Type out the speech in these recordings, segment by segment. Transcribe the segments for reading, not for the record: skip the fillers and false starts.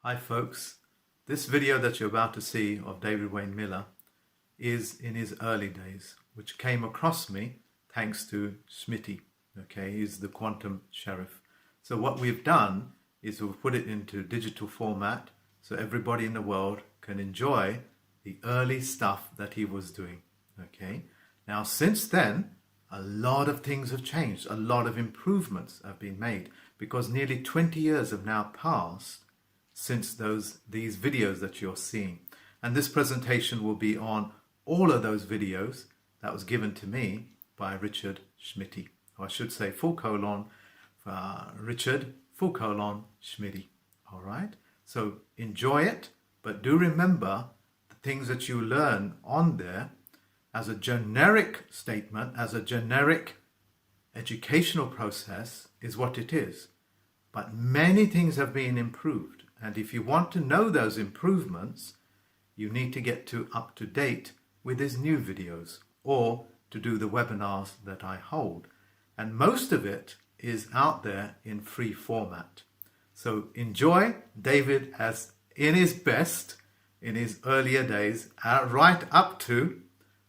Hi folks, this video that you're about to see of David-Wynn Miller is in his early days, which came across me thanks to Smitty. Okay, he's the quantum sheriff. So what we've done is we've put it into digital format so everybody in the world can enjoy the early stuff that he was doing. Okay, now since then a lot of things have changed, a lot of improvements have been made because nearly 20 years have now passed since these videos that you're seeing, and this presentation will be on all of those videos that was given to me by Richard Smitty, or I should say Richard Smitty. All right, so enjoy it, but do remember the things that you learn on there as a generic statement, as a generic educational process is what it is, but many things have been improved. And if you want to know those improvements, you need to get up to date with his new videos or to do the webinars that I hold. And most of it is out there in free format. So enjoy David as in his best in his earlier days, right up to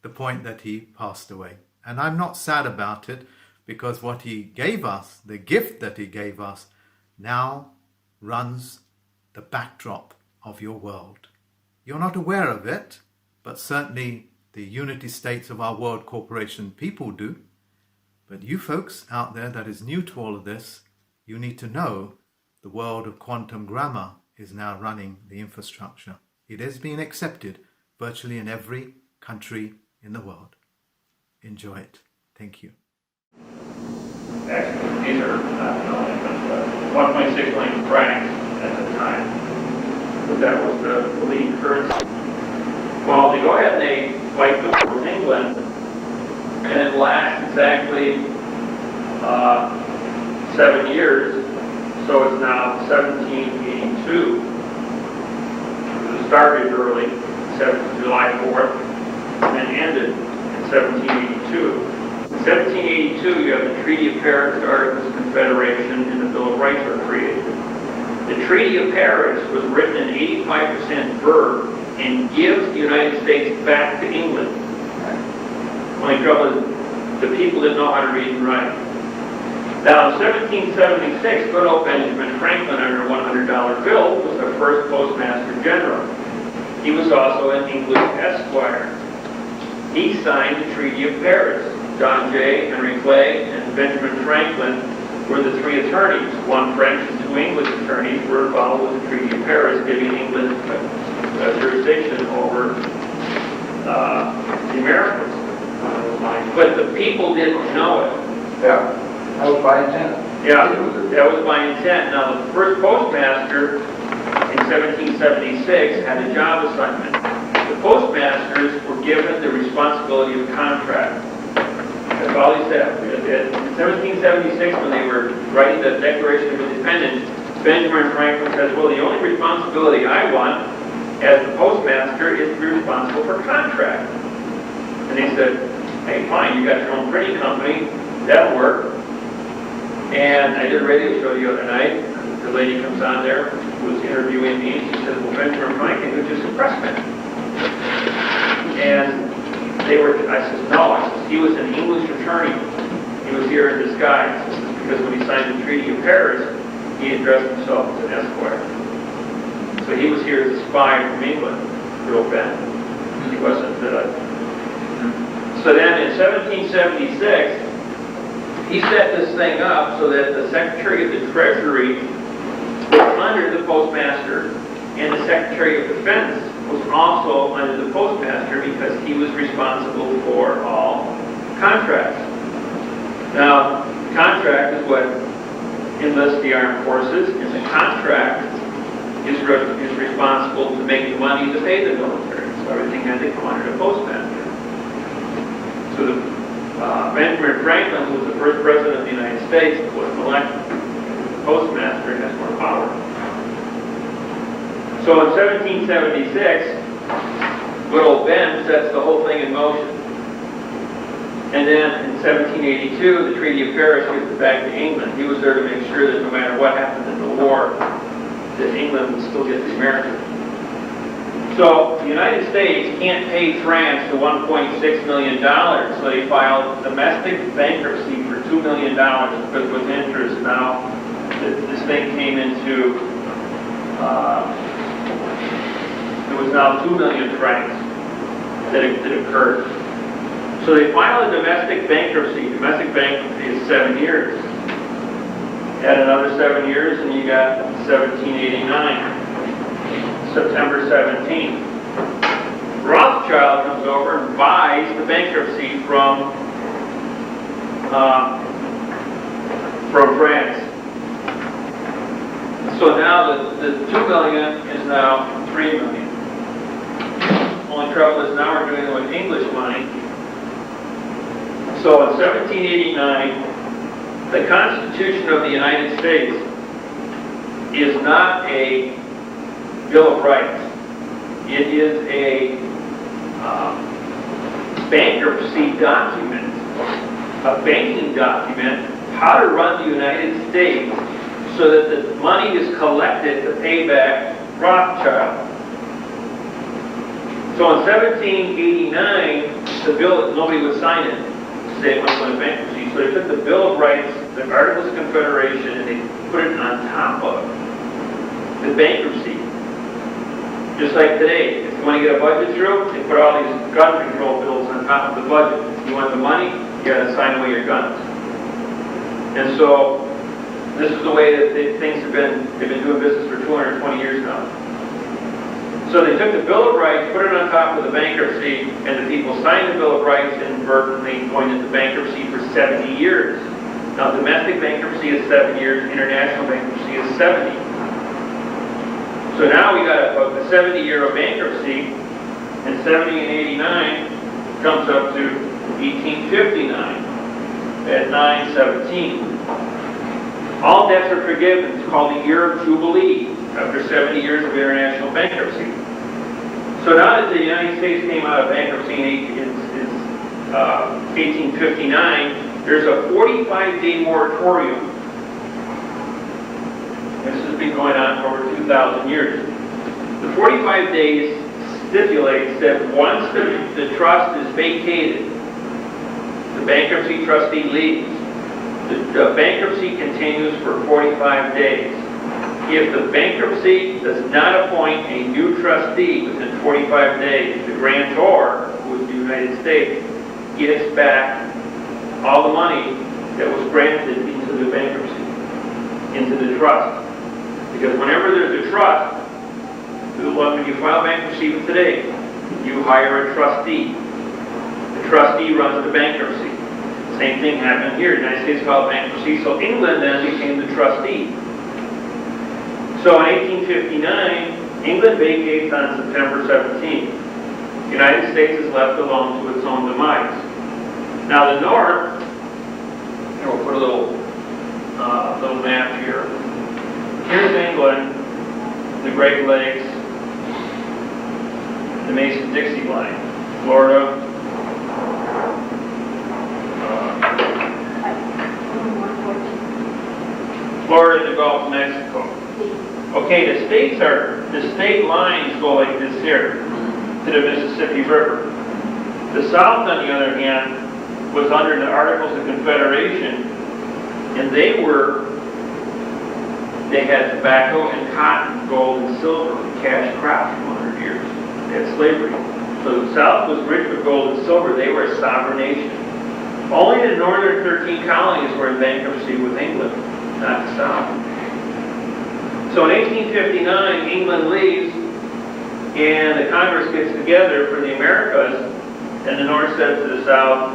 the point that he passed away. And I'm not sad about it because what he gave us, the gift that he gave us, now runs the backdrop of your world. You're not aware of it, but certainly the Unity States of our World Corporation people do. But you folks out there that is new to all of this, you need to know the world of quantum grammar is now running the infrastructure. It has been accepted virtually in every country in the world. Enjoy it. Thank you. Actually, these are not known, but 1.6 million francs at the time. But that was the lead currency. Well, they go ahead and they fight the war in England, and it lasts exactly 7 years. So it's now 1782. It started early, July 4th, and then ended in 1782. In 1782, you have the Treaty of Paris, the Articles of Confederation, and the Bill of Rights were created. The Treaty of Paris was written in 85% verb and gives the United States back to England. Only trouble is the people didn't know how to read and write. Now, in 1776, good old Benjamin Franklin, under a $100 bill, was the first Postmaster General. He was also an English esquire. He signed the Treaty of Paris. John Jay, Henry Clay, and Benjamin Franklin were the three attorneys. One French and two English attorneys were involved with the Treaty of Paris, giving England jurisdiction over the Americans. But the people didn't know it. Yeah, that was by intent. Yeah, that was by intent. Now, the first postmaster in 1776 had a job assignment. The postmasters were given the responsibility of contract. That's all he said. In 1776, when they were writing the Declaration of Independence, Benjamin Franklin says, well, the only responsibility I want as the postmaster is to be responsible for contract. And they said, hey, fine, you got your own printing company, that'll work. And I did a radio show the other night. The lady comes on there who was interviewing me, and she says, well, Benjamin Franklin was just a pressman. And I said, no, he was an English attorney. He was here in disguise. This is because when he signed the Treaty of Paris, he addressed himself as an esquire. So he was here as a spy from England, real bad. He wasn't. So then in 1776, he set this thing up so that the Secretary of the Treasury was under the Postmaster, and the Secretary of Defense was also under the Postmaster because he was responsible for all contracts. Now, contract is what enlists the armed forces, and the contract is responsible to make the money to pay the military. So everything had to come under the Postmaster. So Benjamin Franklin, who was the first president of the United States, was elected. The Postmaster has more power. So in 1776, good old Ben sets the whole thing in motion. And then in 1782, the Treaty of Paris gives it back to England. He was there to make sure that no matter what happened in the war, that England would still get the Americas. So the United States can't pay France the $1.6 million, so they filed domestic bankruptcy for $2 million, because with interest now, this thing came into, it was now 2 million francs that occurred. So they filed a domestic bankruptcy. Domestic bankruptcy is 7 years. Add another 7 years and you got 1789. September 17th. Rothschild comes over and buys the bankruptcy from France. So now the 2 million is now 3 million. Only trouble is now we're doing it with English money. So in 1789, the Constitution of the United States is not a Bill of Rights. It is a bankruptcy document, a banking document, how to run the United States so that the money is collected to pay back Rothschild. So in 1789, the bill, nobody would sign it, say it went into bankruptcy. So they took the Bill of Rights, the Articles of Confederation, and they put it on top of the bankruptcy. Just like today, if you want to get a budget through, they put all these gun control bills on top of the budget. If you want the money, you got to sign away your guns. And so, this is the way that things have been, they've been doing business for 220 years now. So they took the Bill of Rights, put it on top of the bankruptcy, and the people signed the Bill of Rights inadvertently going into bankruptcy for 70 years. Now, domestic bankruptcy is 7 years, international bankruptcy is 70. So now we got a 70-year of bankruptcy, and 70 and 89 comes up to 1859 at 9/17. All debts are forgiven. It's called the Year of Jubilee after 70 years of international bankruptcy. So now that the United States came out of bankruptcy in 1859, there's a 45-day moratorium. This has been going on for over 2,000 years. The 45 days stipulates that once the trust is vacated, the bankruptcy trustee leaves. The bankruptcy continues for 45 days. If the bankruptcy does not appoint a new trustee within 45 days, the grantor, who is the United States, gets back all the money that was granted into the bankruptcy, into the trust. Because whenever there's a trust, when you file bankruptcy today, you hire a trustee. The trustee runs the bankruptcy. Same thing happened here. The United States filed bankruptcy, so England then became the trustee. So in 1859, England vacates on September 17th. The United States is left alone to its own demise. Now the North, here we'll put a little map here. Here's England, the Great Lakes, the Mason-Dixie line, Florida, Florida, the Gulf of Mexico. Okay, the state lines go like this here, to the Mississippi River. The South, on the other hand, was under the Articles of Confederation, and they had tobacco and cotton, gold and silver, cash crops for 100 years. They had slavery. So the South was rich with gold and silver. They were a sovereign nation. Only the northern 13 colonies were in bankruptcy with England, not the South. So in 1859, England leaves, and the Congress gets together for the Americas, and the North says to the South,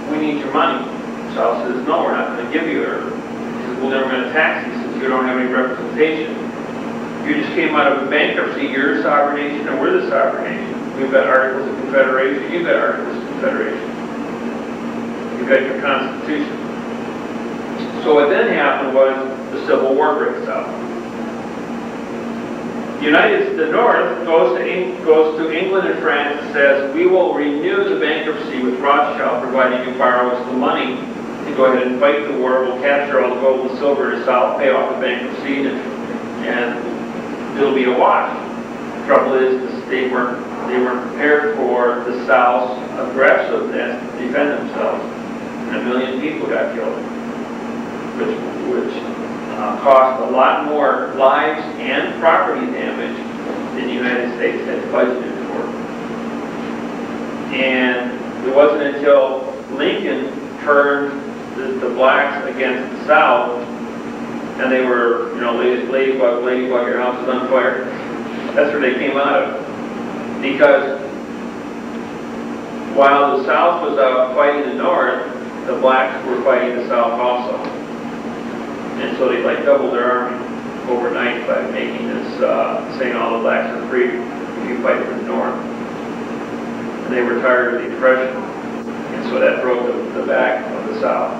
we need your money. The South says, no, we're not going to give you it. He says, well, then we're going to tax you since you don't have any representation. You just came out of a bankruptcy, you're a sovereign nation, and we're the sovereign nation. We've got Articles of Confederation, you've got Articles of Confederation. You've got your Constitution. So what then happened was the Civil War breaks out. The North goes to England and France and says, we will renew the bankruptcy with Rothschild, providing you borrow us the money to go ahead and fight the war. We'll capture all the gold and silver to South, pay off the bankruptcy, and and it'll be a wash. The trouble is, they weren't prepared for the South's aggressiveness to defend themselves. And 1 million people got killed, which cost a lot more lives and property damage than the United States had budgeted for. And it wasn't until Lincoln turned the blacks against the South, and they were, ladybug, your house is on fire. That's where they came out of. Because while the South was out fighting the North, the blacks were fighting the South also. And so they doubled their army overnight by making this, saying all the blacks are free if you fight for the North. And they were tired of the oppression. And so that broke the back of the South.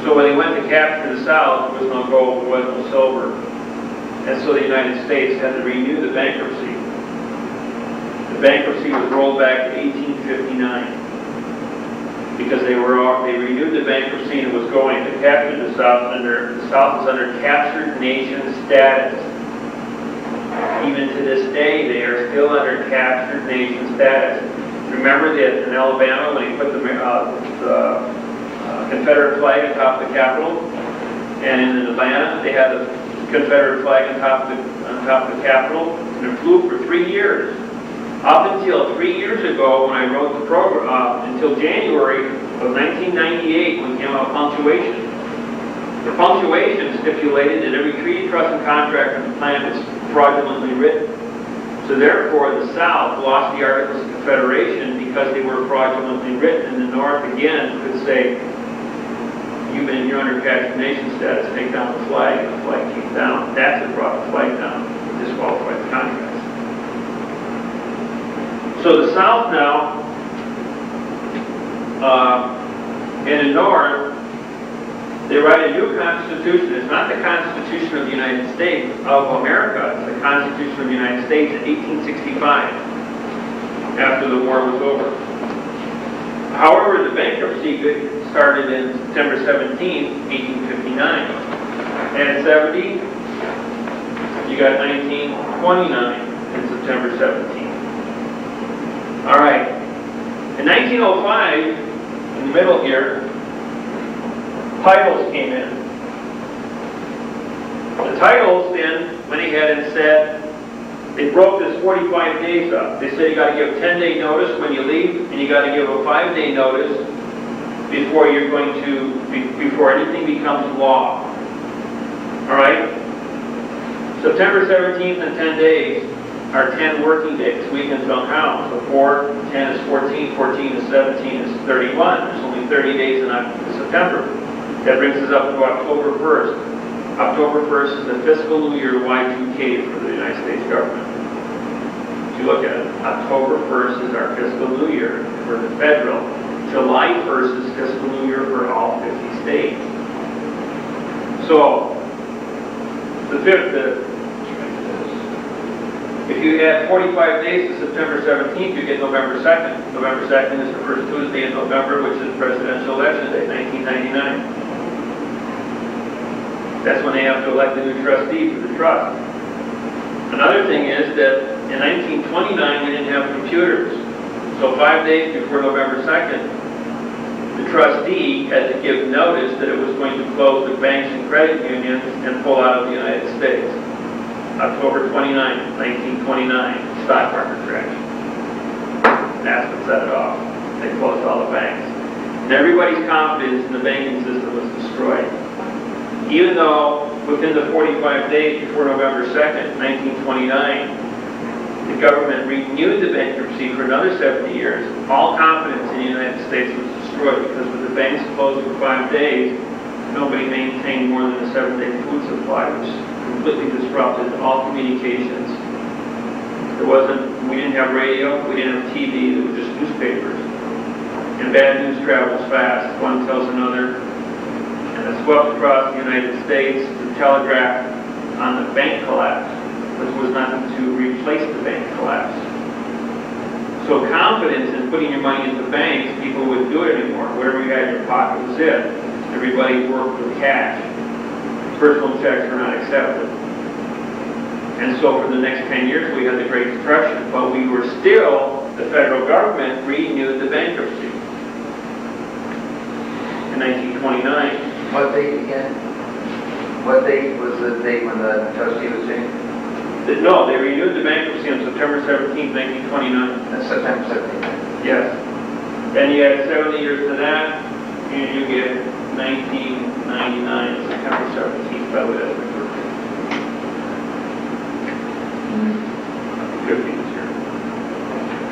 So when they went to capture the South, there was no gold, there was no silver. And so the United States had to renew the bankruptcy. The bankruptcy was rolled back to 1859 because they renewed the bankruptcy and it was going to capture the South. The South is under captured nation status. Even to this day, they are still under captured nation status. Remember that in Alabama, when he put the Confederate flag atop the Capitol, and in Atlanta, they had the Confederate flag on top of the Capitol, and it flew for 3 years. Up until 3 years ago, when I wrote the program, until January of 1998, when came out punctuation. The punctuation stipulated that every treaty, trust, and contract on the planet was fraudulently written. So therefore, the South lost the Articles of Confederation because they were fraudulently written, and the North again could say, you're under captured nation status, take down the flag, and the flag came down. That's what brought the flag down, disqualified the contracts. So the South now, and the North, they write a new constitution. It's not the Constitution of the United States of America. It's the Constitution of the United States in 1865, after the war was over. However, the bankruptcy started in September 17, 1859. And 70, you got 1929 in September 17. All right. In 1905, in the middle here, titles came in. The titles then went ahead and said, they broke this 45 days up. They said you got to give 10-day notice when you leave, and you got to give a 5-day notice before you're going to, before anything becomes law. All right? September 17th and 10 days are 10 working days. Weekends don't count. So 4, 10 is 14, 14 is 17, is 31. There's only 30 days in September. That brings us up to October 1st. October 1st is the fiscal new year Y2K for the United States government. If you look at it, October 1st is our fiscal new year for the federal. July 1st is fiscal new year for all 50 states. So, if you add 45 days to September 17th, you get November 2nd. November 2nd is the first Tuesday in November, which is Presidential Election Day, 1999. That's when they have to elect a new trustee for the trust. Another thing is that in 1929, we didn't have computers. So 5 days before November 2nd, the trustee had to give notice that it was going to close the banks and credit unions and pull out of the United States. October 29, 1929, stock market crash. That's what set it off. They closed all the banks. And everybody's confidence in the banking system was destroyed. Even though within the 45 days before November 2nd, 1929, the government renewed the bankruptcy for another 70 years, all confidence in the United States was destroyed because with the banks closed for 5 days, nobody maintained more than a 7-day food supply, which completely disrupted all communications. We didn't have radio, we didn't have TV, there were just newspapers. And bad news travels fast, one tells another. And it swept across the United States to telegraph on the bank collapse, which was not to replace the bank collapse. So confidence in putting your money into banks, people wouldn't do it anymore. Whatever you had in your pocket was it. Everybody worked with cash. Personal checks were not accepted. And so for the next 10 years, we had the Great Depression, but we were still, the federal government renewed the bankruptcy in 1929. What date again? What date was the date when the trustee was changed? No, they renewed the bankruptcy on September 17, 1929. That's September 17th. Yes. Then you add 70 years to that, and you get 1999, September 17th, by the way, that's my birthday. 50th year.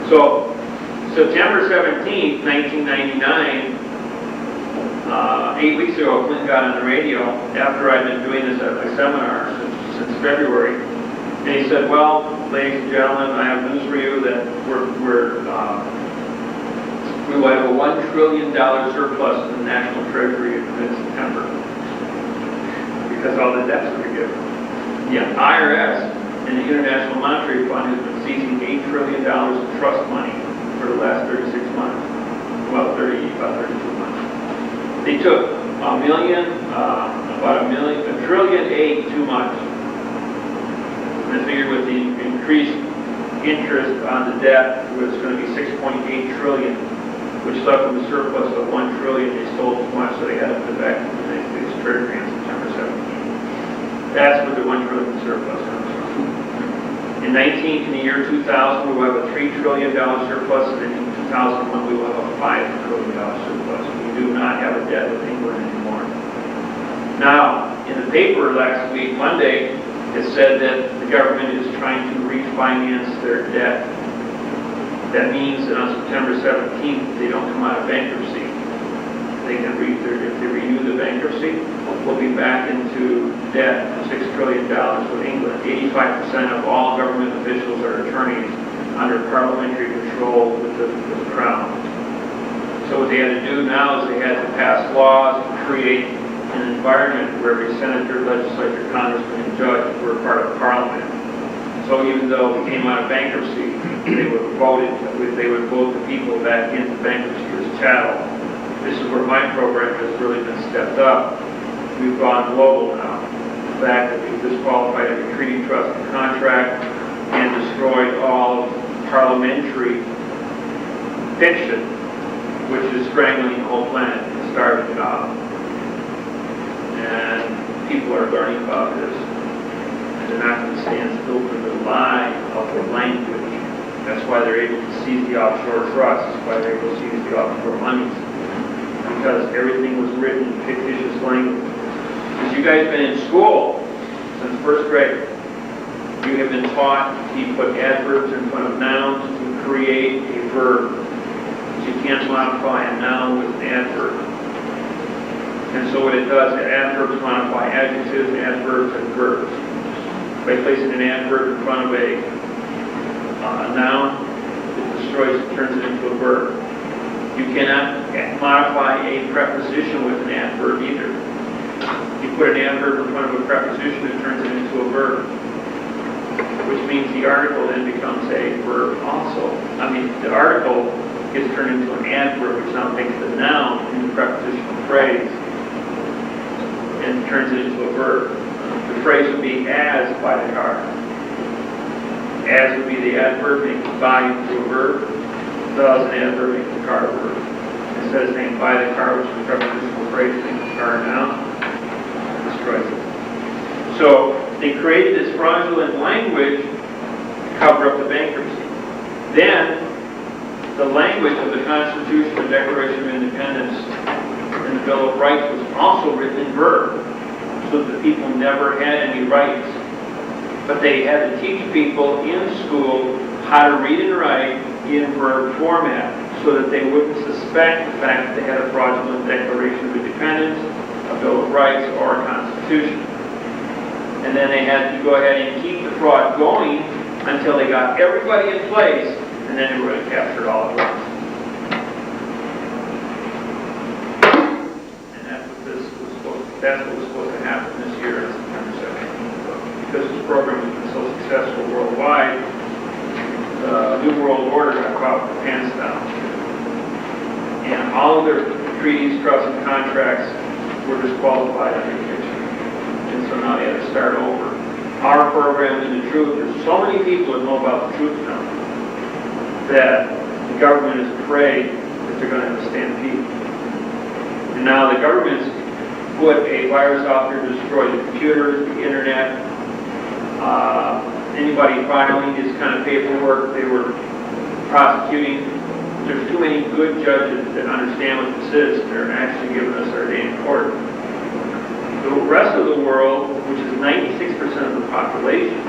So, September 17th, 1999, 8 weeks ago, Clint got on the radio after I'd been doing this at my seminar since February, and he said, well, ladies and gentlemen, I have news for you that we will have a $1 trillion surplus in the national treasury in September because all the debts are forgiven. Yeah, IRS and the International Monetary Fund has been seizing $8 trillion in trust money for the last 36 months. Well, about 32 months. They took $1 trillion too much. And I figured with the increased interest on the debt, it was going to be 6.8 trillion, which left them a surplus of 1 trillion. They sold too much, so they had to put it back into the United States Treasury on September 17th. That's where the 1 trillion surplus comes from. In the year 2000, we will have a $3 trillion surplus, and in 2001, we will have a $5 trillion surplus. We do not have a debt with England anymore. Now, in the paper last week, Monday, it said that the government is trying to refinance their debt. That means that on September 17th, they don't come out of bankruptcy. They can if they renew the bankruptcy, we'll be back into debt of $6 trillion with England. 85% of all government officials are attorneys under parliamentary control with the Crown. So what they had to do now is they had to pass laws and create an environment where every senator, legislature, congressman, and judge were part of Parliament. So even though we came out of bankruptcy, they would vote the people back into bankruptcy as chattel. This is where my program has really been stepped up. We've gone global now. The fact that we've disqualified every treaty, trust, and contract, and destroyed all of parliamentary fiction, which is strangling the whole planet and starving it out. And people are learning about this. And they're not going to stand still for the lie of the language. That's why they're able to seize the offshore trusts. That's why they're able to seize the offshore monies. Because everything was written in fictitious language. Because you guys have been in school since first grade. You have been taught to put adverbs in front of nouns to create a verb. You can't modify a noun with an adverb. And so what it does, adverbs modify adjectives, adverbs, and verbs. By placing an adverb in front of a noun, it destroys it, turns it into a verb. You cannot modify a preposition with an adverb either. You put an adverb in front of a preposition, it turns it into a verb. Which means the article then becomes a verb also. I mean, the article gets turned into an adverb, which now takes the noun in the prepositional phrase and turns it into a verb. The phrase would be as by the car. As would be the adverb, making by into a verb. Does an adverb make the car a verb. Instead of saying by the car, which is a prepositional phrase, makes the car a noun, destroys it. So they created this fraudulent language to cover up the bankruptcy. Then the language of the Constitution, the Declaration of Independence, and the Bill of Rights was also written in verb, so that the people never had any rights. But they had to teach people in school how to read and write in verb format, so that they wouldn't suspect the fact that they had a fraudulent Declaration of Independence, a Bill of Rights, or a Constitution. And then they had to go ahead and keep the fraud going until they got everybody in place, and then they were going to capture it all at once. And that's what was supposed to happen this year on September 17th. Because this program has been so successful worldwide, the New World Order got caught with their pants down. And all of their treaties, trusts, and contracts were disqualified under the picture. And so now they had to start over. our program and the truth. There's so many people that know about the truth now that the government is afraid that they're going to have a stampede. And now the government's put a virus out there to destroy the computers, the internet, anybody filing this kind of paperwork. They were prosecuting. There's too many good judges that understand what this is. They're actually giving us our day in court. The rest of the world, which is 96% of the population,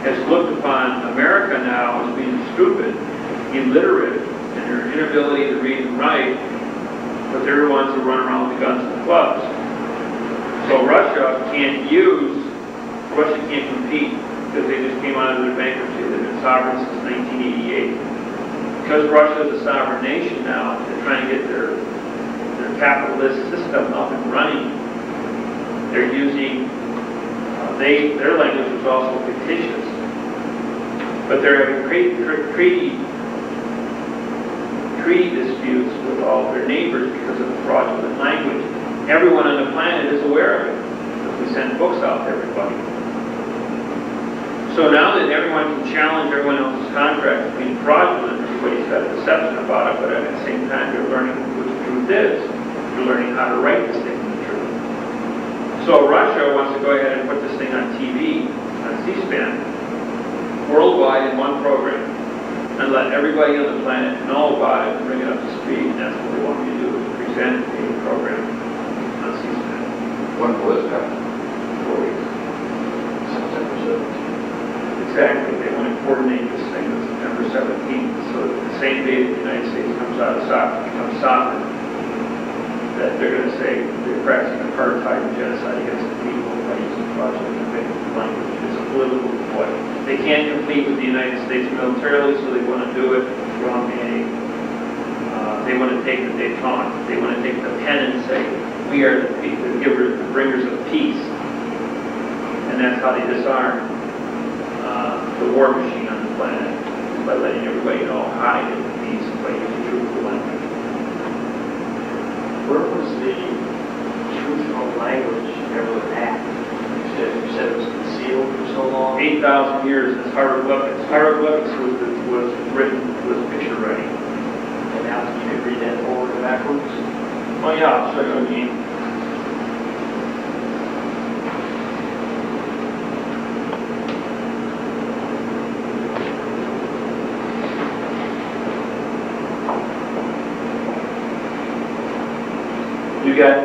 has looked upon America now as being stupid, illiterate, and their inability to read and write, but they're the ones who run around with guns and clubs. So Russia can't compete because they just came out of their bankruptcy. They've been sovereign since 1988. Because Russia is a sovereign nation now, they're trying to get their capitalist system up and running. They're using, their language was also fictitious. But they're having treaty disputes with all of their neighbors because of the fraudulent language. Everyone on the planet is aware of it, because we send books out to everybody. So now that everyone can challenge everyone else's contracts being fraudulent, everybody's got a perception about it, but at the same time they're learning what the truth is. They're learning how to write this thing in the truth. So Russia wants to go ahead and put this thing on TV, on C-SPAN, worldwide in one program, and let everybody on the planet know about it and bring it up to speed. And that's what they want me to do, is present a program on C-SPAN. When was that? 4 weeks. September 17th. Exactly. They want to coordinate this thing on September 17th, so that the same day that the United States comes out of soccer, becomes sovereign, that they're going to say they're practicing apartheid and genocide against the people by using fraudulent language. It's a political ploy. They can't compete with the United States militarily, so they want to do it from they want to take the détente. They want to take the pen and say, we are the givers, the bringers of peace. And that's how they disarm the war machine on the planet, is by letting everybody know how to get the peace by using truthful language. Where was the truthful language ever at? You said it was concealed for so long? 8,000 years as hieroglyphics. Hieroglyphics was written with picture writing. And now you can read that forward and backwards? Oh yeah, I'll show you what I mean. You got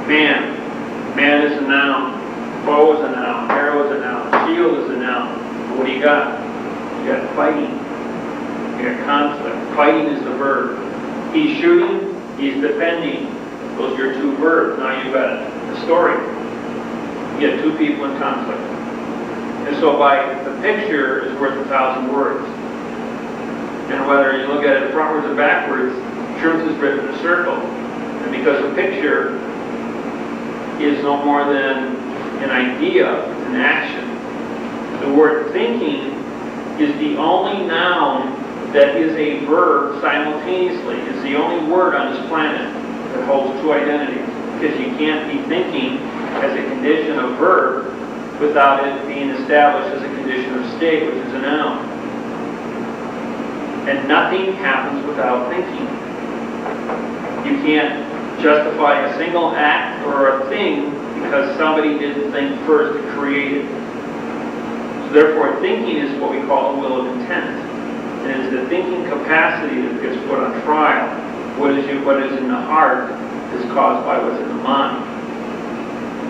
man. Man is a noun. Bow is a noun. Arrow is a noun. Shield is a noun. But what do you got? You got fighting. You got conflict. Fighting is the verb. He's shooting. He's defending. Those are your two verbs. Now you've got a story. You get two people in conflict. And so by the picture is worth 1,000 words. And whether you look at it frontwards or backwards, truth is written in a circle. And because a picture is no more than an idea, it's an action. The word thinking is the only noun that is a verb simultaneously. It's the only word on this planet that holds two identities. Because you can't be thinking as a condition of verb without it being established as a condition of state, which is a noun. And nothing happens without thinking. You can't justify a single act or a thing because somebody didn't think first to create it. So therefore, thinking is what we call a will of intent. And it's the thinking capacity that gets put on trial. What is in the heart is caused by what's in the mind.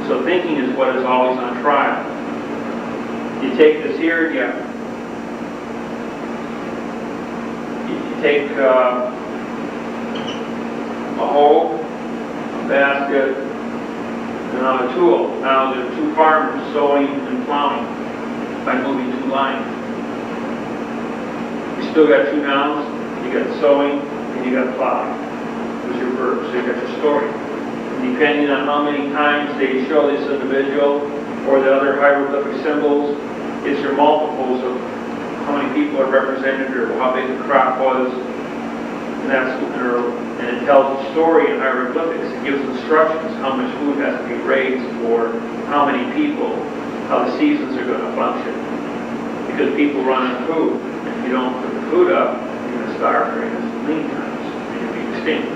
So thinking is what is always on trial. You take this here, you take a hoe, a basket, and a tool. Now there are two farmers sowing and plowing by moving two lines. You still got two nouns. You got sowing and you got plowing. Those are your verbs. So you got your story. And depending on how many times they show this individual or the other hieroglyphic symbols, it's your multiples of how many people are represented or how big the crop was. And it tells a story in hieroglyphics. It gives instructions how much food has to be raised for how many people, how the seasons are going to function. Because people run out of food. If you don't put the food up, you're going to starve during this lean times, and you'll be extinct.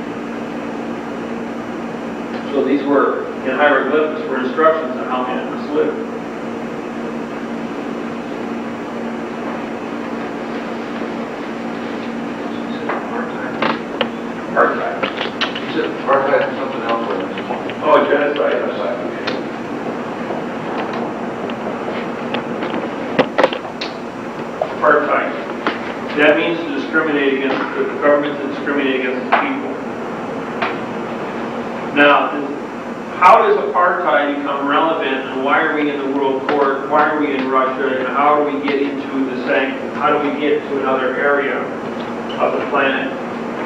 So these were, in hieroglyphics, were instructions on how man must live. Apartheid. You said apartheid and something else. Oh, genocide. Apartheid. That means to discriminate against the government, to discriminate against the people. Now, how does apartheid become relevant, and why are we in the World Court? Why are we in Russia? And how do we get into the sanctions? How do we get to another area of the planet?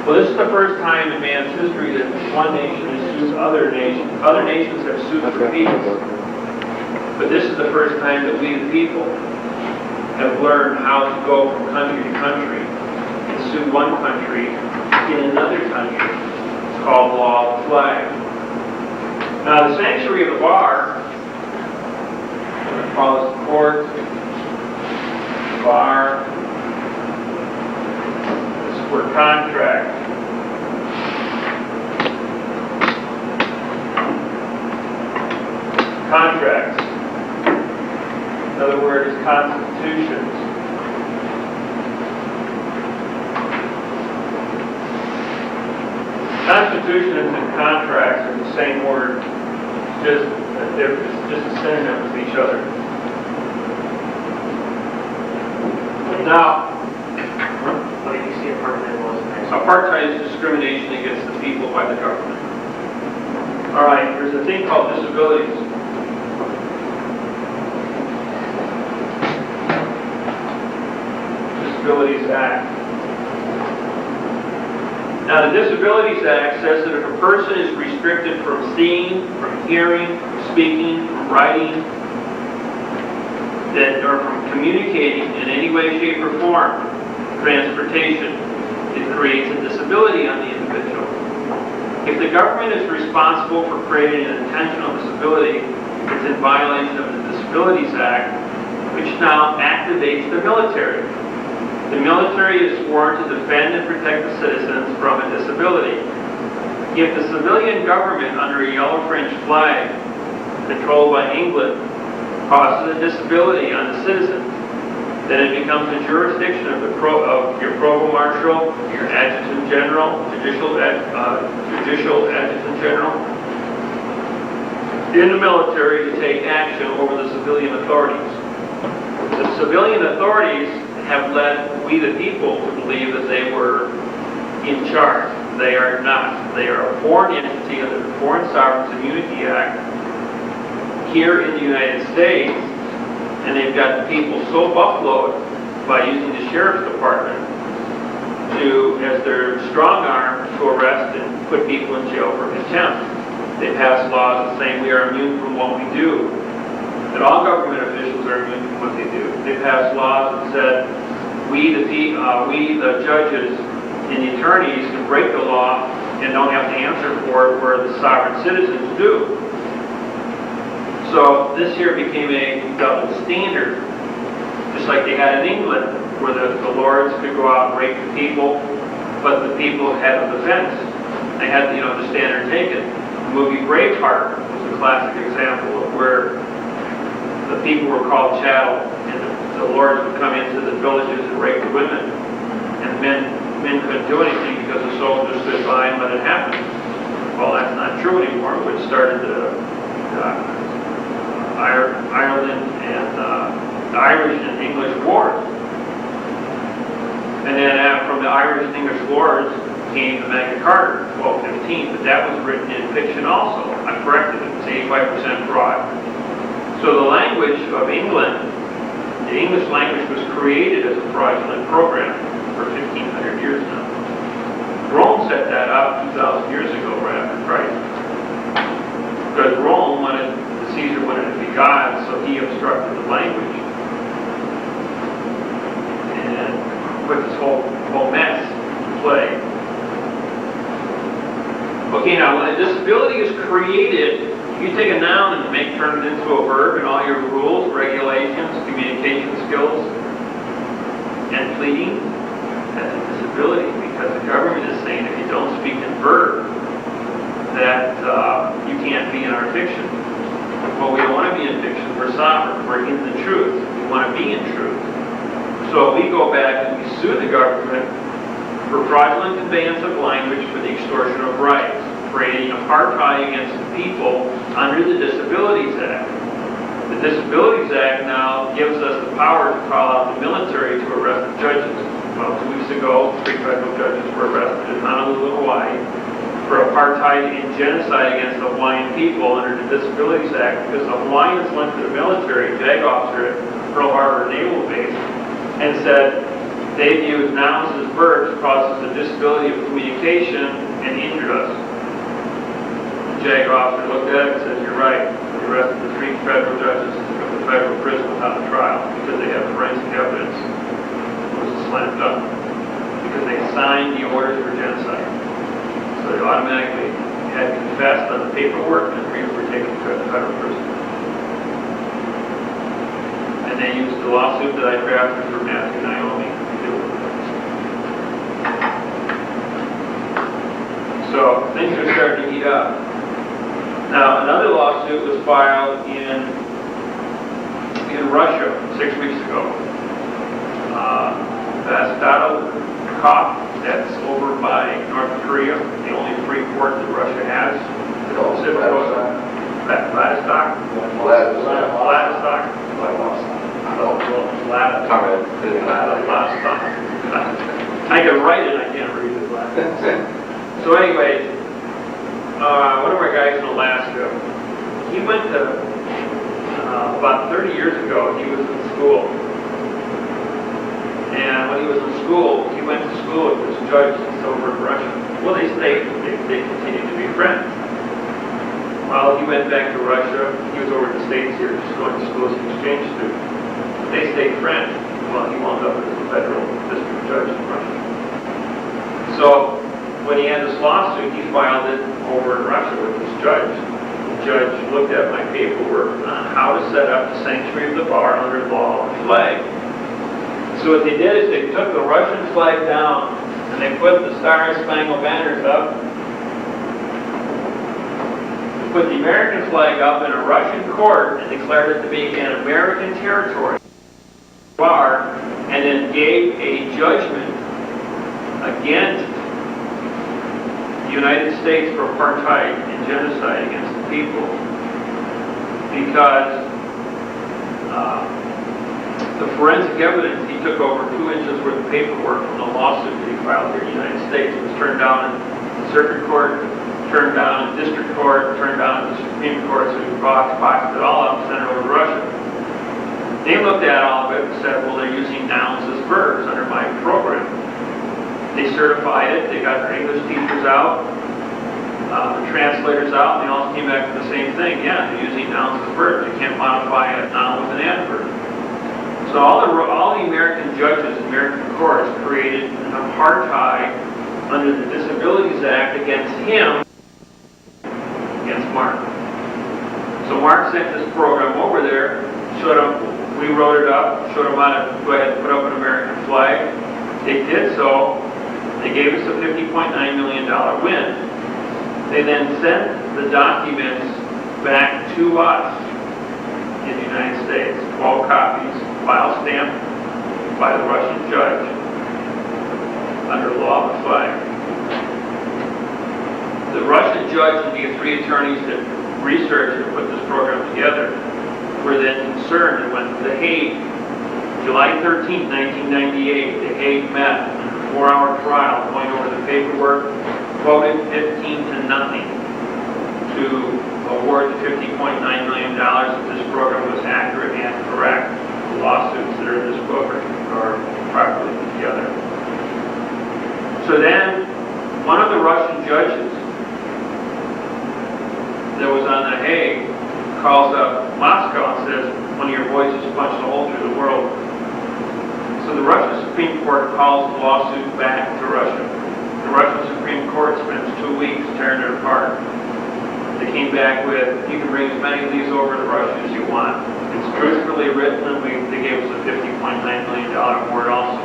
Well, this is the first time in man's history that one nation has sued other nations. Other nations have sued for peace. But this is the first time that we, the people, have learned how to go from country to country and sue one country in another country. It's called law of the flag. Now, the sanctuary of the bar, I'm going to call this the court, bar, this is for contract. Contracts. Another word is constitutions. Constitutions and contracts are the same word, they're just a synonym of each other. Now, What did you see apartheid was? apartheid is discrimination against the people by the government. All right, there's a thing called disabilities. Disabilities Act. Now, the Disabilities Act says that if a person is restricted from seeing, from hearing, from speaking, from writing, or from communicating in any way, shape, or form, transportation, it creates a disability on the individual. If the government is responsible for creating an intentional disability, it's in violation of the Disabilities Act, which now activates the military. The military is sworn to defend and protect the citizens from a disability. If the civilian government under a yellow fringe flag, controlled by England, causes a disability on the citizens, then it becomes the jurisdiction of your provost marshal, your adjutant general, judicial adjutant general, in the military to take action over the civilian authorities. The civilian authorities have led we the people to believe that they were in charge. They are not. They are a foreign entity under the Foreign Sovereign Immunity Act here in the United States, and they've got the people so buffaloed by using the sheriff's department as their strong arm to arrest and put people in jail for contempt. They pass laws saying we are immune from what we do, that all government officials are immune from what they do. They pass laws that said we the judges and the attorneys can break the law and don't have to answer for it, where the sovereign citizens do. So this here became a double standard, just like they had in England, where the lords could go out and rape the people, but the people had a defense. They had, the standard taken. The movie Braveheart was a classic example of where the people were called chattel, and the lords would come into the villages and rape the women, and men couldn't do anything because the soldiers stood by and let it happen. Well, that's not true anymore, which started the Ireland and the Irish and English wars. And then from the Irish and English wars came the Magna Carta, 1215, but that was written in fiction also. I corrected it. It's 85% fraud. So the language of England, the English language, was created as a fraudulent program for 1,500 years now. Rome set that up 2,000 years ago, right after Christ. Because Caesar wanted to be God, so he obstructed the language and put this whole mess in play. Okay, now when a disability is created, You take a noun and turn it into a verb, and all your rules, regulations, communication skills, and pleading, that's a disability, because the government is saying if you don't speak in verb, that you can't be in our fiction. Well, we don't want to be in fiction. We're sovereign. We're in the truth. We want to be in truth. So we go back and we sue the government for fraudulent conveyance of language for the extortion of rights, creating apartheid against the people under the Disabilities Act. The Disabilities Act now gives us the power to call out the military to arrest the judges. Well, 2 weeks ago, 3 federal judges were arrested in Honolulu, Hawaii, for apartheid and genocide against the Hawaiian people under the Disabilities Act, because the Hawaiians went to the military, JAG officer at Pearl Harbor Naval Base, and said they viewed nouns as verbs causes a disability of communication and injured us. The JAG officer looked at it and said, "You're right." They arrested the 3 federal judges and took them to federal prison without a trial because they had forensic evidence. It was a slam dunk because they signed the orders for genocide. So they automatically had confessed on the paperwork and agreed were taken to federal prison. And they used the lawsuit that I drafted for Matthew Naomi to deal with it. So things are starting to heat up. Now another lawsuit was filed in Russia 6 weeks ago. That's over by North Korea, the only free port that Russia has. Vladivostok. I can write it, I can't read it. So anyway, one of our guys in Alaska, he went to, about 30 years ago, he was in school. And when he was in school, he went to school with this judge that's over in Russia. Well, they continued to be friends. Well, he went back to Russia. He was over in the States here, just going to school as an exchange student. They stayed friends. Well, he wound up as a federal district judge in Russia. So when he had this lawsuit, he filed it over in Russia with this judge. The judge looked at my paperwork on how to set up the sanctuary of the bar under law and flag. So what they did is they took the Russian flag down and they put the Star and Spangled Banners up. They put the American flag up in a Russian court and declared it to be an American territory. Bar, and then gave a judgment against the United States for apartheid and genocide against the people, because the forensic evidence, he took over 2 inches worth of paperwork from the lawsuit that he filed here in the United States. It was turned down in circuit court, turned down in district court, turned down in the Supreme Court, so he boxed it all up and sent it over to Russia. They looked at all of it and said, well, they're using nouns as verbs under my program. They certified it, they got their English teachers out, the translators out, and they all came back with the same thing. Yeah, they're using nouns as verbs. You can't modify a noun with an adverb. So all the American judges in American courts created an apartheid under the Disabilities Act against him, against Mark. So Mark sent this program over there, showed him, we wrote it up, showed him how to go ahead and put up an American flag. They did so. They gave us a $50.9 million win. They then sent the documents back to us in the United States, 12 copies, file stamped by the Russian judge under law of the flag. The Russian judge and the 3 attorneys that researched and put this program together were then concerned and went to The Hague. July 13, 1998, The Hague met in a 4-hour trial going over the paperwork, voted 15-0 to award the $50.9 million if this program was accurate and correct. The lawsuits that are in this book are properly put together. So then, one of the Russian judges that was on The Hague calls up Moscow and says, one of your boys has punched a hole through the world. So the Russian Supreme Court calls the lawsuit back to Russia. The Russian Supreme Court spends 2 weeks tearing it apart. They came back with, you can bring as many of these over to Russia as you want. It's truthfully written, and they gave us a $50.9 million award also.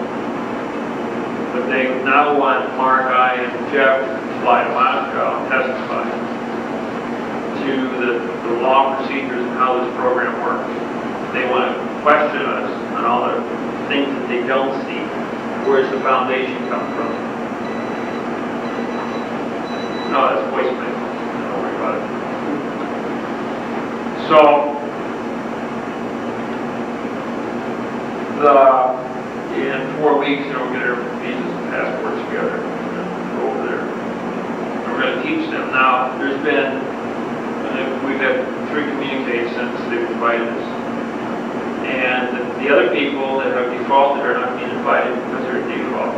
But they now want Mark, I, and Jeff to fly to Moscow and testify to the law procedures and how this program works. They want to question us on all the things that they don't see. Where does the foundation come from? No, that's voicemail. Don't worry about it. So, in 4 weeks, we'll get our visas and passports together and go over there. And we're going to teach them. Now, we've had 3 communiques since they've invited us. And the other people that have defaulted are not being invited because they're default.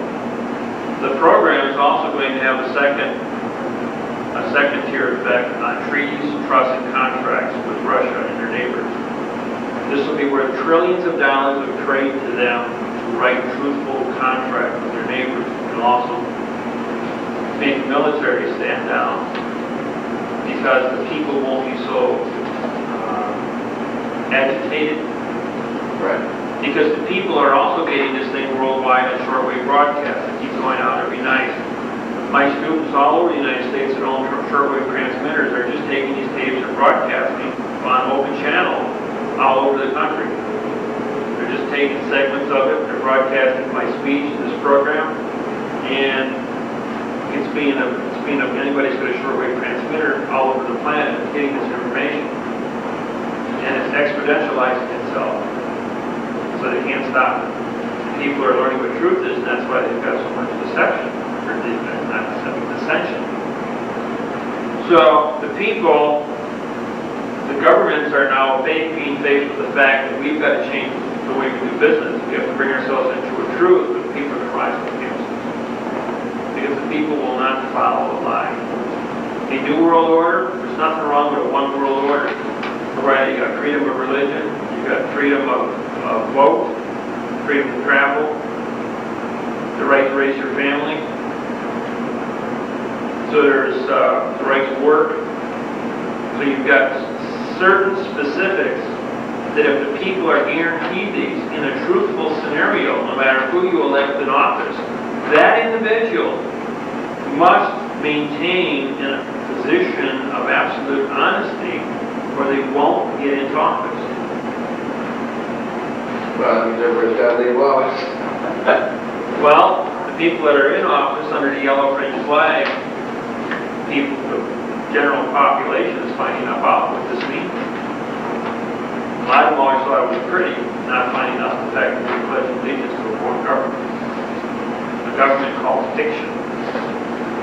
The program is also going to have a second tier effect on treaties, trusts, and contracts with Russia and their neighbors. This will be worth trillions of dollars of trade to them to write truthful contracts with their neighbors. It will also make the military stand down because the people won't be so agitated. Right. Because the people are also getting this thing worldwide on shortwave broadcast. It keeps going out every night. My students all over the United States that own shortwave transmitters are just taking these tapes and broadcasting on open channel all over the country. They're just taking segments of it, they're broadcasting my speech in this program, and it's being anybody's got a shortwave transmitter all over the planet getting this information. And it's exponentializing itself. So they can't stop it. People are learning what truth is, and that's why they've got so much deception. Or not deception, dissension. So the people, the governments are now being faced with the fact that we've got to change the way we do business. We have to bring ourselves into a truth, but people are going to rise up against us. Because the people will not follow the lie. A new world order, there's nothing wrong with a one world order. Right, you got freedom of religion, you got freedom of vote, freedom to travel, the right to raise your family. So there's the right to work. So you've got certain specifics that if the people are guaranteed these in a truthful scenario, no matter who you elect in office, that individual must maintain in a position of absolute honesty or they won't get into office. Well, everybody's got to leave office. Well, the people that are in office under the yellow fringe flag, people, the general population is finding out what this means. A lot of them always thought it was pretty, not finding out the fact that we pledge allegiance to a foreign government. A government called fiction,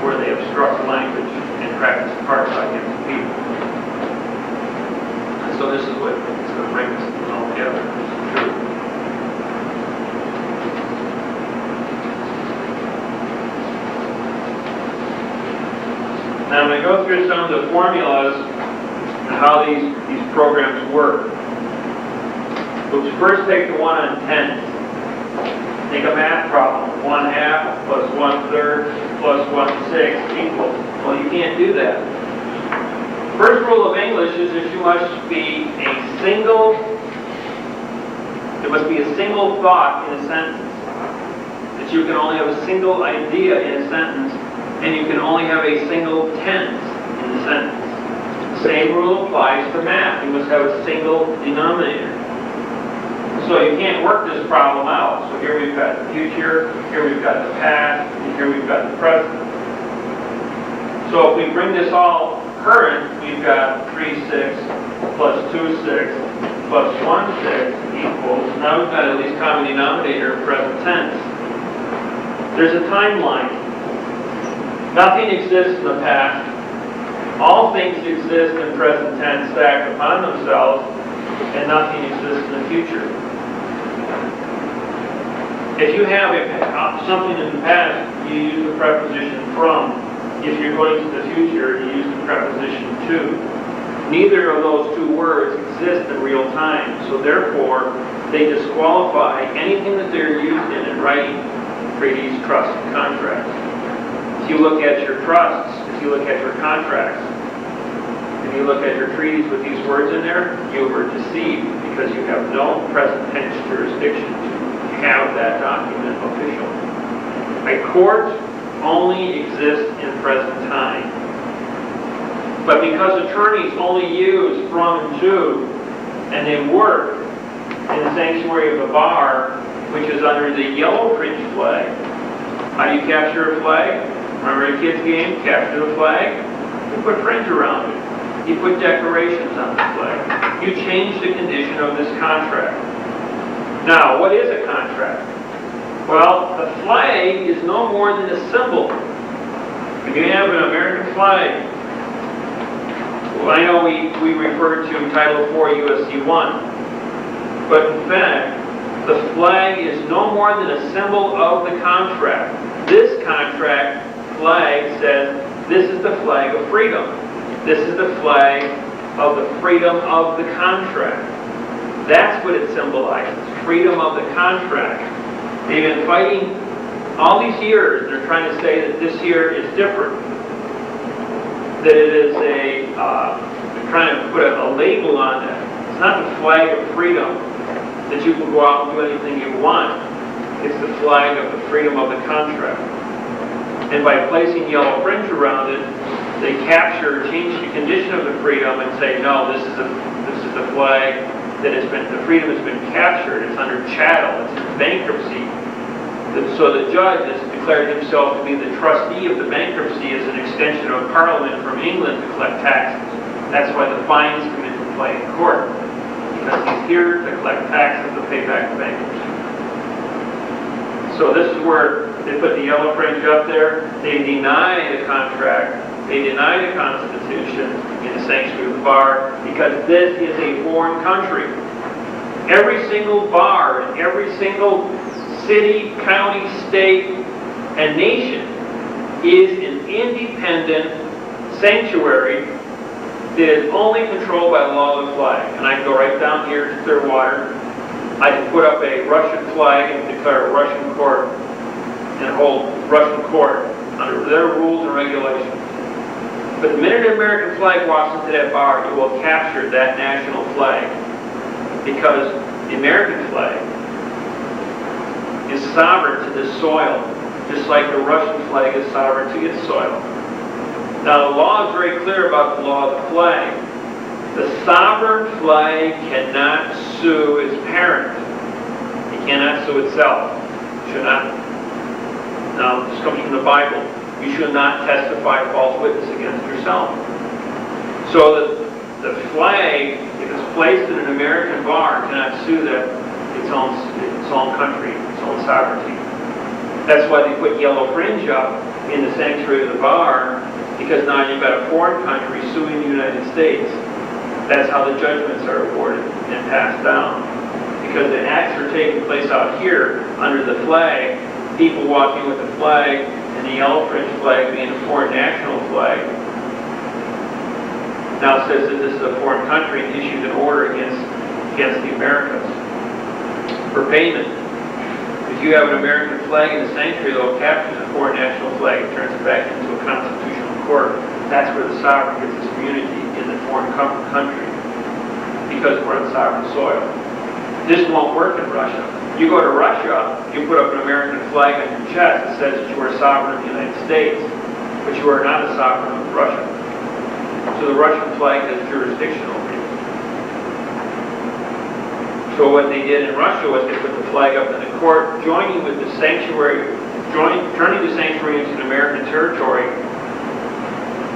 where they obstruct language and practice apartheid against the people. So this is what is going to bring us all together. Now I'm going to go through some of the formulas and how these programs work. We'll first take the 1 on 10. Take a math problem. 1/2 plus 1/3 plus 1/6 equals. Well, you can't do that. First rule of English is that there must be a single thought in a sentence. That you can only have a single idea in a sentence, and you can only have a single tense in the sentence. The same rule applies to math. You must have a single denominator. So you can't work this problem out. So here we've got the future, here we've got the past, and here we've got the present. So if we bring this all current, we've got 3/6 plus 2/6 plus 1/6 equals, now we've got at least common denominator in present tense. There's a timeline. Nothing exists in the past. All things exist in present tense stacked upon themselves, and nothing exists in the future. If you have something in the past, you use the preposition from. If you're going to the future, you use the preposition to. Neither of those two words exist in real time, so therefore they disqualify anything that they're used in writing treaties, trusts, and contracts. If you look at your trusts, if you look at your contracts, if when you look at your treaties with these words in there, you were deceived because you have no present tense jurisdiction to have that document official. A court only exists in present time. But because attorneys only use from and to, and they work in the sanctuary of the bar, which is under the yellow fringe flag. How do you capture a flag? Remember a kid's game? Capture the flag? You put fringe around it. You put decorations on the flag. You change the condition of this contract. Now, what is a contract? Well, the flag is no more than a symbol. If you have an American flag, well, I know we refer to Title 4 U.S.C. 1, but in fact, the flag is no more than a symbol of the contract. This contract flag says, this is the flag of freedom. This is the flag of the freedom of the contract. That's what it symbolizes, freedom of the contract. They've been fighting all these years. They're trying to say that this year is different. That it is they're trying to put a label on it. It's not the flag of freedom that you can go out and do anything you want. It's the flag of the freedom of the contract. And by placing yellow fringe around it, they change the condition of the freedom and say, no, this is the flag that the freedom has been captured. It's under chattel. It's in bankruptcy. So the judge has declared himself to be the trustee of the bankruptcy as an extension of Parliament from England to collect taxes. That's why the fines come into play in court. Because he's here to collect taxes to pay back the bankruptcy. So this is where they put the yellow fringe up there. They deny the contract. They deny the Constitution in the sanctuary of the bar because this is a foreign country. Every single bar in every single city, county, state, and nation is an independent sanctuary that is only controlled by the law of the flag. And I can go right down here to Clearwater. I can put up a Russian flag and declare a Russian court and hold Russian court under their rules and regulations. But the minute an American flag walks into that bar, you will capture that national flag. Because the American flag is sovereign to this soil, just like the Russian flag is sovereign to its soil. Now the law is very clear about the law of the flag. The sovereign flag cannot sue its parent. It cannot sue itself. It should not. Now this comes from the Bible. You should not testify false witness against yourself. So the flag, if it's placed in an American bar, cannot sue its own country, its own sovereignty. That's why they put yellow fringe up in the sanctuary of the bar, because now you've got a foreign country suing the United States. That's how the judgments are awarded and passed down. Because the acts are taking place out here under the flag, people walking with the flag, and the yellow fringe flag being a foreign national flag. Now it says that this is a foreign country and issues an order against the Americans for payment. If you have an American flag in the sanctuary, though, it captures a foreign national flag and turns it back into a constitutional court. That's where the sovereign gets its immunity in the foreign country, because we're on sovereign soil. This won't work in Russia. You go to Russia, you put up an American flag on your chest that says that you are sovereign of the United States, but you are not a sovereign of Russia. So the Russian flag has jurisdiction over you. So what they did in Russia was they put the flag up in the court, joining with the sanctuary, turning the sanctuary into an American territory,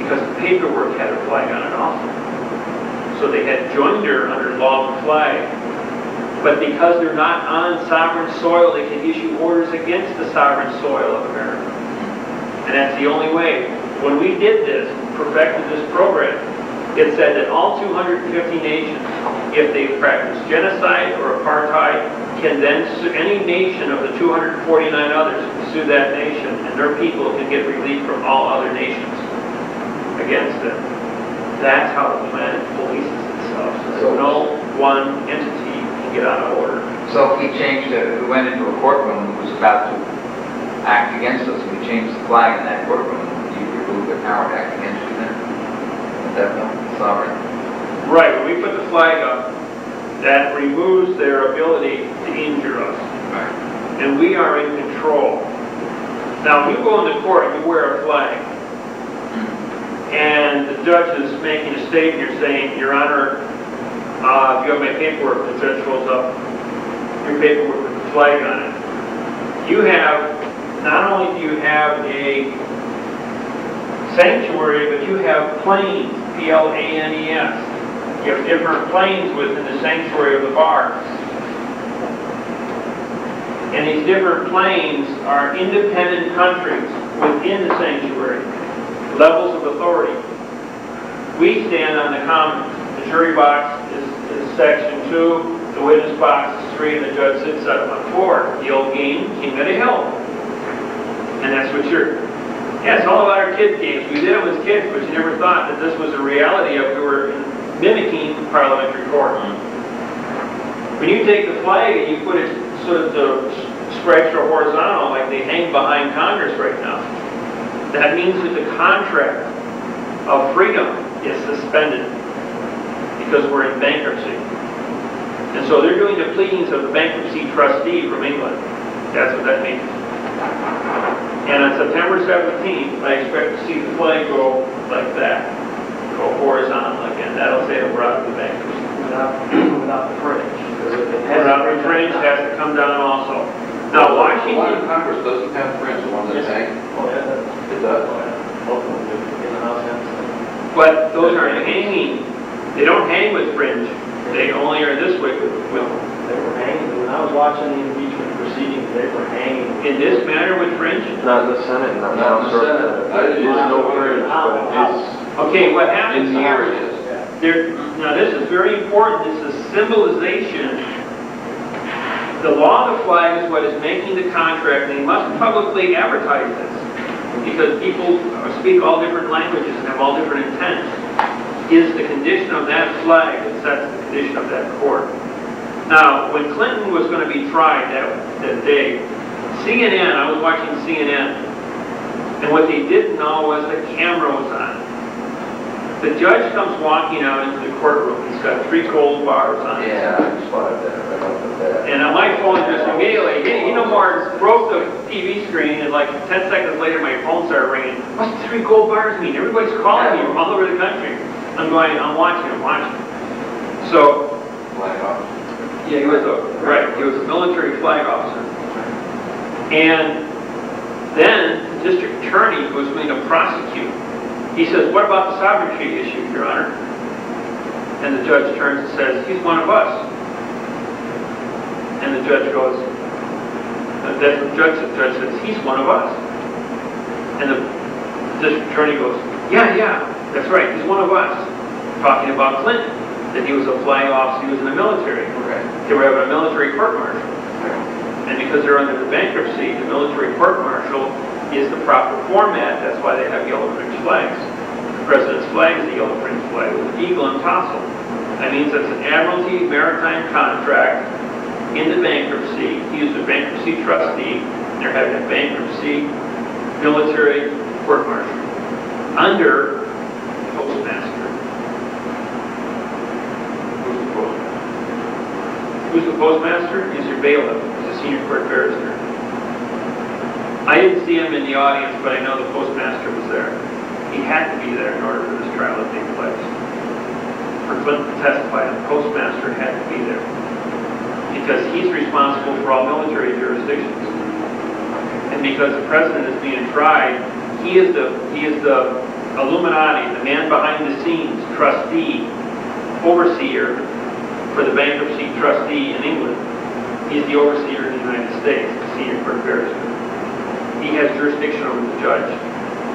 because the paperwork had a flag on it also. So they had joinder under law of the flag. But because they're not on sovereign soil, they can issue orders against the sovereign soil of America. And that's the only way. When we did this, perfected this program, it said that all 250 nations, if they practice genocide or apartheid, can then sue any nation of the 249 others, sue that nation, and their people can get relief from all other nations against them. That's how the planet polices itself. So no one entity get out of order. So if we went into a courtroom that was about to act against us, and we changed the flag in that courtroom, do you remove their power to act against you then? Definitely, sorry. Right, when we put the flag up, that removes their ability to injure us. Right. And we are in control. Now, when you go into court, you wear a flag. And the judge is making a statement, you're saying, Your Honor, if you have my paperwork, the judge holds up your paperwork with the flag on it. You have, not only do you have a sanctuary, but you have planes, P-L-A-N-E-S. You have different planes within the sanctuary of the bar. And these different planes are independent countries within the sanctuary, levels of authority. We stand on the commons. The jury box is section 2, the witness box is 3, and the judge sits up on 4. The old game, King of the Hill. And that's what it's all about our kids' games. We did them as kids, but you never thought that this was a reality of we were mimicking parliamentary court. When you take the flag and you put it sort of the stripes are horizontal, like they hang behind Congress right now, that means that the contract of freedom is suspended because we're in bankruptcy. And so they're doing the pleadings of the bankruptcy trustee from England. That's what that means. And on September 17th, I expect to see the flag go like that. Go horizontal again. That'll say that we're out of the bankruptcy. Without the fringe. Without the fringe has to come down also. Now, The one in Washington, Congress doesn't have fringe, the one that's hanging. Oh, yeah. It does. Both of them do. In the House and but those aren't hanging. They don't hang with fringe. They only are this way with they were hanging. When I was watching the impeachment proceedings, they were hanging. in this manner with fringe. Not in the Senate, not in the Not in House. the Senate. I didn't It is no know fringe, but Okay, what happens In the here areas. there, now this is very important. This is symbolization. The law of the flag is what is making the contract, and they must publicly advertise this because people speak all different languages and have all different intents. Is the condition of that flag that sets the condition of that court. Now, when Clinton was going to be tried that day, CNN, I was watching CNN, and what they didn't know was the camera was on. The judge comes walking out into the courtroom. He's got 3 gold bars on it. Yeah, I spotted that. I looked at that. And on my phone just immediately, you know, Mark broke the TV screen, and like 10 seconds later my phone started ringing. What's 3 gold bars mean? Everybody's calling me from all over the country. I'm watching. So, Flag off. yeah, he was a military flag officer. And then the district attorney was going to prosecute. He says, what about the sovereignty issue, Your Honor? And the judge turns and says, he's one of us. And the judge goes, that's what the judge says, he's one of us. And the district attorney goes, yeah, that's right, he's one of us. Talking about Clinton, that he was a flying officer, he was in the military. Okay. They were having a military court-martial. And because they're under the bankruptcy, the military court-martial is the proper format. That's why they have yellow fringe flags. The president's flag is the yellow fringe flag with an eagle and tassel. That means it's an admiralty maritime contract in the bankruptcy. He is the bankruptcy trustee. They're having a bankruptcy military court-martial under postmaster. Who's the postmaster? He's your bailiff. He's a senior court barrister. I didn't see him in the audience, but I know the postmaster was there. He had to be there in order for this trial to take place. For Clinton to testify, the postmaster had to be there. Because he's responsible for all military jurisdictions. And because the president is being tried, he is the Illuminati, the man behind the scenes, trustee, overseer for the bankruptcy trustee in England. He's the overseer in the United States, the senior court barrister. He has jurisdiction over the judge.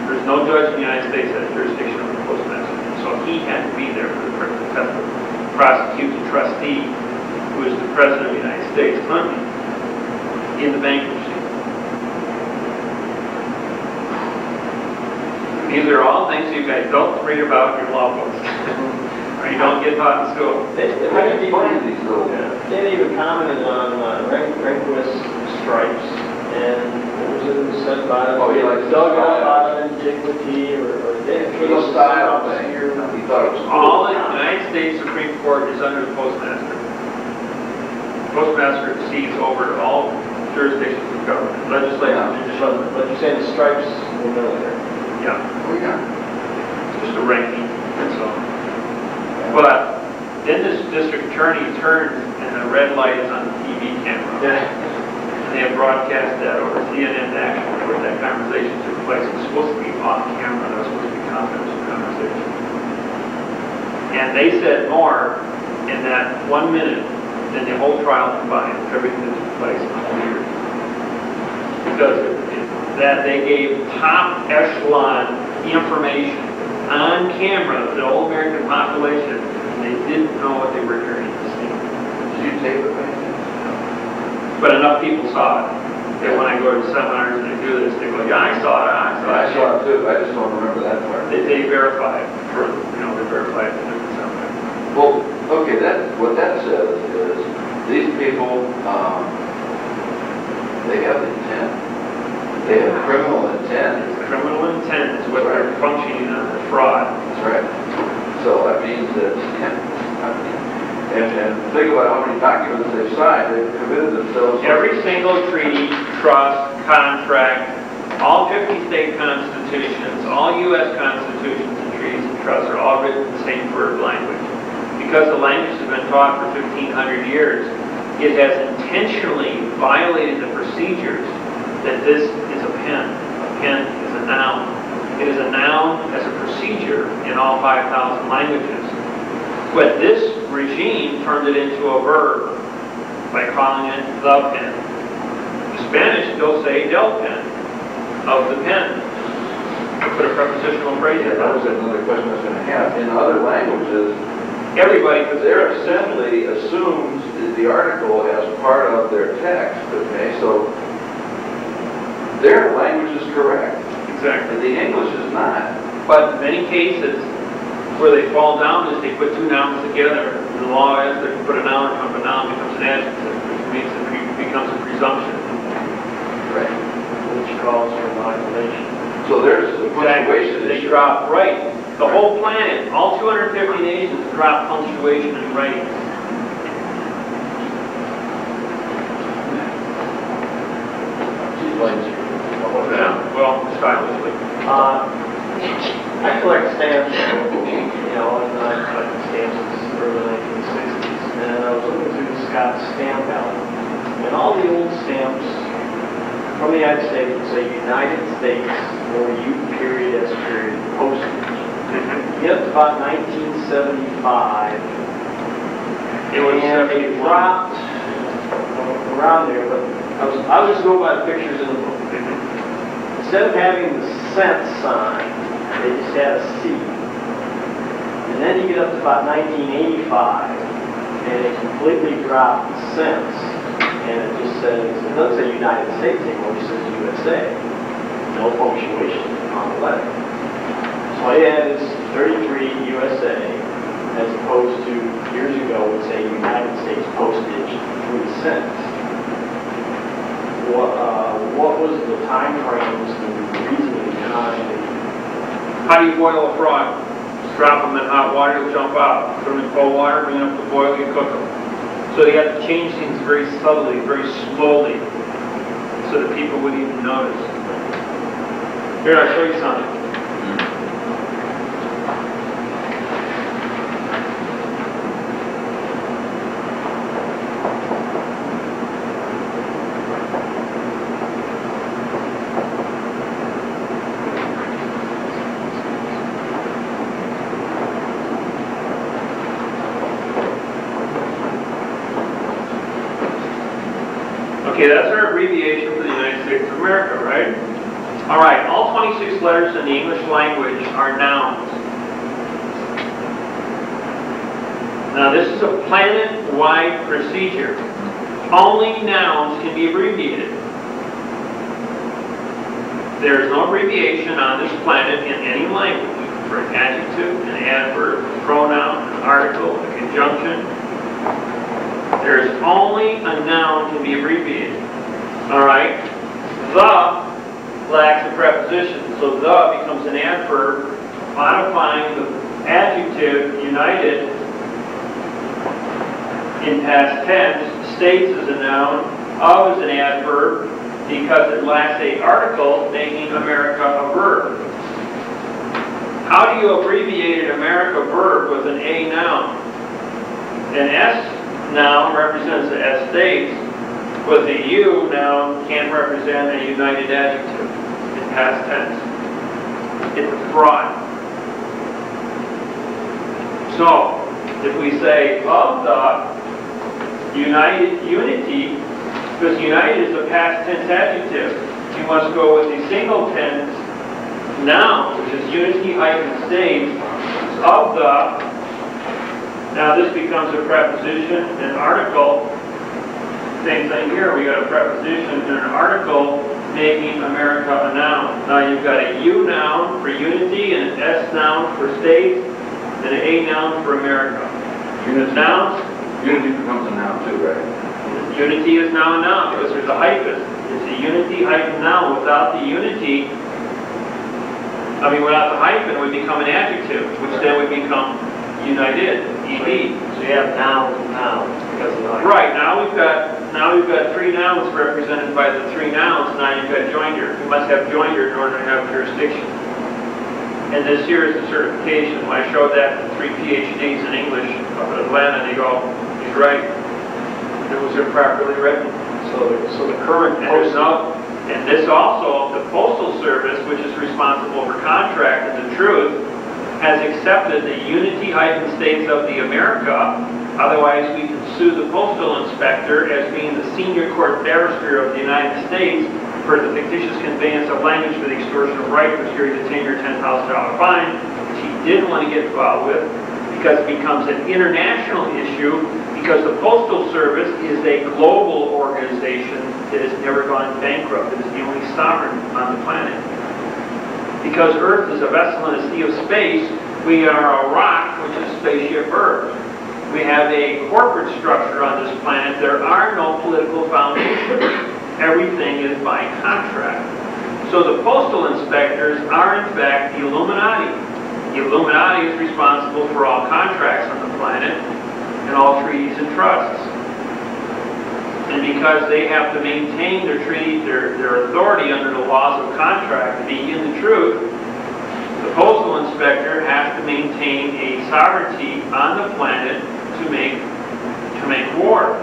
There's no judge in the United States that has jurisdiction over the postmaster. So he had to be there for the prosecute the trustee, who is the president of the United States, Clinton, in the bankruptcy. These are all things you guys don't read about in your law books. Or you don't get taught in school. They didn't even commented on Rehnquist's stripes and what was it said about it? Oh, he likes dug the up style. out of antiquity or For the style thing, he thought it was All cool. the United States Supreme Court is under the postmaster. Postmaster sees over all jurisdictions of government, legislative, and judicial. But you're saying the stripes were military. Yeah, Oh, yeah. just a ranking, that's all. But then this district attorney turns and the red light is on the TV camera. And they have broadcast that over CNN actually, where that conversation took place. It was supposed to be off camera, that was supposed to be confidential conversation. And they said more in that 1 minute than the whole trial combined, everything that took place in the whole year. Because that they gave top echelon information on camera to the whole American population, and they didn't know what they were hearing. Did you tape it, man? But enough people saw it that when I go to seminars and I do this, they go, yeah, I saw it, I saw it. I saw it too, I just don't remember that part. They verify it for, they verify it in different seminars. Well, okay, what that says is, these people, they have intent. They have criminal intent. Criminal intent is what they're functioning on, the fraud. That's right. So that means that, and think about how many documents they've signed, they've committed themselves. Every single treaty, trust, contract, all 50 state constitutions, all U.S. constitutions and treaties and trusts are all written in the same verb language. Because the language has been taught for 1,500 years, it has intentionally violated the procedures that this is a pen. A pen is a noun. It is a noun as a procedure in all 5,000 languages. But this regime turned it into a verb by calling it the pen. The Spanish still say del pen, of the pen. Put a prepositional phrase in. That was another question I was going to have. In other languages, Everybody, because they're essentially assumes the article as part of their text, okay? So their language is correct. exactly. The English is not. But in many cases, where they fall down is they put two nouns together. The law is that you put a noun on a noun becomes an adjective, which means it becomes a presumption. Right. Which calls for manipulation. So there's a punctuation They issue. drop right. The whole planet, all 250 nations drop punctuation and writing. Yeah, well, stylishly. I collect stamps, and I collected stamps since the early 1960s. And I was looking through Scott's stamp album, and all the old stamps from the United States would say United States or U period S period postage. Get up to about 1975, It was and it dropped around there, but I was just going by the pictures in the book. Instead of having the cent sign, they just had a C. And then you get up to about 1985, and it completely dropped the cents. And it just says, it doesn't say United States anymore, it says USA. No punctuation on the letter. So all you had is 33 USA, as opposed to years ago would say United States postage 3 cents. What was the time frames and the reasoning behind it? How do you boil a frog? Just drop them in hot water, they'll jump out. Put them in cold water, bring them up to boil, you cook them. So they had to change things very subtly, very slowly, so that people wouldn't even notice. Here, I'll show you something. Okay, that's our abbreviation for the United States of America, right? All right, all 26 letters in the English language are nouns. Now, this is a planet-wide procedure. Only nouns can be abbreviated. There is no abbreviation on this planet in any language for an adjective, an adverb, a pronoun, an article, a conjunction. There is only a noun can be abbreviated. All right? The lacks a preposition, so the becomes an adverb modifying the adjective united in past tense. States is a noun, of is an adverb, because it lacks a article, making America a verb. How do you abbreviate an America verb with an A noun? An S noun represents the S states, but the U noun can't represent a united adjective in past tense. It's a fraud. So, if we say of the unity, because united is a past tense adjective, you must go with the single tense noun, which is unity hyphen states of the. Now this becomes a preposition, an article. Same thing here, we got a preposition and an article making America a noun. Now you've got a U noun for unity and an S noun for states and an A noun for America. Nouns. Unity becomes a noun too, right? Unity is now a noun because there's a hyphen. It's a unity hyphen noun. Without the unity, without the hyphen, it would become an adjective, which then would become united, ED. So you have nouns and nouns because of the hyphen. Right, now we've got three nouns represented by the three nouns. Now you've got joinder. You must have joinder in order to have jurisdiction. And this here is the certification. When I showed that to 3 PhDs in English up in Atlanta, they go, he's right. It was improperly written. So the current And this also, the Postal Service, which is responsible for contract and the truth, has accepted the unity hyphen states of the America. Otherwise, we can sue the postal inspector as being the senior court barrister of the United States for the fictitious conveyance of language for the extortion of right, which carries a 10-year, $10,000 fine, which he didn't want to get involved with because it becomes an international issue, because the Postal Service is a global organization that has never gone bankrupt. It is the only sovereign on the planet. Because Earth is a vessel in a sea of space, we are a rock, which is spaceship Earth. We have a corporate structure on this planet. There are no political foundations. Everything is by contract. So the postal inspectors are in fact the Illuminati. The Illuminati is responsible for all contracts on the planet and all treaties and trusts. And because they have to maintain their treaty, their authority under the laws of contract to be in the truth, the postal inspector has to maintain a sovereignty on the planet to make war.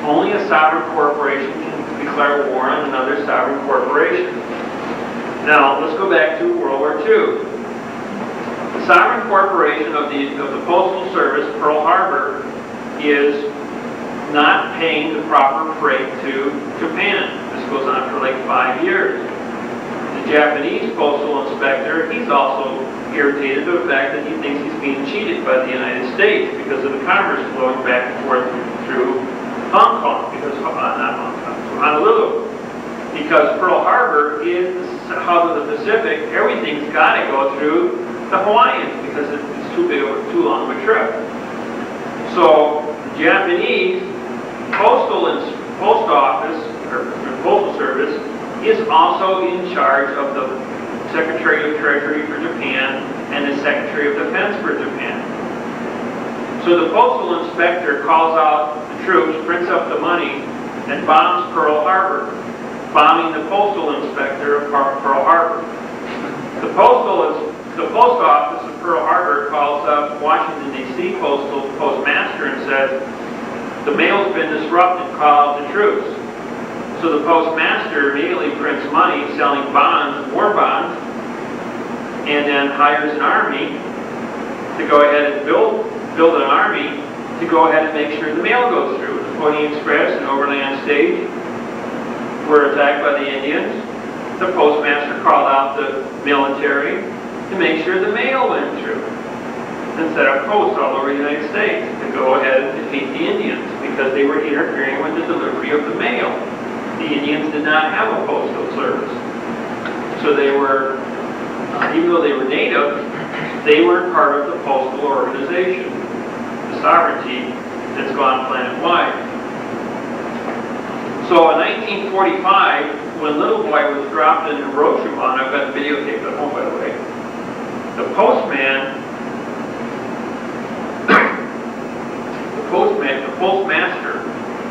Only a sovereign corporation can declare war on another sovereign corporation. Now, let's go back to World War II. The sovereign corporation of the Postal Service, Pearl Harbor, is not paying the proper freight to Japan. This goes on for like 5 years. The Japanese postal inspector, he's also irritated at the fact that he thinks he's being cheated by the United States because of the commerce flowing back and forth through Hong Kong, Honolulu. Because Pearl Harbor is the hub of the Pacific, everything's got to go through the Hawaiians because it's too long of a trip. So the Japanese post office or postal service is also in charge of the Secretary of Treasury for Japan and the Secretary of Defense for Japan. So the postal inspector calls out the troops, prints up the money, and bombs Pearl Harbor, bombing the postal inspector of Pearl Harbor. The post office of Pearl Harbor calls up Washington, D.C. postmaster and says, the mail's been disrupted, call out the troops. So the postmaster immediately prints money selling bonds, war bonds, and then hires an army to go ahead and build an army to go ahead and make sure the mail goes through. The Pony Express and Overland Stage were attacked by the Indians. The postmaster called out the military to make sure the mail went through and set up posts all over the United States to go ahead and defeat the Indians because they were interfering with the delivery of the mail. The Indians did not have a postal service. So they were, even though they were native, they weren't part of the postal organization, the sovereignty that's gone planet-wide. So in 1945, when Little Boy was dropped in Hiroshima, and I've got the videotape at home, by the way, The postmaster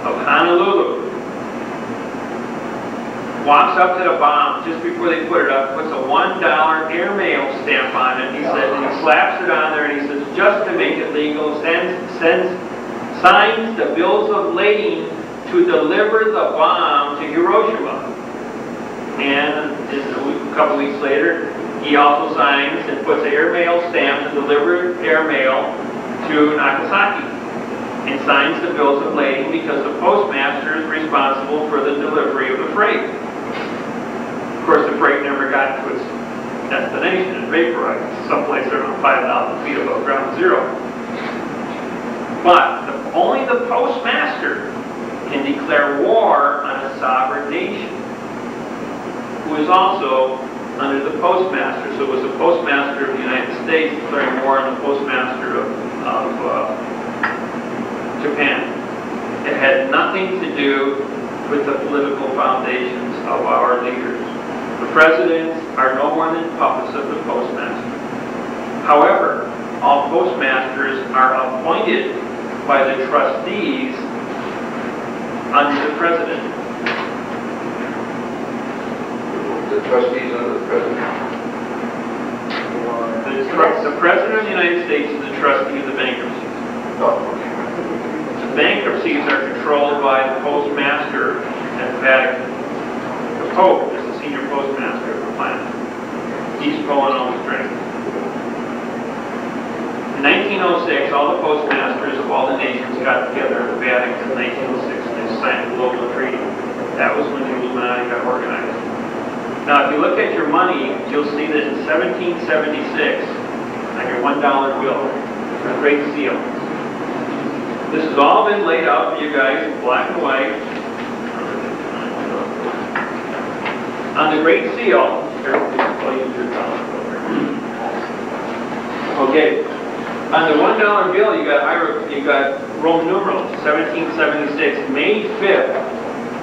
of Honolulu walks up to the bomb just before they put it up, puts a $1 airmail stamp on it. He says, and he slaps it on there, and he says, just to make it legal, signs the bills of lading to deliver the bomb to Hiroshima. And a couple weeks later, he also signs and puts an airmail stamp to deliver airmail to Nagasaki, and signs the bills of lading because the postmaster is responsible for the delivery of the freight. Of course, the freight never got to its destination and vaporized someplace around 5,000 feet above ground zero. But only the postmaster can declare war on a sovereign nation, who is also under the postmaster. So it was the postmaster of the United States declaring war on the postmaster of Japan. It had nothing to do with the political foundations of our leaders. The presidents are no more than puppets of the postmaster. However, all postmasters are appointed by the trustees under the president. The trustees under the president. The president of the United States is the trustee of the bankruptcies. Oh, okay. The bankruptcies are controlled by the postmaster at the Vatican. The Pope is the senior postmaster of the planet. He's pulling all the strings. In 1906, all the postmasters of all the nations got together at the Vatican in 1906 and they signed the global treaty. That was when the Illuminati got organized. Now, if you look at your money, you'll see that in 1776, on your $1 bill, the Great Seal. This has all been laid out for you guys in black and white. On the Great Seal, okay. On the $1 bill, you got Roman numerals. 1776. May 5th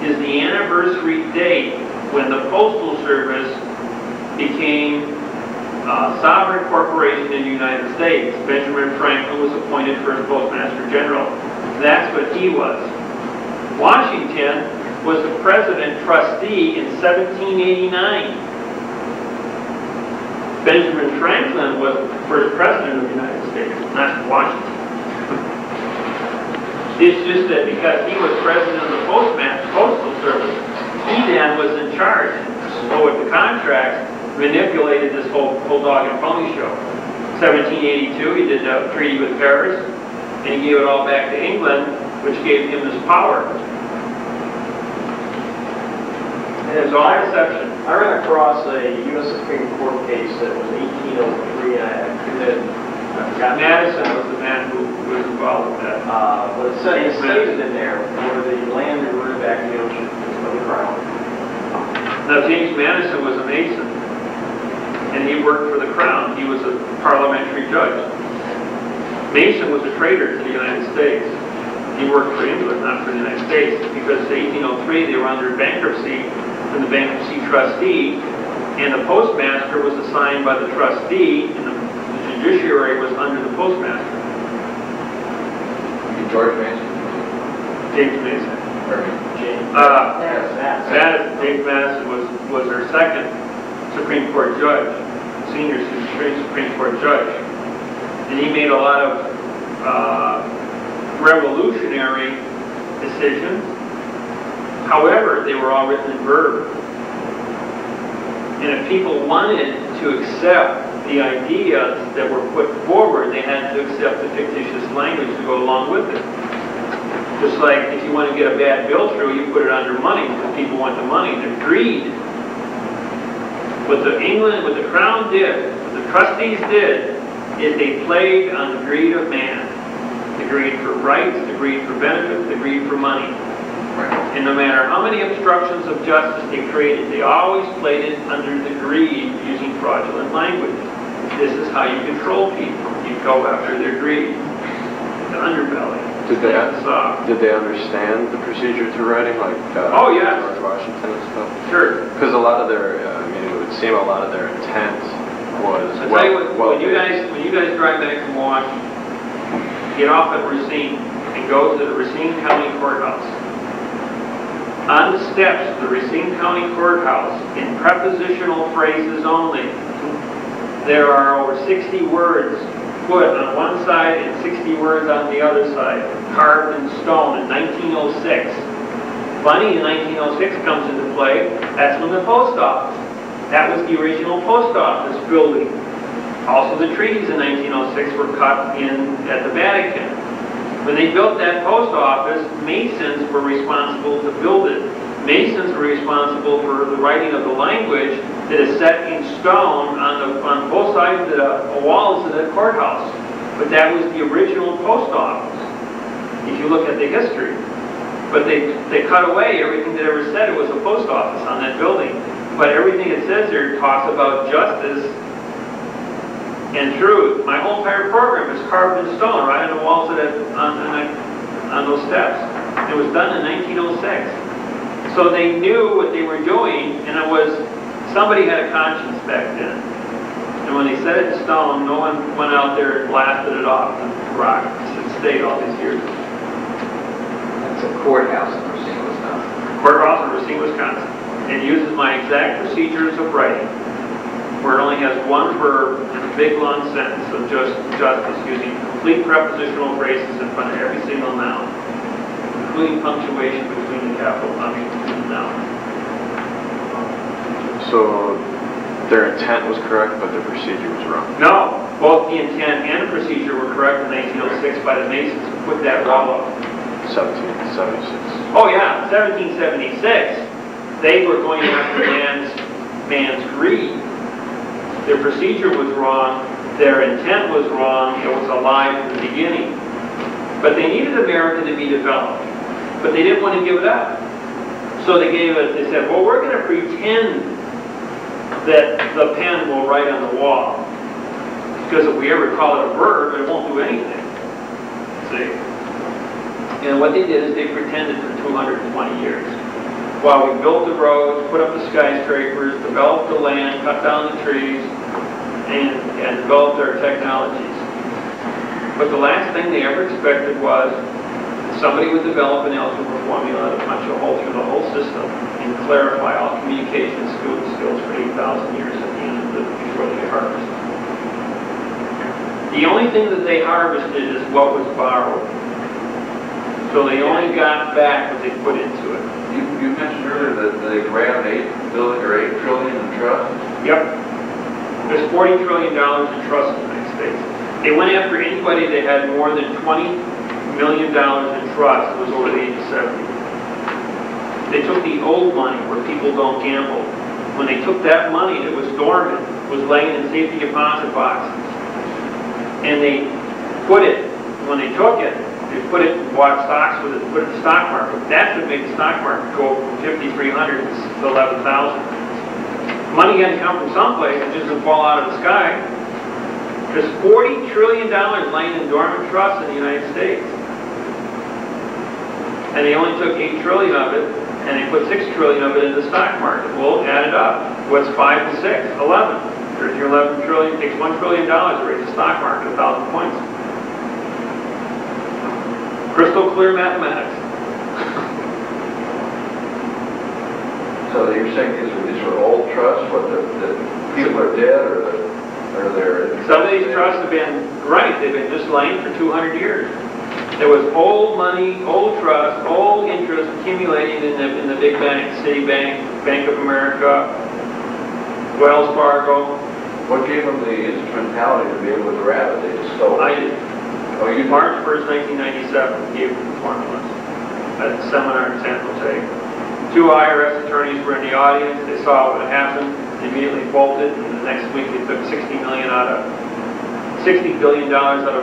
is the anniversary date when the Postal Service became a sovereign corporation in the United States. Benjamin Franklin was appointed first Postmaster General. That's what he was. Washington was the president trustee in 1789. Benjamin Franklin was the first president of the United States, not Washington. It's just that because he was president of the Postal Service, he then was in charge. So with the contracts, manipulated this whole dog and pony show. 1782, he did a treaty with Paris, and he gave it all back to England, which gave him this power. And it's all deception. I ran across a U.S. Supreme Court case that was 1803, and I forgot. Madison was the man who was involved with that. But it stated in there where the land reverted back to the ocean of the crown. Now, James Madison was a Mason, and he worked for the crown. He was a parliamentary judge. Mason was a traitor to the United States. He worked for England, not for the United States, because in 1803 they were under bankruptcy from the bankruptcy trustee, and the postmaster was assigned by the trustee, and the judiciary was under the postmaster. George Mason. James Mason. James Madison was our second Supreme Court judge, senior Supreme Court judge, and he made a lot of revolutionary decisions. However, they were all written in verb. And if people wanted to accept the ideas that were put forward, they had to accept the fictitious language to go along with it. Just like if you want to get a bad bill through, you put it under money because people want the money. They're greed. What the Crown did, what the trustees did, is they played on the greed of man. The greed for rights, the greed for benefits, the greed for money. And no matter how many obstructions of justice they created, they always played it under the greed using fraudulent language. This is how you control people. You go after their greed, the underbelly. Did they understand the procedure to writing, like oh, yeah. George Washington and stuff? Sure. Because a lot of their, it would seem a lot of their intent was I'll tell you what, well when you guys drive back from Wash, get off at Racine and go to the Racine County Courthouse. On the steps of the Racine County Courthouse, in prepositional phrases only, there are over 60 words put on one side and 60 words on the other side, carved in stone in 1906. Funny, in 1906 comes into play, that's when the post office. That was the original post office building. Also the treaties in 1906 were cut in at the Vatican. When they built that post office, Masons were responsible to build it. Masons were responsible for the writing of the language that is set in stone on both sides of the walls of the courthouse. But that was the original post office, if you look at the history. But they cut away everything that ever said it was a post office on that building. But everything it says there talks about justice and truth. My whole entire program is carved in stone right on the walls of on those steps. It was done in 1906. So they knew what they were doing, and it was, somebody had a conscience back then. And when they set it in stone, no one went out there and blasted it off the rock. It stayed all these years. That's a courthouse in Racine, Wisconsin. Courthouse in Racine, Wisconsin. It uses my exact procedures of writing, where it only has one verb in a big long sentence of justice, using complete prepositional phrases in front of every single noun, including punctuation between the capital punctuation and the noun. So their intent was correct, but their procedure was wrong. No, both the intent and the procedure were correct in 1906 by the Masons who put that wall up. 1776. Oh yeah, 1776. They were going after man's greed. Their procedure was wrong. Their intent was wrong. It was a lie from the beginning. But they needed America to be developed. But they didn't want to give it up. So they said, well, we're going to pretend that the pen will write on the wall. Because if we ever call it a verb, it won't do anything. See? And what they did is they pretended for 220 years. While we built the roads, put up the skyscrapers, developed the land, cut down the trees, and developed our technologies. But the last thing they ever expected was somebody would develop an algebra formula to punch a hole through the whole system and clarify all communication skills for 8,000 years at the end of before they harvested. The only thing that they harvested is what was borrowed. So they only got back what they put into it. You mentioned earlier that they grabbed $8 billion or $8 trillion in trust. Yep. There's $40 trillion in trust in the United States. They went after anybody that had more than $20 million in trust that was over the age of 70. They took the old money where people don't gamble. When they took that money that was dormant, was laying in safety deposit boxes, and they put it, when they took it, they put it, bought stocks with it, put it in the stock market. That's what made the stock market go from 5,300 to 11,000. Money had to come from someplace. It just didn't fall out of the sky. There's $40 trillion laying in dormant trusts in the United States. And they only took 8 trillion of it, and they put 6 trillion of it in the stock market. Well, add it up. What's 5 and 6? 11. There's your 11 trillion. It takes $1 trillion to raise the stock market 1,000 points. Crystal clear mathematics. So you're saying these are old trusts, what the people are dead, or they're... Some of these trusts have been, right, they've been just laying for 200 years. There was old money, old trust, old interest accumulating in the big banks, Citibank, Bank of America, Wells Fargo. What gave them the instrumentality to be able to grab it? They just stole it. I did. Oh, you March 1st, 1997, gave them the formulas at a seminar in San Jose. 2 IRS attorneys were in the audience. They saw what had happened. They immediately bolted, and the next week they took $60 billion out of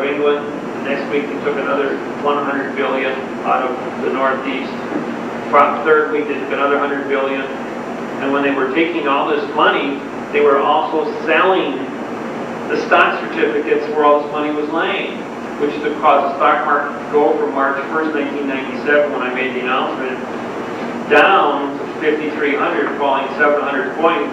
England. The next week they took another $100 billion out of the Northeast. The third week they took another $100 billion. And when they were taking all this money, they were also selling the stock certificates where all this money was laying, which caused the stock market to go from March 1st, 1997, when I made the announcement, down to 5,300, falling 700 points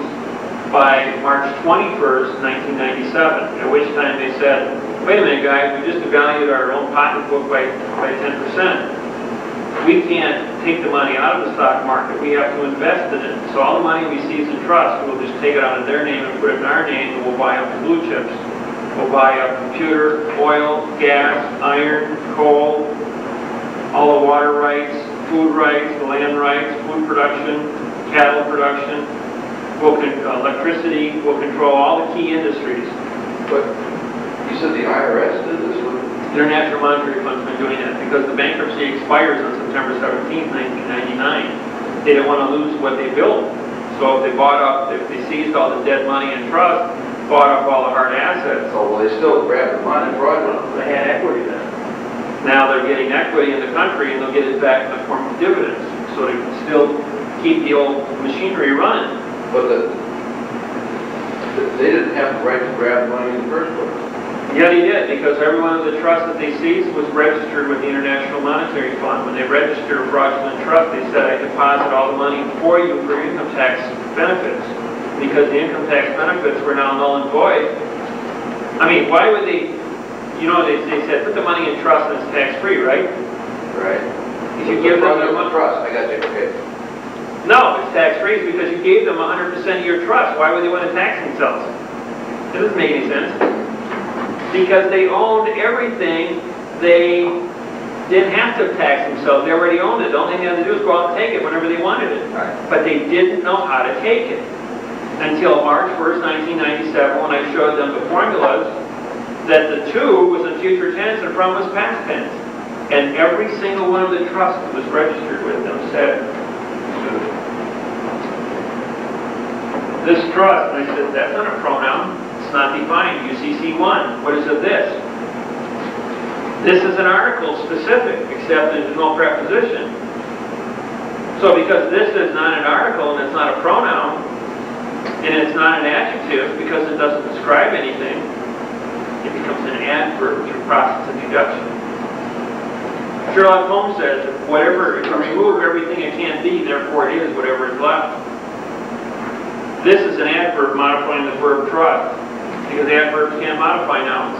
by March 21st, 1997, at which time they said, wait a minute guys, we just devalued our own pocketbook by 10%. We can't take the money out of the stock market, we have to invest in it. So all the money we seize in trust, we'll just take it out of their name and put it in our name, and we'll buy up the blue chips. We'll buy up computer, oil, gas, iron, coal, all the water rights, food rights, the land rights, food production, cattle production, electricity, we'll control all the key industries. But you said the IRS did this one? International Monetary Fund's been doing that because the bankruptcy expires on September 17, 1999. They didn't want to lose what they built. So if they seized all the dead money in trust, bought up all the hard assets. Oh, well, they still grabbed the money fraudulently. They had equity then. Now they're getting equity in the country and they'll get it back in the form of dividends. So they can still keep the old machinery running. But they didn't have the right to grab the money in the first place. Yeah, they did, because every one of the trusts that they seized was registered with the International Monetary Fund. When they registered a fraudulent trust, they said, I deposit all the money for you for income tax benefits. Because the income tax benefits were now null and void. I mean, why would they, they said, put the money in trust and it's tax-free, right? Right. If you give them their money. Trust, I got you, okay. No, it's tax-free because you gave them 100% of your trust. Why would they want to tax themselves? It doesn't make any sense. Because they owned everything, they didn't have to tax themselves. They already owned it. The only thing they had to do was go out and take it whenever they wanted it. Right. But they didn't know how to take it until March 1st, 1997, when I showed them the formulas that the to was in future tense and from was past tense. And every single one of the trusts that was registered with them said, this trust, and I said, that's not a pronoun. It's not defined. UCC1. What is it this? This is an article specific, except there's no preposition. So because this is not an article and it's not a pronoun, and it's not an adjective because it doesn't describe anything, it becomes an adverb through process of deduction. Sherlock Holmes says, whatever, if you remove everything it can't be, therefore it is whatever is left. This is an adverb modifying the verb trust, because adverbs can't modify nouns.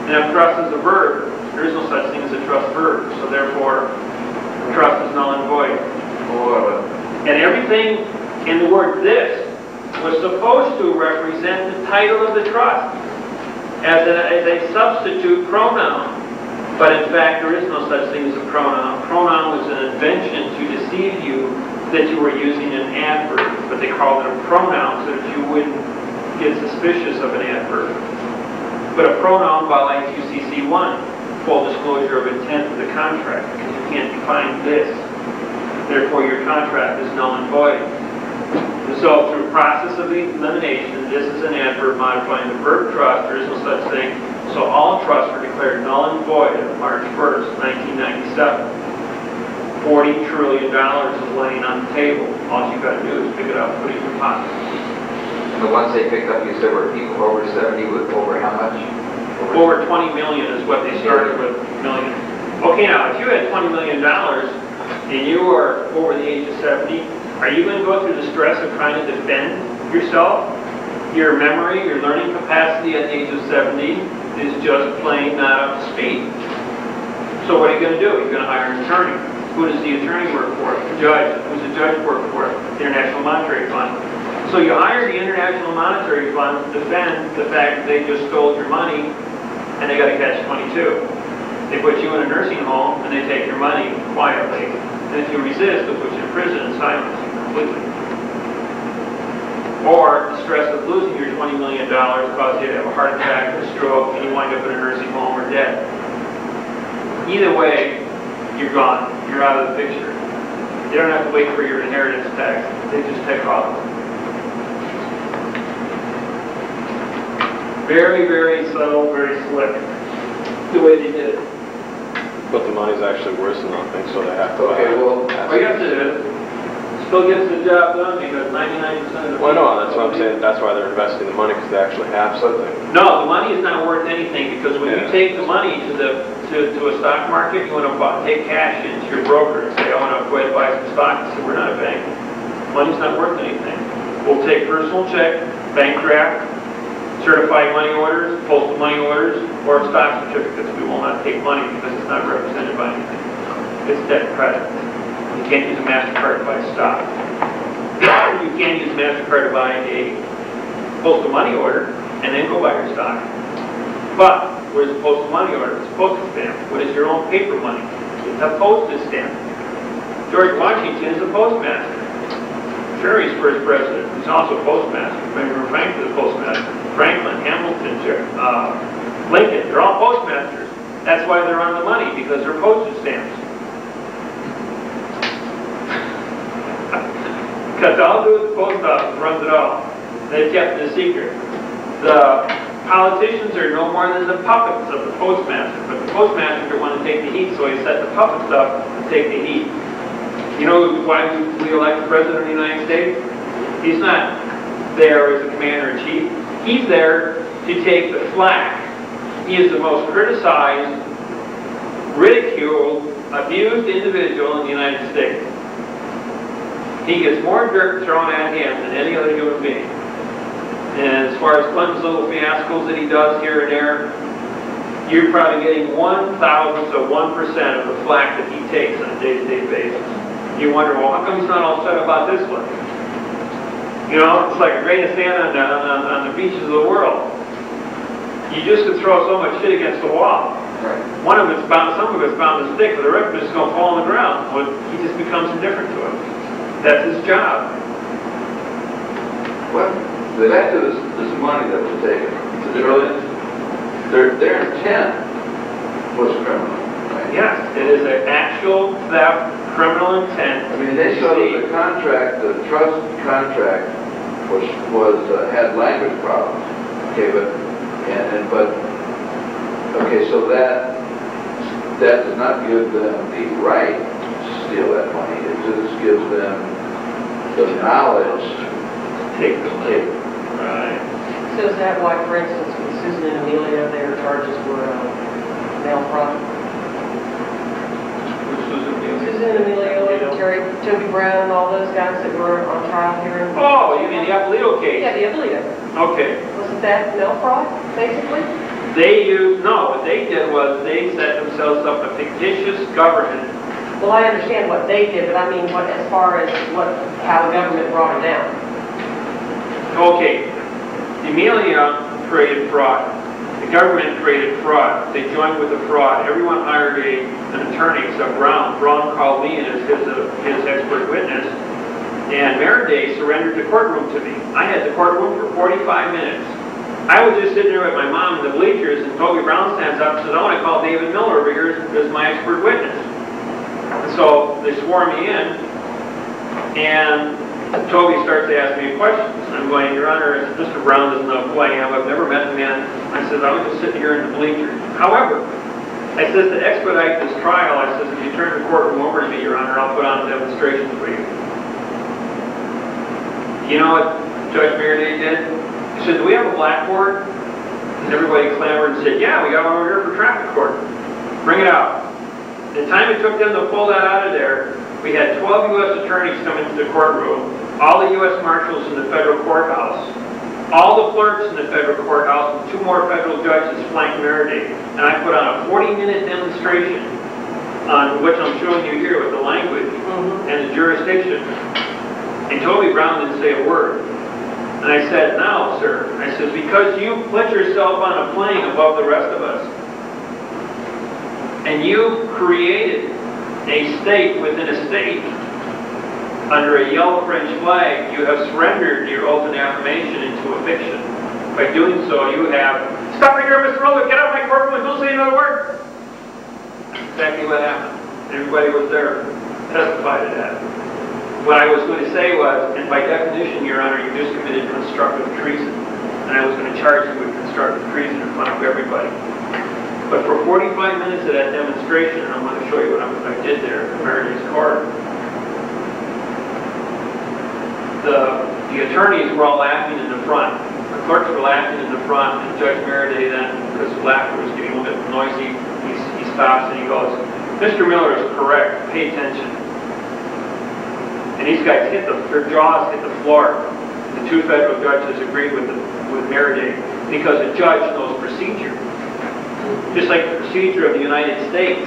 And if trust is a verb, there is no such thing as a trust verb, so therefore trust is null and void. And everything in the word this was supposed to represent the title of the trust as a substitute pronoun. But in fact, there is no such thing as a pronoun. Pronoun was an invention to deceive you that you were using an adverb, but they called it a pronoun so that you wouldn't get suspicious of an adverb. But a pronoun violates UCC1, full disclosure of intent of the contract, because you can't define this. Therefore, your contract is null and void. And so, through process of elimination, this is an adverb modifying the verb trust. There is no such thing. So all trusts were declared null and void on March 1st, 1997. $40 trillion is laying on the table. All you got to do is pick it up and put it in your pocket. And the ones they picked up, you said, were people over 70 with over how much? Over 20 million is what they started with, million. Okay, now, if you had $20 million and you are over the age of 70, are you going to go through the stress of trying to defend yourself? Your memory, your learning capacity at the age of 70 is just plain not up to speed. So what are you going to do? You're going to hire an attorney. Who does the attorney work for? The judge. Who's the judge work for? The International Monetary Fund. So you hire the International Monetary Fund to defend the fact that they just stole your money and they got to catch 22. They put you in a nursing home and they take your money quietly. And if you resist, they'll put you in prison and silence you completely. Or the stress of losing your $20 million causes you to have a heart attack or a stroke and you wind up in a nursing home or dead. Either way, you're gone. You're out of the picture. You don't have to wait for your inheritance tax. They just take off. Very, very subtle, very slick, the way they did it. But the money's actually worse than nothing, so they have to... Okay, well... Yes, it is. Still gets the job done because 99% of the... Well, no, that's what I'm saying. That's why they're investing the money, because they actually have something. No, the money is not worth anything because when you take the money to a stock market, you want to take cash into your broker and say, I want to go ahead and buy some stock. So we're not a bank. Money's not worth anything. We'll take personal check, bank draft, certified money orders, postal money orders, or stock certificates. We will not take money because it's not represented by anything. It's debt credit. You can't use a MasterCard to buy stock. You can't use a MasterCard to buy a postal money order and then go buy your stock. But where's a postal money order? It's a postage stamp. What is your own paper money? It's a postage stamp. George Washington is a postmaster. Sure, he's first president. He's also a postmaster. Benjamin Franklin is a postmaster. Franklin, Hamilton, Lincoln, they're all postmasters. That's why they're on the money, because they're postage stamps. Because all do with the post office runs it all. They've kept it a secret. The politicians are no more than the puppets of the postmaster, but the postmasters are one to take the heat, so he set the puppets up to take the heat. You know why we elect the President of the United States? He's not there as a commander-in-chief. He's there to take the flak. He is the most criticized, ridiculed, abused individual in the United States. He gets more dirt thrown at him than any other human being. And as far as Clinton's little fiascos that he does here and there, you're probably getting 1,000th of 1% of the flack that he takes on a day-to-day basis. You wonder, well, how come he's not all set about this one? You know, it's like a grain of sand on the beaches of the world. You just could throw so much shit against the wall. Right. Some of it's bound to stick, but the rest of it's going to fall on the ground. Well, he just becomes indifferent to it. That's his job. Well, back to this money that was taken. Their intent was criminal. Right? Yes, it is an actual theft, criminal intent. I mean, they saw that the contract, the trust contract, had language problems. Okay, okay, so that does not give them the right to steal that money. It just gives them the knowledge to take the money. Right. So is that why, for instance, with Susan and Amelia, their charges were mail fraud? Susan and Amelia, Terry, Toby Brown, all those guys that were on trial here in... Oh, you mean the Apolito case? Yeah, the Apolito. Okay. Wasn't that mail fraud, basically? What they did was they set themselves up a fictitious government. Well, I understand what they did, but I mean, as far as how the government brought it down. Okay, Amelia created fraud. The government created fraud. They joined with the fraud. Everyone hired an attorney except Brown. Brown called me as his expert witness. And Meredith surrendered the courtroom to me. I had the courtroom for 45 minutes. I was just sitting there with my mom in the bleachers, and Toby Brown stands up and says, I want to call David Miller over here as my expert witness. And so they swore me in, and Toby starts to ask me questions. I'm going, Your Honor, Mr. Brown doesn't know who I am. I've never met the man. I said, I was just sitting here in the bleachers. However, I said, to expedite this trial, I said, if you turn the courtroom over to me, Your Honor, I'll put on a demonstration for you. You know what Judge Meredith did? He said, do we have a blackboard? And everybody clamored and said, yeah, we got one over here for traffic court. Bring it out. The time it took them to pull that out of there, we had 12 U.S. attorneys come into the courtroom, all the U.S. marshals in the federal courthouse, all the clerks in the federal courthouse, and 2 more federal judges flanked Meredith. And I put on a 40-minute demonstration on which I'm showing you here with the language and the jurisdiction. And Toby Brown didn't say a word. And I said, now, sir, I said, because you put yourself on a plane above the rest of us, and you created a state within a state under a yellow French flag, you have surrendered your oath and affirmation into a fiction. By doing so, you have... Stop right here, Mr. Roller, get out of my courtroom and don't say another word! That's exactly what happened. Everybody was there to testify to that. What I was going to say was, and by definition, Your Honor, you just committed constructive treason. And I was going to charge you with constructive treason in front of everybody. But for 45 minutes of that demonstration, and I'm going to show you what I did there in Meredith's court, the attorneys were all laughing in the front. The clerks were laughing in the front, and Judge Meredith then, because the laughter was getting a little bit noisy, he stops and he goes, Mr. Miller is correct, pay attention. And these guys their jaws hit the floor. The two federal judges agreed with Meredith because a judge knows procedure. Just like the procedure of the United States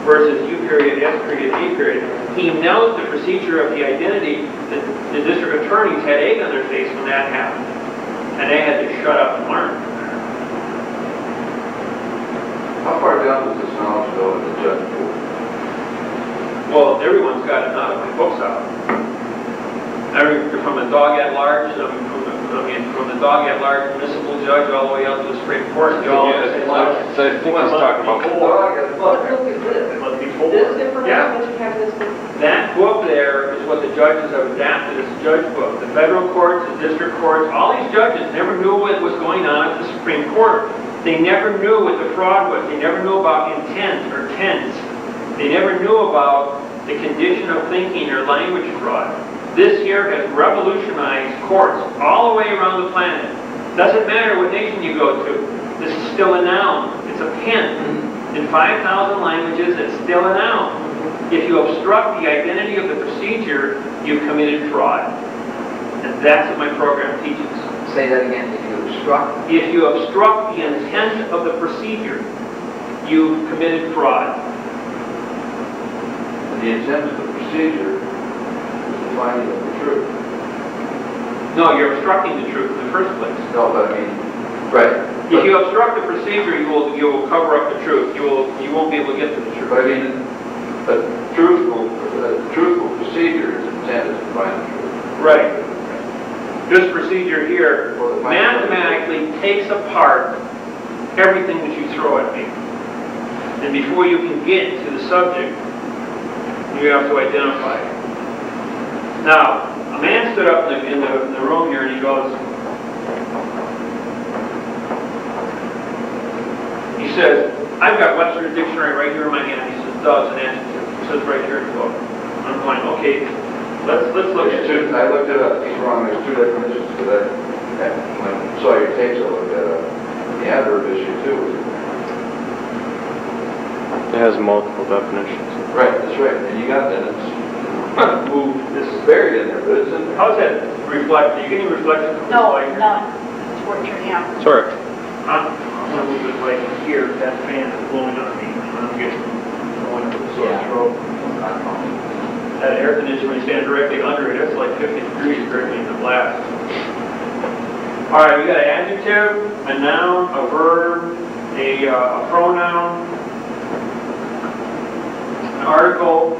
versus U period, S period, D period. He knows the procedure of the identity that the district attorneys had egg on their face when that happened. And they had to shut up and learn. How far down does this knowledge go in the judge board? Well, everyone's got it now. My book's out. From a dog at large, from the dog at large municipal judge all the way up to the Supreme Court. They all say, So I think he's talking about. But look at this. But before, This information yeah. that you have this book. That book there is what the judges have adapted as a judge book. The federal courts, the district courts, all these judges never knew what was going on at the Supreme Court. They never knew what the fraud was. They never knew about intent or tense. They never knew about the condition of thinking or language fraud. This here has revolutionized courts all the way around the planet. Doesn't matter what nation you go to. This is still a noun. It's a pen. In 5,000 languages, it's still a noun. If you obstruct the identity of the procedure, you've committed fraud. And that's what my program teaches. Say that again, if you obstruct. If you obstruct the intent of the procedure, you've committed fraud. The intent of the procedure is the finding of the truth. No, you're obstructing the truth in the first place. No, but I mean, right. If you obstruct the procedure, you will cover up the truth. You won't be able to get to the truth. But I mean, a truthful procedure is intended to find the truth. Right. This procedure here mathematically takes apart everything that you throw at me. And before you can get to the subject, you have to identify it. Now, a man stood up in the room here and he goes, he says, I've got Webster's dictionary right here in my hand. He says, does an adjective. It says right here in the book. I'm going, okay, let's look at it. I looked it up. He's wrong. There's two definitions to that. When I saw your tapes, I looked at the adverb issue too. It has multiple definitions. Right, that's right. And you got that. It's moved. This is buried in there, but it's in there. How's that reflect? Are you getting reflection from the No, light here? none. It's what you're having. Sorry. I'm going to move this light here. That fan is blowing on me. I'm getting going to the sore throat. That air conditioner, when you stand directly under it, it's like 50 degrees directly in the blast. All right, we got an adjective, a noun, a verb, a pronoun, an article,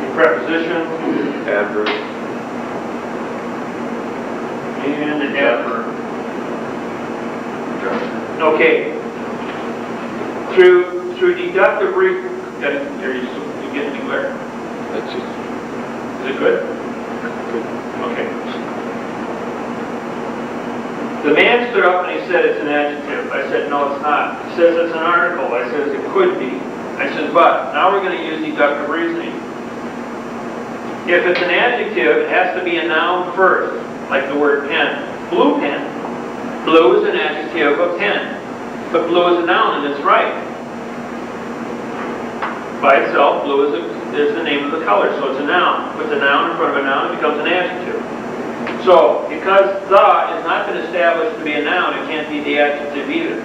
a preposition, Adverb. and an adverb. Okay. Through deductive reasoning, are you getting me clear? That's just. Is it good? Good. Okay. The man stood up and he said it's an adjective. I said, no, it's not. He says it's an article. I said it could be. I said, but now we're going to use deductive reasoning. If it's an adjective, it has to be a noun first, like the word pen. Blue pen. Blue is an adjective of pen. But blue is a noun, and it's right. By itself, blue is the name of the color, so it's a noun. Put the noun in front of a noun, it becomes an adjective. So, because the has not been established to be a noun, it can't be the adjective either.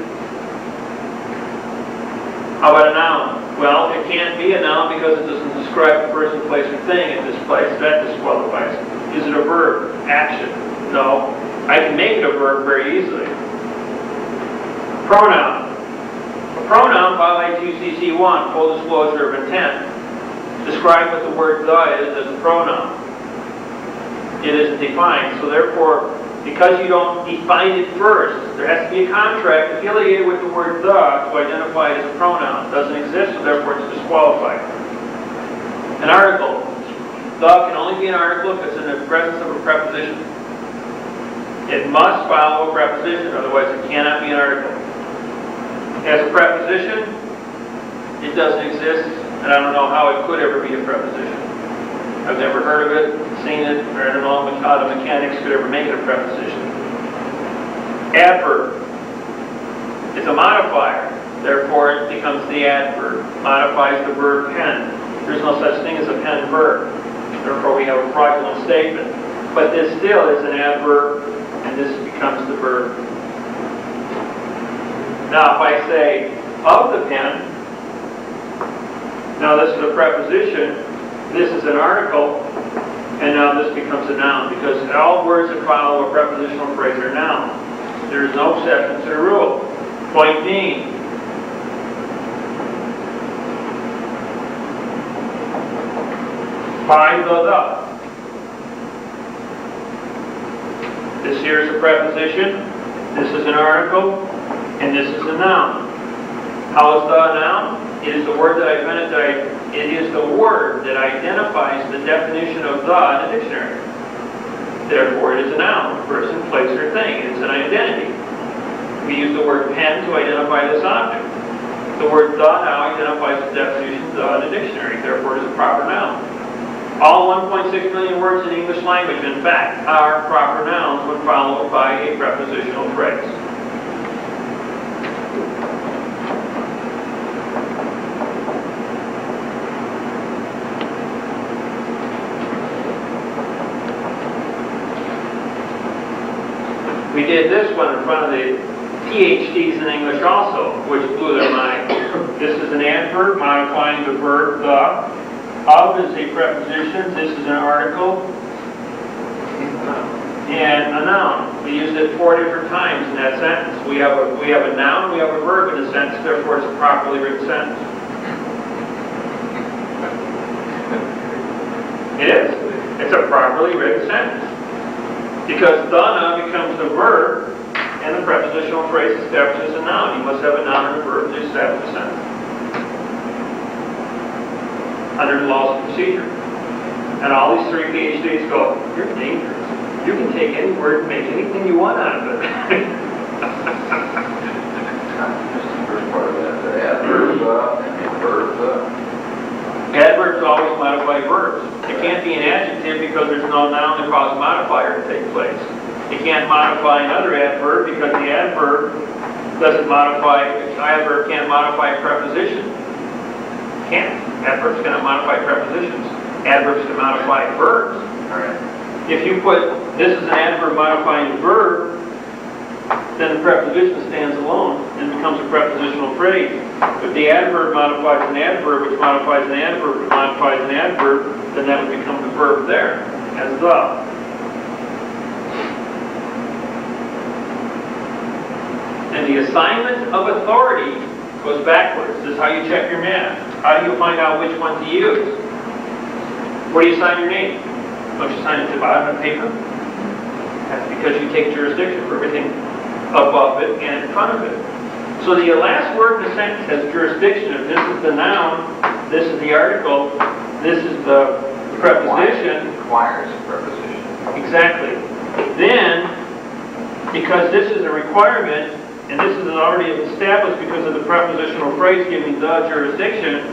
How about a noun? Well, it can't be a noun because it doesn't describe a person, place, or thing at this place. That disqualifies it. Is it a verb? Action? No. I can make it a verb very easily. Pronoun. A pronoun violates UCC 1, full disclosure of intent. Describe what the word the is as a pronoun. It isn't defined, so therefore, because you don't define it first, there has to be a contract affiliated with the word the to identify it as a pronoun. It doesn't exist, so therefore it's disqualified. An article. The can only be an article if it's in the presence of a preposition. It must follow a preposition, otherwise it cannot be an article. As a preposition, it doesn't exist, and I don't know how it could ever be a preposition. I've never heard of it, seen it, or I don't know how the mechanics could ever make it a preposition. Adverb. It's a modifier, therefore it becomes the adverb. Modifies the verb pen. There's no such thing as a pen verb. Therefore we have a fraudulent statement. But this still is an adverb, and this becomes the verb. Now, if I say, of the pen, now this is a preposition, this is an article, and now this becomes a noun, because all words that follow a prepositional phrase are nouns. There is no exception to the rule. Point being, by the. This here is a preposition, this is an article, and this is a noun. How is the a noun? It is the word that it is the word that identifies the definition of the in a dictionary. Therefore, it is a noun, person, place, or thing. It is an identity. We use the word pen to identify this object. The word the now identifies the definition of the in a dictionary. Therefore, it is a proper noun. All 1.6 million words in the English language, in fact, are proper nouns when followed by a prepositional phrase. We did this one in front of the PhDs in English also, which blew their mind. This is an adverb modifying the verb the. Of is a preposition. This is an article. And a noun. We used it 4 different times in that sentence. We have a noun, we have a verb in a sentence, therefore it's a properly written sentence. It is. It's a properly written sentence. Because the now becomes the verb, and the prepositional phrase establishes a noun. You must have a noun and a verb to establish a sentence. Under the laws of procedure. And all these 3 PhDs go, you're dangerous. You can take any word and make anything you want out of it. Just the first part of that, the adverb, and the verb, Adverbs always modify verbs. It can't be an adjective because there's no noun to cause a modifier to take place. It can't modify another adverb because the adverb doesn't modify, adverb can't modify a preposition. Can't. Adverbs cannot modify prepositions. Adverbs can modify verbs. Alright. If you put, this is an adverb modifying a verb, then the preposition stands alone and becomes a prepositional phrase. If the adverb modifies an adverb, which modifies an adverb, which modifies an adverb, then that would become the verb there, as the. And the assignment of authority goes backwards. This is how you check your math. How do you find out which one to use? Where do you sign your name? Don't you sign it to the bottom of the paper? That's because you take jurisdiction for everything above it and in front of it. So the last word in the sentence has jurisdiction. If this is the noun, this is the article, this is the preposition. Requires a preposition. Exactly. Then, because this is a requirement, and this is already established because of the prepositional phrase giving the jurisdiction,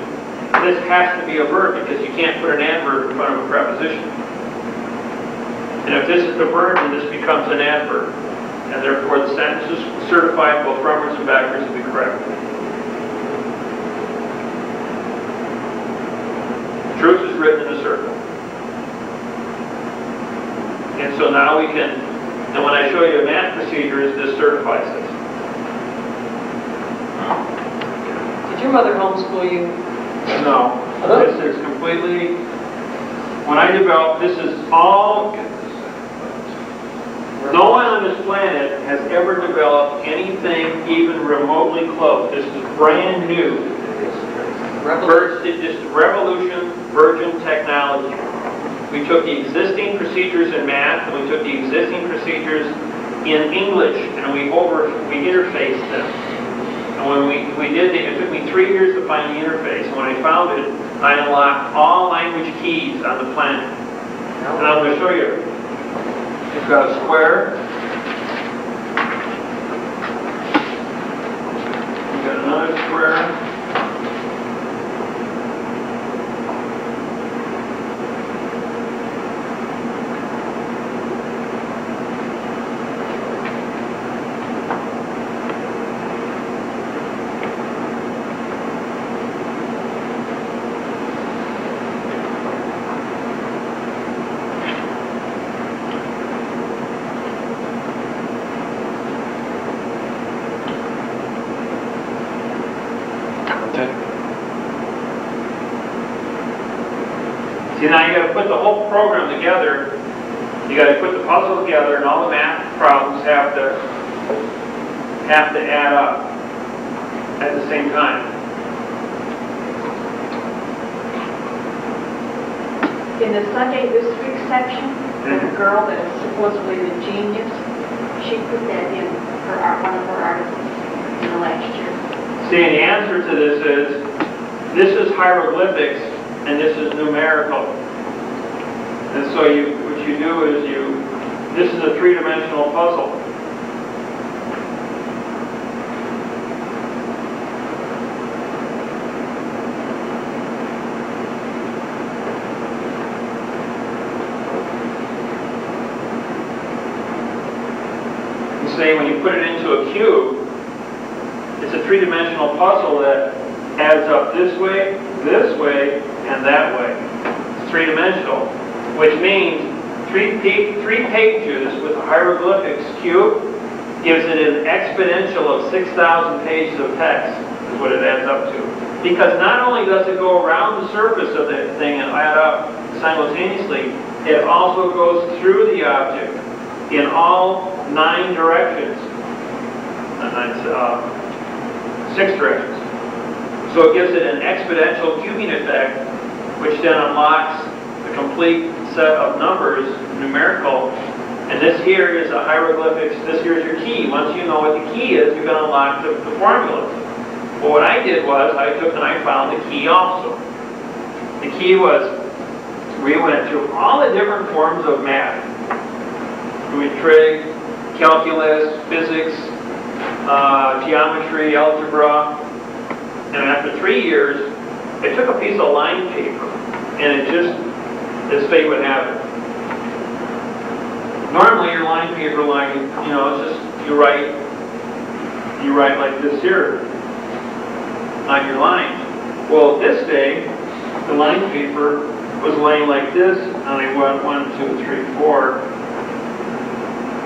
this has to be a verb because you can't put an adverb in front of a preposition. And if this is the verb, then this becomes an adverb. And therefore the sentence is certified both frontwards and backwards to be correct. Truth is written in a circle. And so now we can, and when I show you a math procedure, this certifies this. Did your mother homeschool you? No. This is completely, when I developed, this is all, no one on this planet has ever developed anything even remotely close. This is brand new. This is revolution, virgin technology. We took the existing procedures in math, and we took the existing procedures in English, and we interfaced them. And when we did it took me 3 years to find the interface. And when I found it, I unlocked all language keys on the planet. And I'm going to show you. You've got a square. You've got another square. See, now you got to put the whole program together. You got to put the puzzle together, and all the math problems have to add up at the same time. In the Sunday this week section, the girl that is supposedly the genius, she put that in her one of her articles in the last year. See, and the answer to this is hieroglyphics and this is numerical. And so what you do is this is a three-dimensional puzzle. Say when you put it into a cube, it's a three-dimensional puzzle that adds up this way, and that way. It's three-dimensional, which means three pages with a hieroglyphics cube gives it an exponential of 6,000 pages of text, is what it adds up to. Because not only does it go around the surface of the thing and add up simultaneously, it also goes through the object in all 9 directions, 6 directions. So it gives it an exponential cubing effect, which then unlocks the complete set of numbers, numerical. And this here is a hieroglyphics, this here is your key. Once you know what the key is, you can unlock the formulas. Well, what I did was, I took and I found the key also. The key was, we went through all the different forms of math. Trig, calculus, physics, geometry, algebra. And after 3 years, I took a piece of line paper, and it just, as fate would have it. Normally your line paper line, it's just, you write like this here on your lines. Well, this day, the line paper was laying like this, and I went 1, 2, 3, 4,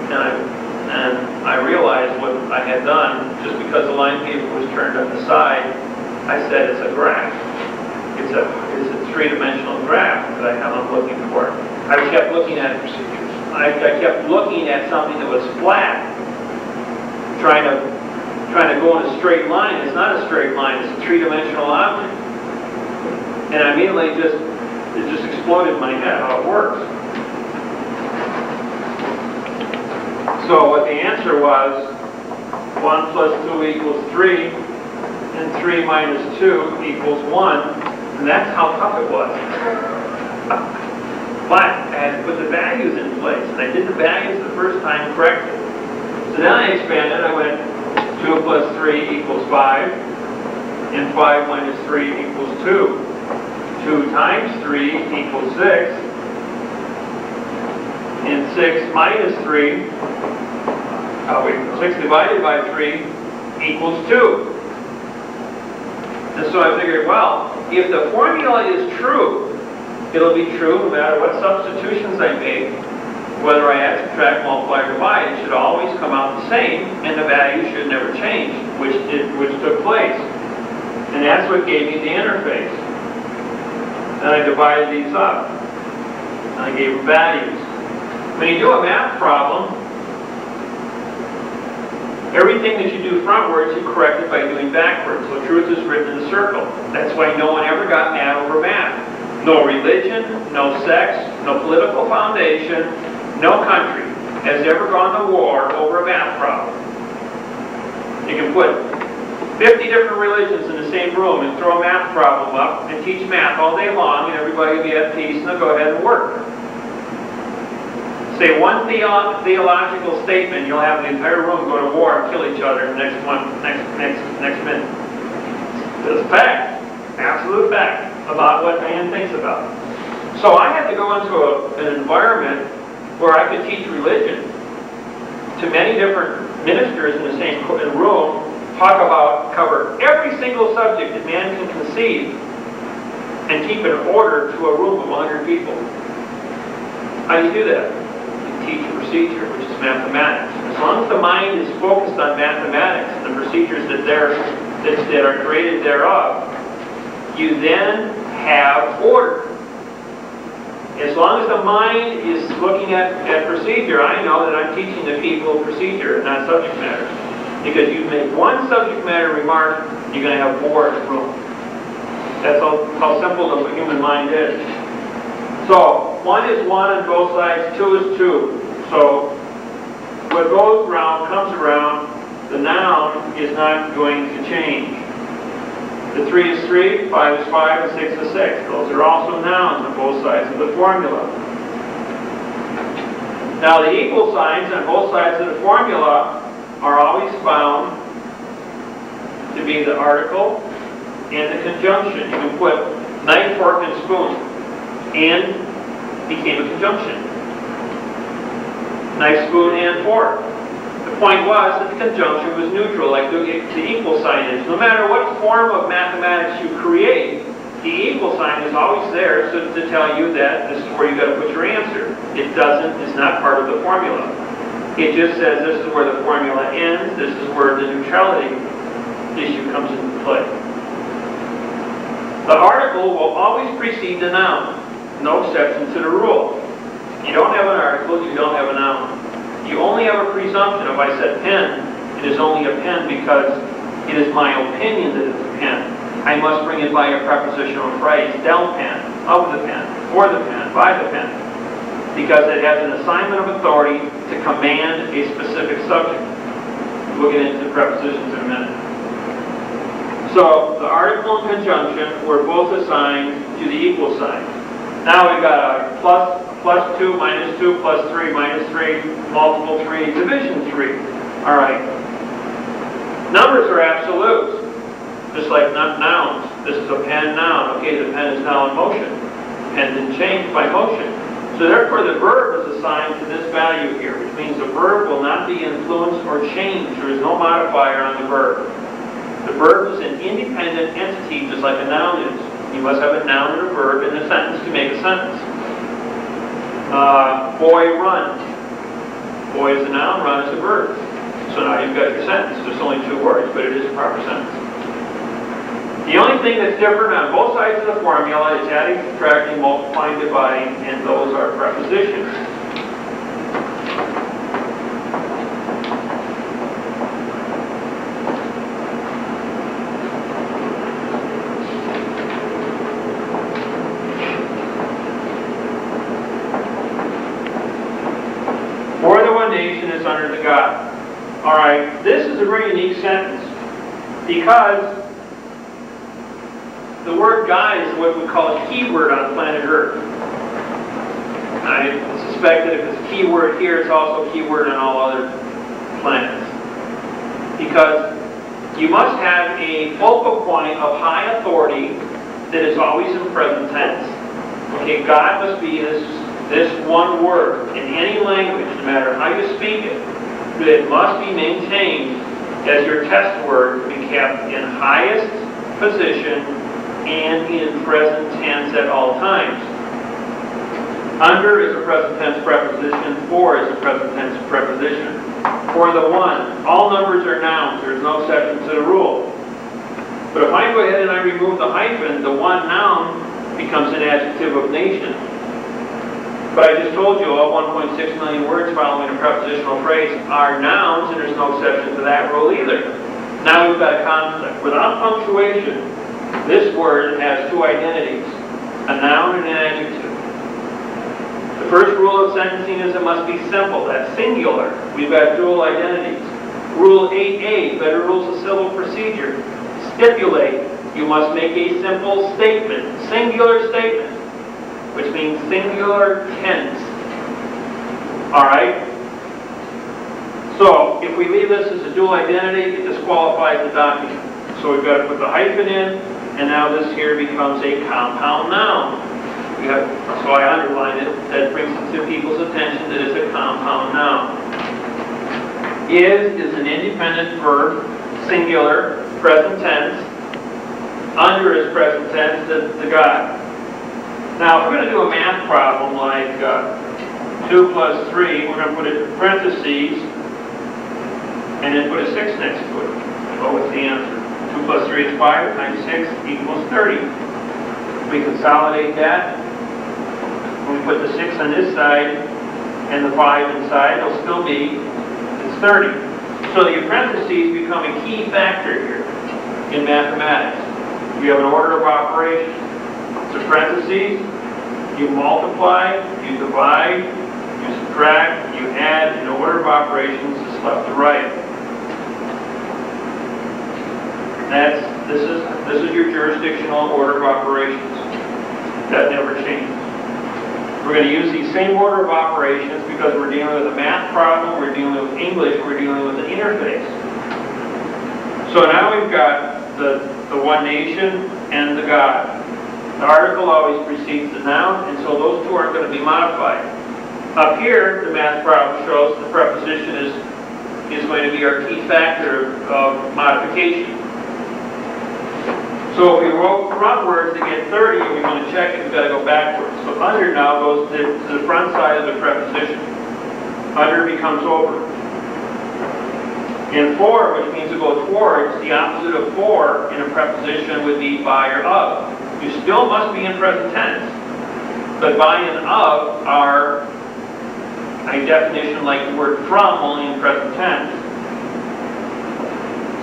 and I realized what I had done. Just because the line paper was turned on the side, I said it's a graph. It's a three-dimensional graph that I'm looking for. I kept looking at procedures. I kept looking at something that was flat, trying to go in a straight line. It's not a straight line. It's a three-dimensional object. And I immediately it just exploded in my head how it works. So what the answer was, 1 plus 2 equals 3, and 3 minus 2 equals 1, and that's how tough it was. But I had to put the values in place, and I did the values the first time correctly. So then I expanded, I went 2 plus 3 equals 5, and 5 minus 3 equals 2. 2 times 3 equals 6, and 6 minus 3, 6 divided by 3 equals 2. And so I figured, well, if the formula is true, it'll be true no matter what substitutions I make, whether I add, subtract, multiply, or divide, it should always come out the same, and the value should never change, which took place. And that's what gave me the interface. Then I divided these up, and I gave them values. When you do a math problem, everything that you do frontwards, you correct it by doing backwards. So truth is written in a circle. That's why no one ever got mad over math. No religion, no sex, no political foundation, no country has ever gone to war over a math problem. You can put 50 different religions in the same room and throw a math problem up and teach math all day long, and everybody will be at peace and they'll go ahead and work. Say one theological statement, you'll have the entire room go to war and kill each other next minute. It's a fact, absolute fact, about what man thinks about. So I had to go into an environment where I could teach religion to many different ministers in the same room, cover every single subject that man can conceive, and keep it in order to a room of 100 people. How do you do that? Teach a procedure, which is mathematics. As long as the mind is focused on mathematics and the procedures that are created thereof, you then have order. As long as the mind is looking at procedure, I know that I'm teaching the people procedure, not subject matter. Because you make one subject matter remark, you're going to have more room. That's how simple the human mind is. So, 1 is 1 on both sides, 2 is 2. So, what goes around comes around. The noun is not going to change. The 3 is 3, 5 is 5, and 6 is 6. Those are also nouns on both sides of the formula. Now, the equal signs on both sides of the formula are always found to be the article and the conjunction. You can put knife, fork, and spoon, and became a conjunction. Knife, spoon, and fork. The point was that the conjunction was neutral, like the equal sign is. No matter what form of mathematics you create, the equal sign is always there to tell you that this is where you got to put your answer. It's not part of the formula. It just says this is where the formula ends, this is where the neutrality issue comes into play. The article will always precede the noun. No exception to the rule. You don't have an article, you don't have a noun. You only have a presumption. If I said pen, it is only a pen because it is my opinion that it's a pen. I must bring it by a prepositional phrase, del pen, of the pen, for the pen, by the pen. Because it has an assignment of authority to command a specific subject. We'll get into the prepositions in a minute. So, the article and conjunction were both assigned to the equal sign. Now we've got a plus 2, minus 2, plus 3, minus 3, multiple 3, division 3. All right. Numbers are absolutes, just like nouns. This is a pen noun. Okay, the pen is now in motion. Pen didn't change by motion. So therefore the verb is assigned to this value here, which means the verb will not be influenced or changed. There is no modifier on the verb. The verb is an independent entity, just like a noun is. You must have a noun and a verb in a sentence to make a sentence. Boy, run. Boy is a noun, run is a verb. So now you've got your sentence. There's only 2 words, but it is a proper sentence. The only thing that's different on both sides of the formula is adding, subtracting, multiplying, dividing, and those are prepositions. For the one nation is under the God. All right, this is a very unique sentence because the word God is what we call a keyword on planet Earth. I suspect that if it's a keyword here, it's also a keyword on all other planets. Because you must have a focal point of high authority that is always in present tense. Okay, God must be this one word in any language, no matter how you speak it. It must be maintained as your test word to be kept in highest position and in present tense at all times. Under is a present tense preposition. For is a present tense preposition. For the one, all numbers are nouns. There is no exception to the rule. But if I go ahead and I remove the hyphen, the one noun becomes an adjective of nation. But I just told you all 1.6 million words following a prepositional phrase are nouns, and there's no exception to that rule either. Now we've got a conflict. Without punctuation, this word has 2 identities, a noun and an adjective. The first rule of sentencing is it must be simple. That's singular. We've got dual identities. Rule 8a, Federal Rules of Civil Procedure. Stipulate. You must make a simple statement, singular statement, which means singular tense. Alright? So, if we leave this as a dual identity, it disqualifies the document. So we've got to put the hyphen in, and now this here becomes a compound noun. So I underlined it. That brings it to people's attention that it's a compound noun. Is an independent verb, singular, present tense. Under is present tense, the God. Now, if we're going to do a math problem like 2 plus 3, we're going to put it in parentheses and then put a 6 next to it. Well, what's the answer? 2 plus 3 is 5, times 6 equals 30. We consolidate that. When we put the 6 on this side and the 5 inside, it'll still be, it's 30. So the parentheses become a key factor here in mathematics. We have an order of operation. It's a parentheses, you multiply, you divide, you subtract, you add, in order of operations is left to right. This is your jurisdictional order of operations. That never changes. We're going to use the same order of operations because we're dealing with a math problem, we're dealing with English, we're dealing with an interface. So now we've got the one nation and the God. The article always precedes the noun, and so those two aren't going to be modified. Up here, the math problem shows the preposition is going to be our key factor of modification. So if we roll frontwards to get 30 and we want to check it, we've got to go backwards. So under now goes to the front side of the preposition. Under becomes over. And for, which means to go towards, the opposite of for in a preposition would be by or of. You still must be in present tense. But by and of are a definition like the word from, only in present tense.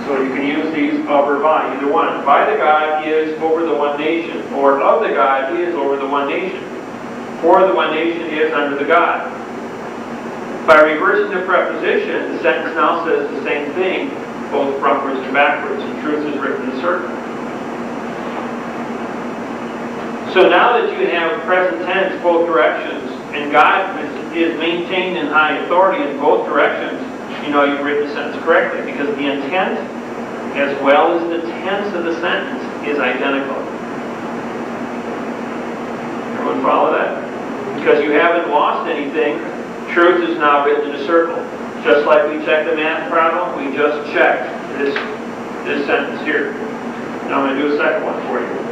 So you can use these of or by, either one. By the God is over the one nation, or of the God is over the one nation. For the one nation is under the God. By reversing the preposition, the sentence now says the same thing, both frontwards and backwards. The truth is written in a circle. So now that you have present tense both directions, and God is maintained in high authority in both directions, you know you've written the sentence correctly, because the intent as well as the tense of the sentence is identical. Everyone follow that? Because you haven't lost anything, truth is now written in a circle. Just like we checked the math problem, we just checked this sentence here. Now I'm going to do a second one for you.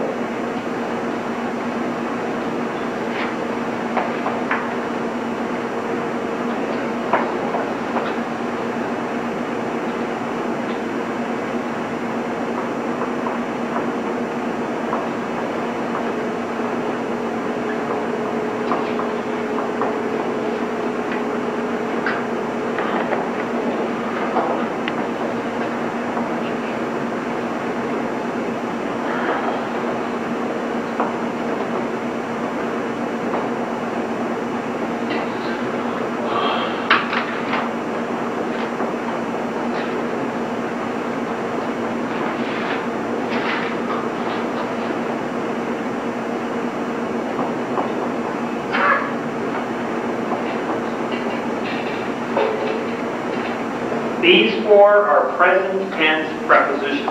These four are present tense prepositions.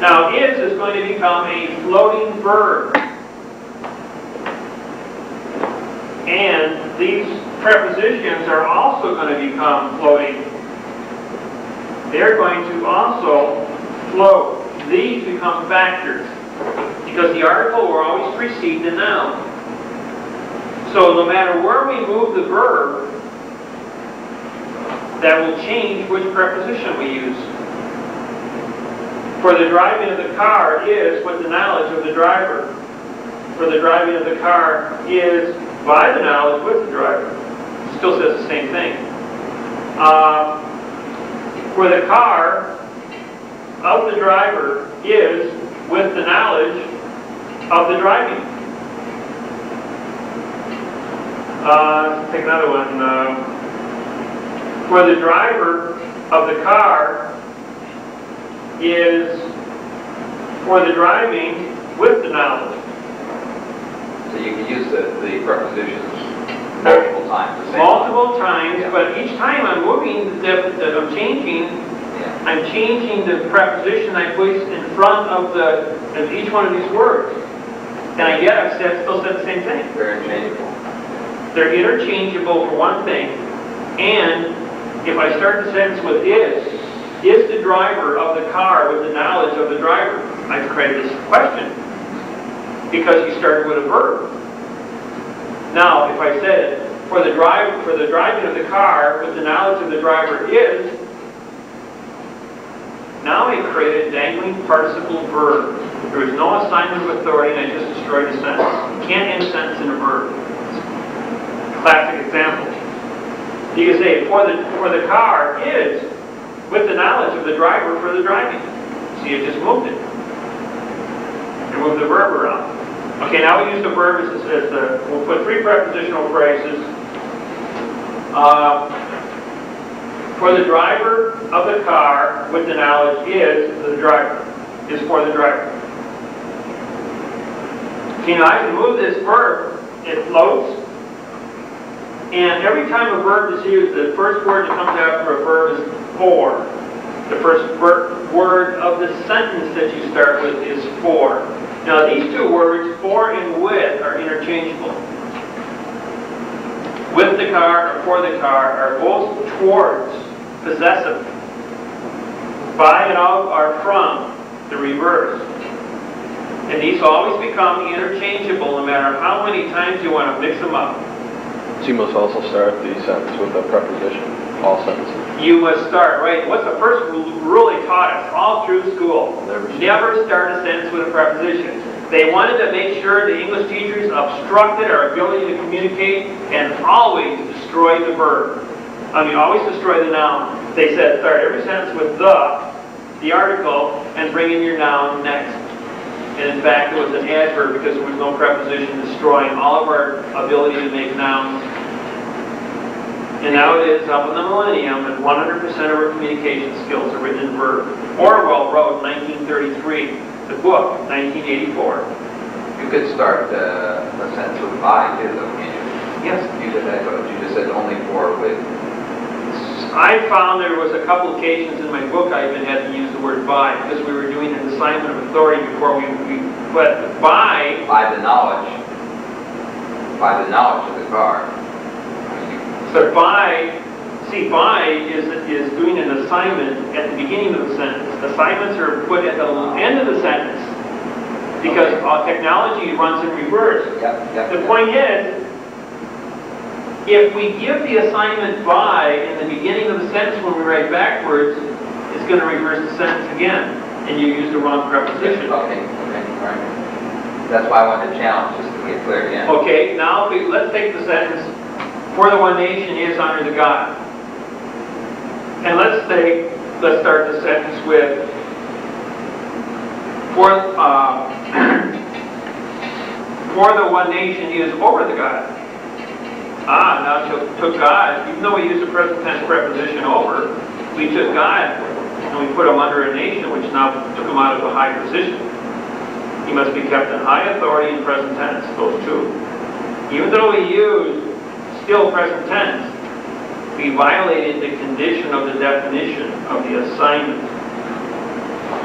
Now, is going to become a floating verb. And these prepositions are also going to become floating. They're going to also float. These become factors because the article will always precede the noun. So no matter where we move the verb, that will change which preposition we use. For the driving of the car is with the knowledge of the driver. For the driving of the car is by the knowledge with the driver. It still says the same thing. For the car of the driver is with the knowledge of the driving. Let's take another one. For the driver of the car is for the driving with the knowledge. So you can use the prepositions multiple times. Multiple times, but each time I'm moving, I'm changing the preposition I place in front of each one of these words. And I yet I've still said the same thing. They're interchangeable. They're interchangeable for one thing, and if I start the sentence with is the driver of the car with the knowledge of the driver? I've created this question because you started with a verb. Now, if I said for the driving of the car with the knowledge of the driver is, now I created a dangling participle verb. There is no assignment of authority, and I just destroyed the sentence. You can't end a sentence in a verb. Classic example. You can say, for the car is with the knowledge of the driver for the driving. So you just moved it. You moved the verb around. Okay, now we use the verb we'll put three prepositional phrases. For the driver of the car with the knowledge is the driver. Is for the driver. Okay, now I can move this verb. It floats. And every time a verb is used, the first word that comes after a verb is for. The first word of the sentence that you start with is for. Now these two words, for and with, are interchangeable. With the car or for the car are both towards, possessive. By and of are from, the reverse. And these always become interchangeable no matter how many times you want to mix them up. So you must also start the sentence with a preposition, all sentences. You must start, right? What's the first rule they taught us all through school? Never start a sentence with a preposition. They wanted to make sure the English teachers obstructed our ability to communicate and always destroy the verb. Always destroy the noun. They said start every sentence with the article, and bring in your noun next. And in fact, it was an adverb because there was no preposition, destroying all of our ability to make nouns. And now it is up in the millennium, and 100% of our communication skills are written in verb. Orwell wrote in 1933, the book, 1984. You could start a sentence with by, too, though, can't you? Yes. You just said only for with. I found there was a couple occasions in my book I even had to use the word by because we were doing an assignment of authority before but by... By the knowledge of the car. But by is doing an assignment at the beginning of the sentence. Assignments are put at the end of the sentence because technology runs in reverse. The point is, if we give the assignment by in the beginning of the sentence when we write backwards, it's going to reverse the sentence again, and you use the wrong preposition. Okay, right. That's why I wanted to challenge, just to get clear again. Okay, now let's take the sentence, for the one nation is under the God. And let's start the sentence with, for the one nation is over the God. Now took God, even though we use the present tense preposition over, we took God and we put him under a nation, which now took him out of a high position. He must be kept in high authority in present tense, those two. Even though we use still present tense, we violated the condition of the definition of the assignment.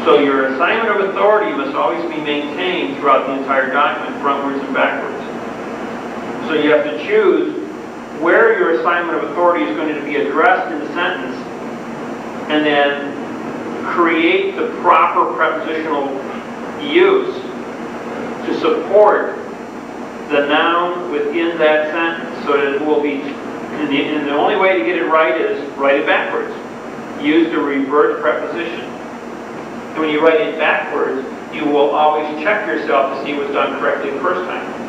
So your assignment of authority must always be maintained throughout the entire document, frontwards and backwards. So you have to choose where your assignment of authority is going to be addressed in the sentence, and then create the proper prepositional use to support the noun within that sentence, so that it will be, and the only way to get it right is write it backwards. Use the reverse preposition. And when you write it backwards, you will always check yourself to see it was done correctly the first time.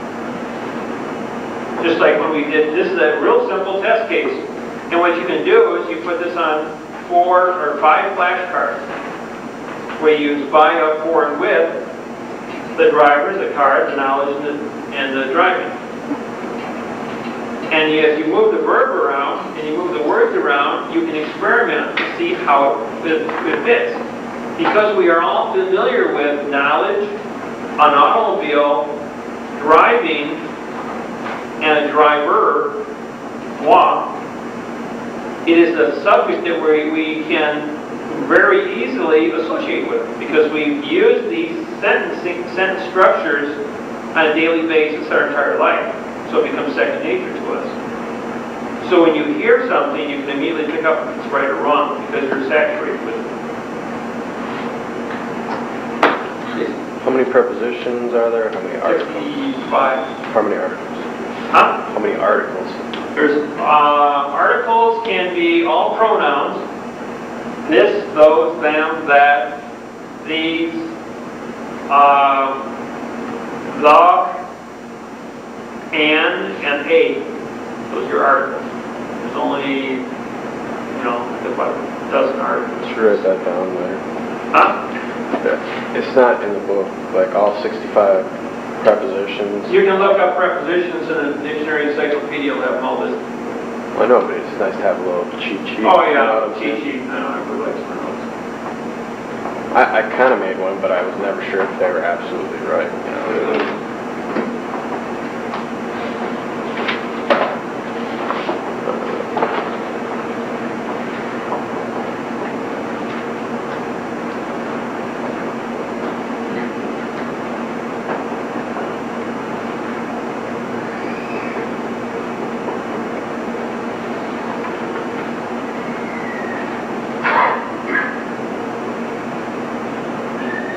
Just like when we did, this is a real simple test case. And what you can do is you put this on 4 or 5 flashcards, where you use by, of, for, and with the drivers, the cars, the knowledge, and the driving. And as you move the verb around and you move the words around, you can experiment to see how it fits. Because we are all familiar with knowledge, an automobile, driving, and a driver, moi, it is a subject that we can very easily associate with because we've used these sentence structures on a daily basis our entire life. So it becomes second nature to us. So when you hear something, you can immediately pick up if it's right or wrong because you're saturated with it. How many prepositions are there? How many articles? 55. How many articles? Huh? How many articles? There's articles can be all pronouns. This, those, them, that, these, the, and A. Those are your articles. There's only, about a dozen articles. Just write that down there. Huh? It's not in the book, like all 65 prepositions. You can look up prepositions in a dictionary encyclopedia, will have them all listed. I know, but it's nice to have a little cheat sheet. Oh you know what yeah, I'm cheat saying? sheet. I really like some notes. I kind of made one, but I was never sure if they were absolutely right. You know?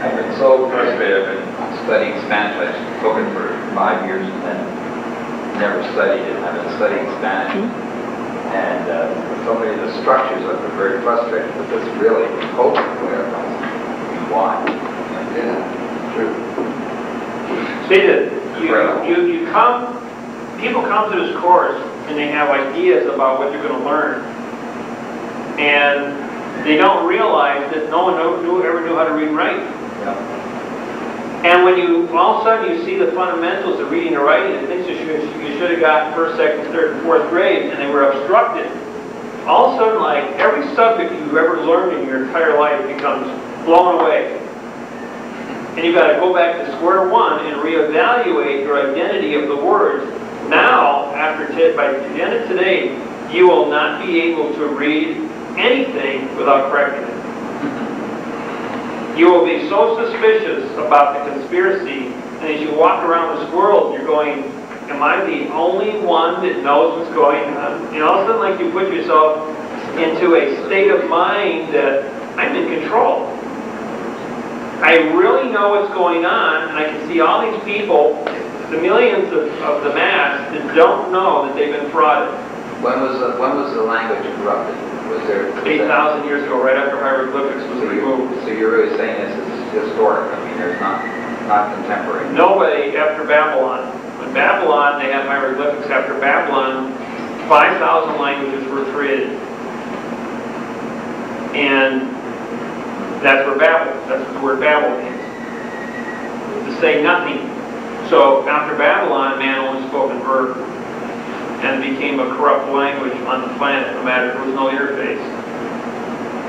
I've been so frustrated. I've been studying Spanish. I took it for 5 years and then never studied it. I've been studying Spanish. And so many of the structures I've been very frustrated with this really totally clear. Why? Yeah, true. See that people come to this course and they have ideas about what they're going to learn. And they don't realize that no one ever knew how to read and write. Yeah. And when you, all of a sudden you see the fundamentals of reading and writing and things you should have got first, second, third, and fourth grade, and they were obstructed, all of a sudden, like, every subject you've ever learned in your entire life becomes blown away. And you've got to go back to square one and reevaluate your identity of the words. Now, by the end of today, you will not be able to read anything without correcting it. You will be so suspicious about the conspiracy, and as you walk around this world, you're going, am I the only one that knows what's going on? And all of a sudden, like, you put yourself into a state of mind that I'm in control. I really know what's going on, and I can see all these people, the millions of the mass, that don't know that they've been frauded. When was the language corrupted? Was there 8,000 years ago, right after hieroglyphics was removed. So you're really saying this is historic? I mean, there's not contemporary. Nobody after Babylon. When Babylon, they had hieroglyphics. After Babylon, 5,000 languages were created. And that's what the word Babel means. To say nothing. So after Babylon, man only spoke in verb. And it became a corrupt language on the planet, no matter, there was no interface.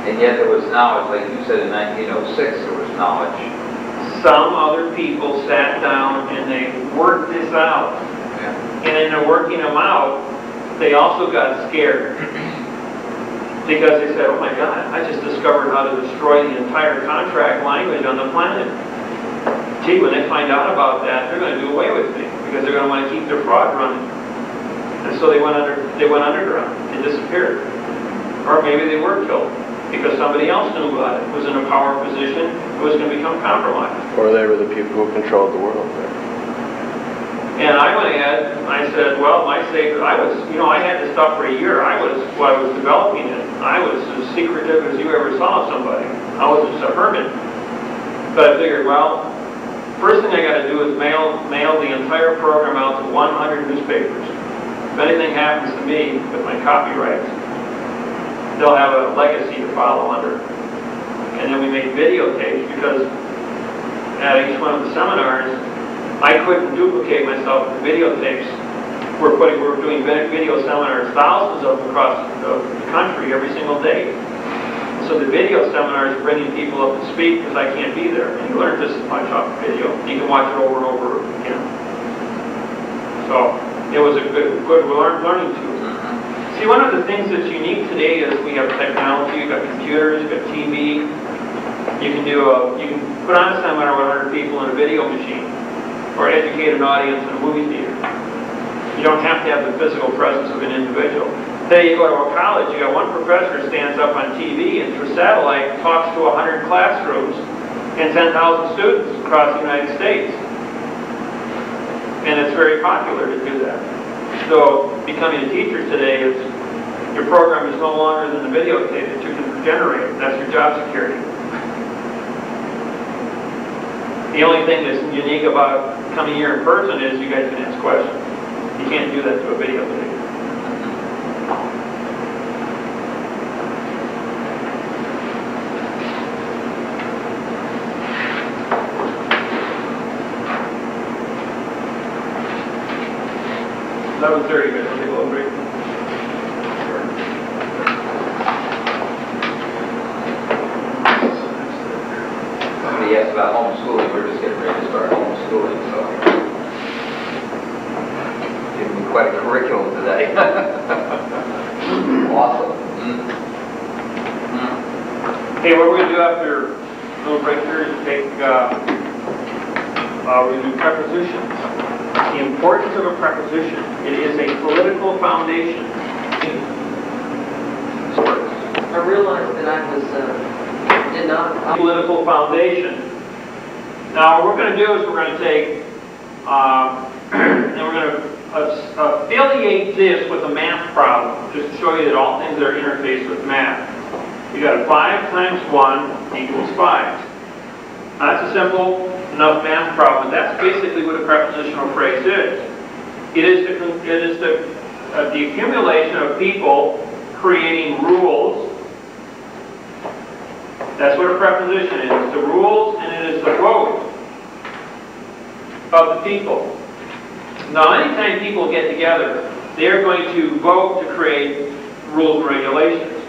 And yet there was knowledge, like you said in 1906, there was knowledge. Some other people sat down and they worked this out. Yeah. And in their working them out, they also got scared. Because they said, oh my God, I just discovered how to destroy the entire contract language on the planet. Gee, when they find out about that, they're going to do away with me. Because they're going to want to keep their fraud running. And so they went underground and disappeared. Or maybe they were killed because somebody else knew about it, was in a power position, who was going to become compromised. Or they were the people who controlled the world. And I went ahead and I said, well, I had this stuff for a year. While I was developing it, I was as secretive as you ever saw somebody. I was just a hermit. But I figured, well, first thing I got to do is mail the entire program out to 100 newspapers. If anything happens to me with my copyrights, they'll have a legacy to follow under. And then we made videotapes because at each one of the seminars, I couldn't duplicate myself with the videotapes. We're doing video seminars, thousands of them across the country every single day. So the video seminars are bringing people up to speed because I can't be there. And you learn just as much off the video. You can watch it over and over again. So it was a good learning tool. See, one of the things that's unique today is we have technology. You've got computers, you've got TV. You can put on a seminar with 100 people in a video machine, or educate an audience in a movie theater. You don't have to have the physical presence of an individual. Today you go to a college, you got one professor who stands up on TV and through satellite talks to 100 classrooms and 10,000 students across the United States. And it's very popular to do that. So becoming a teacher today is, your program is no longer than the videotape that you can generate. That's your job security. The only thing that's unique about coming here in person is you guys can ask questions. You can't do that to a videotape. It's 11:30, guys. I'll take a little break. Somebody asked about homeschooling. We're just getting ready to start homeschooling, so giving me quite a curriculum today. Awesome. Okay, what we're going to do after a little break here is take, we're going to do prepositions. The importance of a preposition. It is a political foundation. I realized that I was, did not... Political foundation. Now, what we're going to do is we're going to take, and we're going to affiliate this with a math problem, just to show you that all things are interfaced with math. You got 5 times 1 equals 5. That's a simple enough math problem. That's basically what a prepositional phrase is. It is the accumulation of people creating rules. That's what a preposition is. It's the rules and it is the vote of the people. Now, anytime people get together, they're going to vote to create rules and regulations.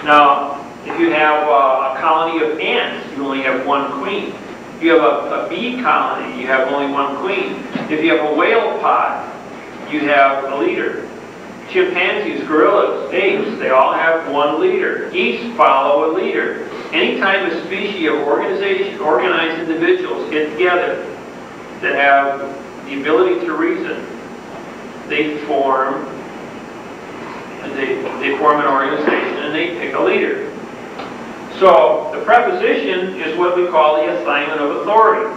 Now, if you have a colony of ants, you only have 1 queen. If you have a bee colony, you have only 1 queen. If you have a whale pod, you have a leader. Chimpanzees, gorillas, apes, they all have 1 leader. Geese follow a leader. Anytime a species of organized individuals get together that have the ability to reason, they form an organization and they pick a leader. So the preposition is what we call the assignment of authority.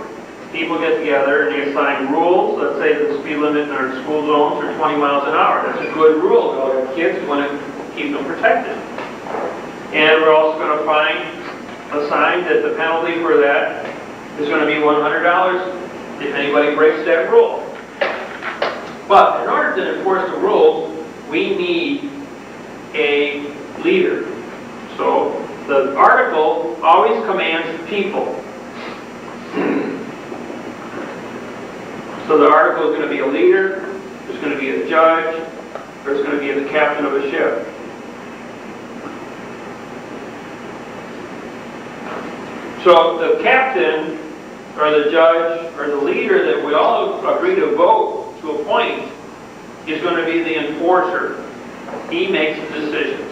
People get together and they assign rules. Let's say the speed limit in our school zones are 20 miles an hour. That's a good rule. We have kids, we want to keep them protected. And we're also going to assign that the penalty for that is going to be $100 if anybody breaks that rule. But in order to enforce the rules, we need a leader. So the article always commands the people. So the article is going to be a leader, there's going to be a judge, there's going to be the captain of a ship. So the captain, or the judge, or the leader that we all agree to vote to appoint is going to be the enforcer. He makes the decisions.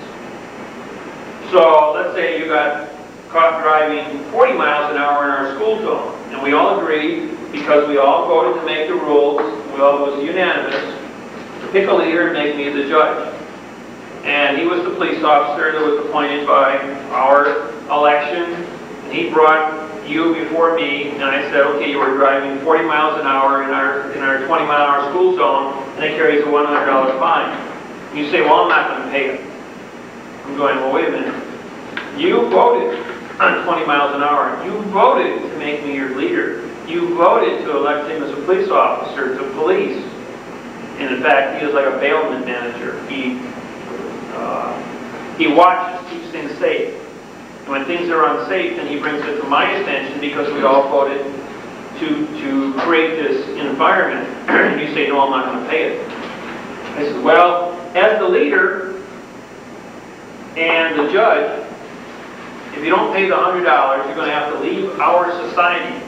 So let's say you got caught driving 40 miles an hour in our school zone, and we all agreed, because we all voted to make the rules, it was unanimous, to pick a leader and make me the judge. And he was the police officer that was appointed by our election, and he brought you before me, and I said, okay, you were driving 40 miles an hour in our 20-mile-an-hour school zone, and it carries a $100 fine. And you say, well, I'm not going to pay it. I'm going, well, wait a minute. You voted on 20 miles an hour. You voted to make me your leader. You voted to elect him as a police officer to police. And in fact, he is like a bailment manager. He watches, keeps things safe. And when things are unsafe, then he brings it to my attention because we all voted to create this environment. And you say, no, I'm not going to pay it. I said, well, as the leader and the judge, if you don't pay the $100, you're going to have to leave our society.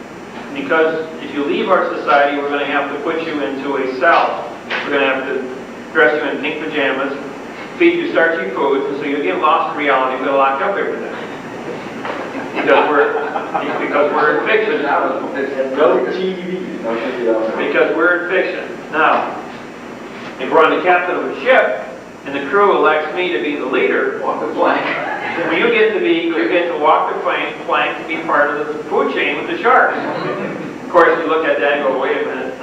Because if you leave our society, we're going to have to put you into a cell. We're going to have to dress you in pink pajamas, feed you starchy foods, and so you get lost in reality. We're going to lock up everything. Because we're in fiction. Because we're in fiction. Now, if we're on the captain of a ship, and the crew elects me to be the leader, Walk the plank. well, you get to walk the plank to be part of the food chain with the sharks. Of course, you look at that and go, wait a minute,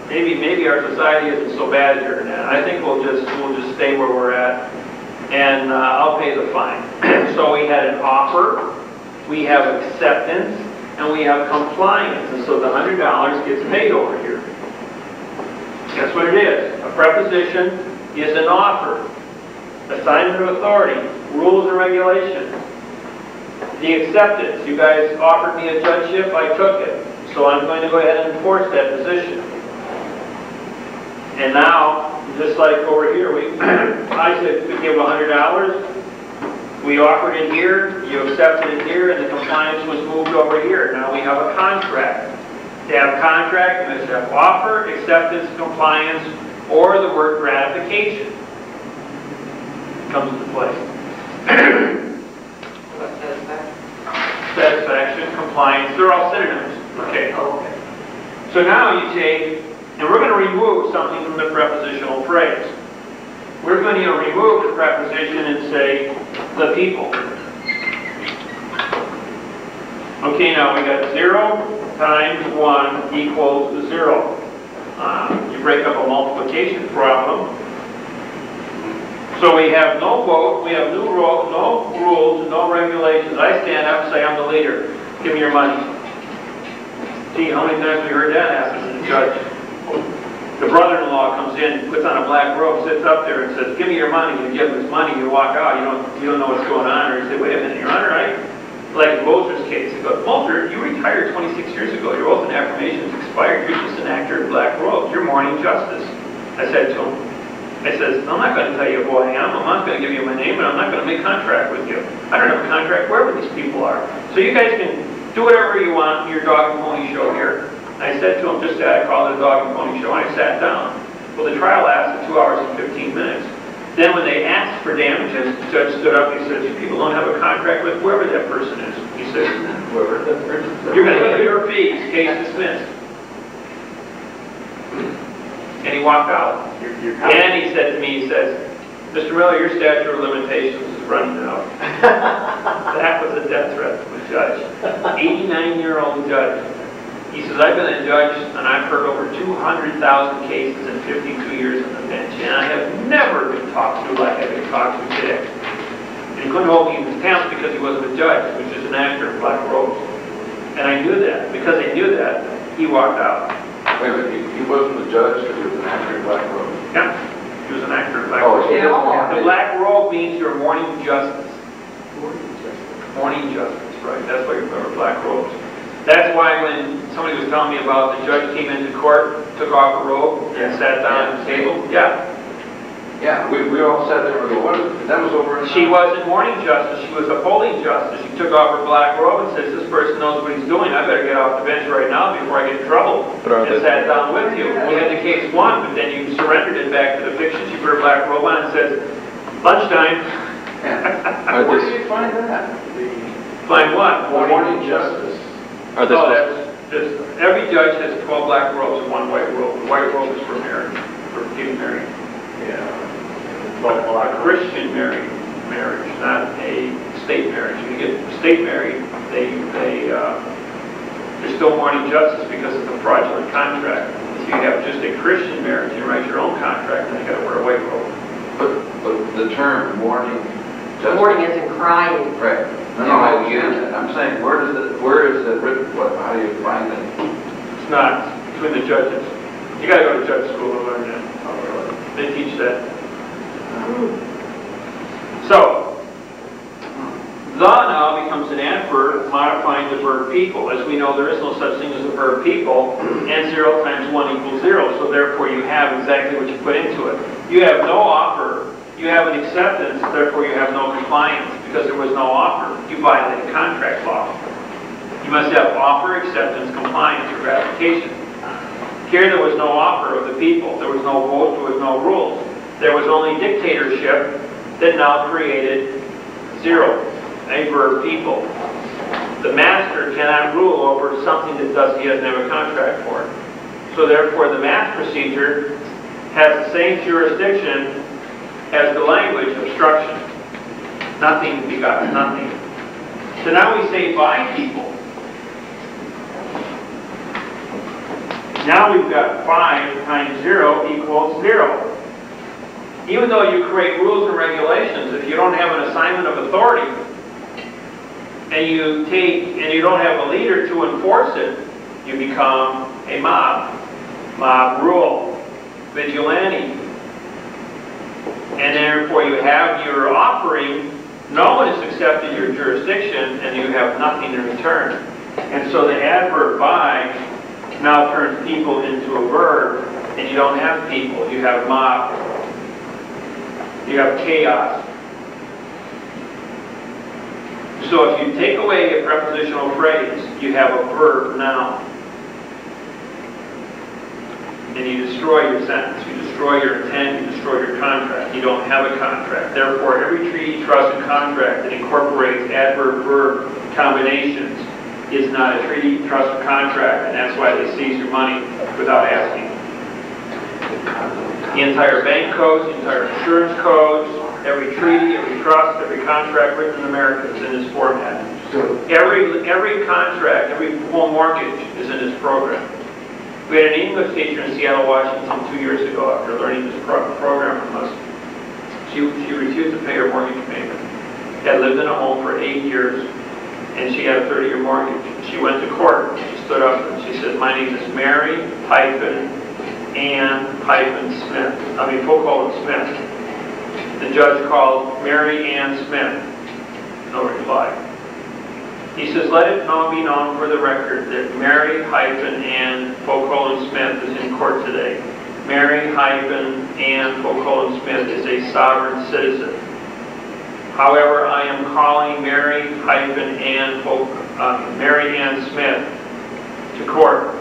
maybe our society isn't so bad here. And I think we'll just stay where we're at, and I'll pay the fine. So we had an offer, we have acceptance, and we have compliance. And so the $100 gets paid over here. Guess preposition is an offer, assignment of authority, rules and regulations. The acceptance, you guys offered me a judgeship, I took it. So I'm going to go ahead and enforce that position. And now, just like over here, I said we give $100. We offered it here, you accepted it here, and the compliance was moved over here. Now we have a contract. To have contract, you must have offer, acceptance, compliance, or the word gratification comes into play. Satisfaction, compliance, they're all synonyms. Okay. Okay. So now you take, and we're going to remove something from the prepositional phrase. We're going to remove the preposition and say, the people. Okay, now we got 0 times 1 equals 0. You break up a multiplication problem. So we have no vote, we have no rules, no regulations. I stand up and say, I'm the leader. Give me your money. Gee, how many times have we heard that happen to the judge? The brother-in-law comes in, puts on a black robe, sits up there and says, give me your money. You give him his money, you walk out, you don't know what's going on. Or you say, wait a minute, Your Honor, like in Moser's case, he goes, Moser, you retired 26 years ago. Your oath and affirmation is expired. You're just an actor in black robes. You're mourning justice. I said to him, I'm not going to tell you who I am. I'm not going to give you my name, and I'm not going to make contract with you. I don't have a contract wherever these people are. So you guys can do whatever you want in your dog and pony show here. I said to him, just that I called it a dog and pony show. I sat down. Well, the trial lasted 2 hours and 15 minutes. Then when they asked for damages, the judge stood up and he said, you people don't have a contract with whoever that person is. He said, whoever that person is. You're going to get your fees, case dismissed. And he walked out. And he said to me, he says, Mr. Miller, your statute of limitations is running out. That was a death threat from a judge. 89-year-old judge. He says, I've been a judge and I've heard over 200,000 cases in 52 years on the bench, and I have never been talked to like I've been talked to today. And he couldn't hold me in contempt because he wasn't a judge, which is an actor in black robes. And I knew that. Because I knew that, he walked out. Wait a minute, he wasn't a judge, he was an actor in black robes. Yeah, he was an actor in black robes. The black robe means you're mourning justice. Mourning justice, right? That's why you wear black robes. That's why when somebody was telling me about the judge came into court, took off a robe, and sat down at the table. Yeah. Yeah, we all sat there and go, what is it? That was over in... She wasn't mourning justice, she was upholding justice. She took off her black robe and says, this person knows what he's doing. I better get off the bench right now before I get in trouble. And sat down with you. We had the case won, but then you surrendered it back to the fiction. She put her black robe on and says, lunchtime. Where do you find that? Find what? Mourning justice. Every judge has 12 black robes and 1 white robe. The white robe is for marriage, for getting married. Yeah. A Christian marriage, not a state marriage. When you get state married, they're still mourning justice because it's a fraudulent contract. If you have just a Christian marriage, you write your own contract, then you got to wear a white robe. But the term mourning justice... Mourning isn't crying. Right. No, I get it. I'm saying, where is it written? How do you find it? It's not. It's between the judges. You got to go to judge school to learn that. They teach that. So, the now becomes an adverb modifying the verb people. As we know, there is no such thing as a verb people, and 0 times 1 equals 0. So therefore you have exactly what you put into it. You have no offer. You have an acceptance, therefore you have no compliance, because there was no offer. You violated contract law. You must have offer, acceptance, compliance, or gratification. Here there was no offer of the people. There was no vote, there was no rules. There was only dictatorship that now created 0, a verb people. The master cannot rule over something that he doesn't have a contract for. So therefore the mass procedure has the same jurisdiction as the language obstruction. Nothing begot nothing. So now we say by people. Now we've got 5 times 0 equals 0. Even though you create rules and regulations, if you don't have an assignment of authority, and you don't have a leader to enforce it, you become a mob. Mob rule. Vigilante. and therefore you have your offering, no one has accepted your jurisdiction, and you have nothing in return. And so the adverb by now turns people into a verb, and you don't have people, you have mob, you have chaos. So if you take away a prepositional phrase, you have a verb now. And you destroy your sentence, you destroy your intent, you destroy your contract. You don't have a contract. Therefore, every treaty, trust, and contract that incorporates adverb-verb combinations is not a treaty, trust, or contract, and that's why they seize your money without asking. The entire bank codes, the entire insurance codes, every treaty, every trust, every contract written in America is in this format. Every contract, every home mortgage is in this program. We had an English teacher in Seattle, Washington 2 years ago after learning this program from us. She refused to pay her mortgage payment. Had lived in a home for 8 years, and she had a 30-year mortgage. She went to court. She stood up and she said, "My name is Mary Ann Smith. Foucault Smith." The judge called Mary Ann Smith. No reply. He says, "Let it now be known for the record that Mary Ann Foucault Smith is in court today. Mary Ann Foucault Smith is a sovereign citizen. However, I am calling Mary Ann Smith to court.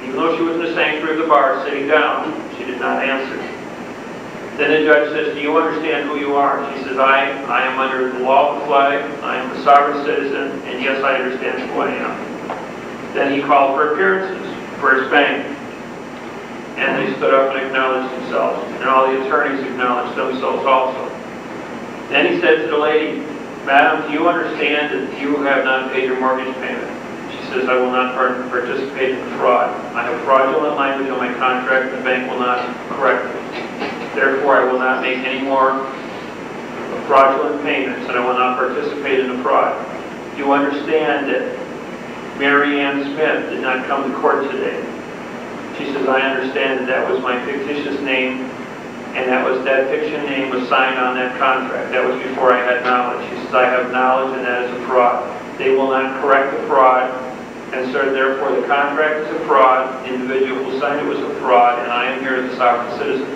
Even though she was in the sanctuary of the bar sitting down, she did not answer. Then the judge says, "Do you understand who you are?" She says, I am under the law of the flag, I am a sovereign citizen, and yes, I understand who I am." Then he called for appearances for his bank. And they stood up and acknowledged themselves, and all the attorneys acknowledged themselves also. Then he said to the lady, "Madam, do you understand that you have not paid your mortgage payment?" She says, "I will not participate in the fraud. I have fraudulent language on my contract, the bank will not correct it. Therefore, I will not make any more fraudulent payments, and I will not participate in the fraud. Do you understand that Mary Ann Smith did not come to court today?" She says, "I understand that that was my fictitious name, and that fiction name was signed on that contract. That was before I had knowledge." She says, "I have knowledge, and that is a fraud. They will not correct the fraud, and so therefore the contract is a fraud, the individual who signed it was a fraud, and I am here as a sovereign citizen."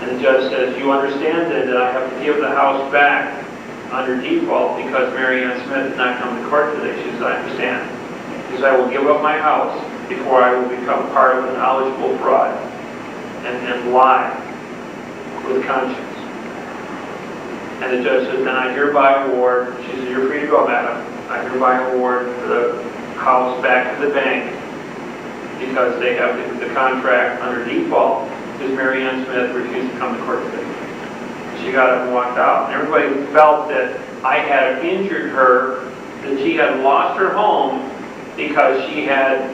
And the judge says, "You understand then that I have to give the house back under default because Mary Ann Smith did not come to court today?" She says, "I understand." She says, "I will give up my house before I will become part of a knowledgeable fraud and lie with conscience." And the judge says, "Then I hereby award," she says, "You're free to go, madam. I hereby award the house back to the bank because they have the contract under default because Mary Ann Smith refused to come to court today." She got up and walked out. And everybody felt that I had injured her, that she had lost her home because she had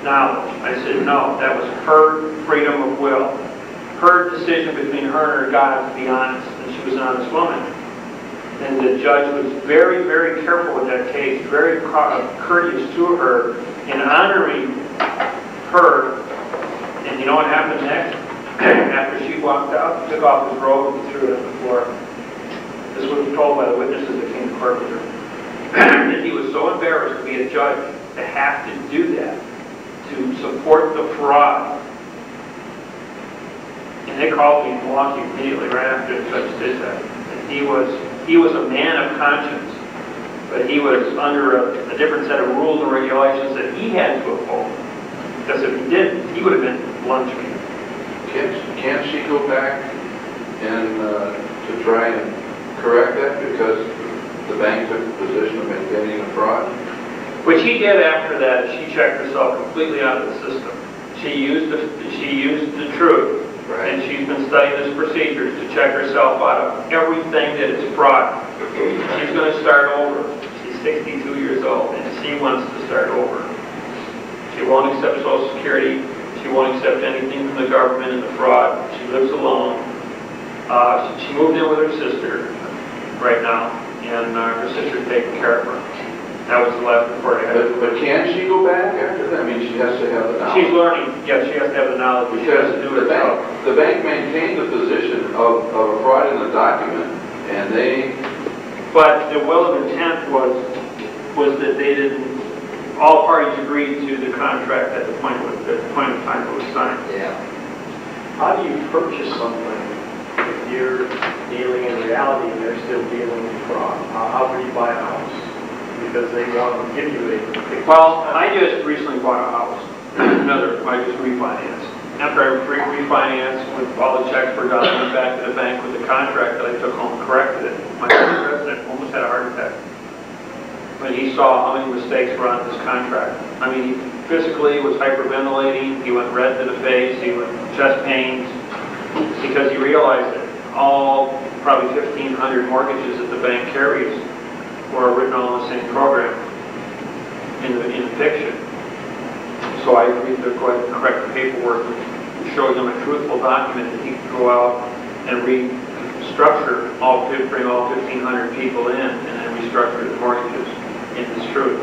knowledge. I said, no, that was her freedom of will. Her decision between her and her God to be honest, and she was an honest woman. And the judge was very, very careful with that case, very courteous to her in honoring her. And you know what happened next? After she walked out, he took off his robe and threw it on the floor. This was told by the witnesses that came to court with her. And he was so embarrassed to be a judge to have to do that, to support the fraud. And they called me in Milwaukee immediately right after the judge did that. And he was a man of conscience, but he was under a different set of rules and regulations that he had to uphold. Because if he didn't, he would have been lunch meat. Can't she go back and to try and correct that because the bank took the position of maintaining a fraud? What she did after that is she checked herself completely out of the system. She used the truth, Right. and she's been studying this procedures to check herself out of everything that is fraud. She's going to start over. She's 62 years old, and she wants to start over. She won't accept Social Security. She won't accept anything from the government and the fraud. She lives alone. She moved in with her sister right now, and her sister's taking care of her. That was the last report I had. But can she go back after that? I mean, she has to have the knowledge. She's learning, yes, she has to have the knowledge, but she has to do it herself. The bank maintained the position of a fraudulent document, and they... But the will of intent was that they didn't, all parties agreed to the contract at the point of time it was signed. Yeah. How do you purchase something if you're dealing in reality and they're still dealing in fraud? How do you buy a house? Because they want to give you a... Well, I just recently bought a house. I just refinanced. After I refinanced with all the checks were done, I went back to the bank with the contract that I took home and corrected it. My president almost had a heart attack when he saw how many mistakes were on this contract. I mean, he physically was hyperventilating, he went red to the face, he went chest pains, because he realized that all probably 1,500 mortgages that the bank carries were written all in the same program in fiction. So I agreed to go ahead and correct the paperwork and show him a truthful document that he could go out and restructure bring all 1,500 people in and then restructure the mortgages into this truth.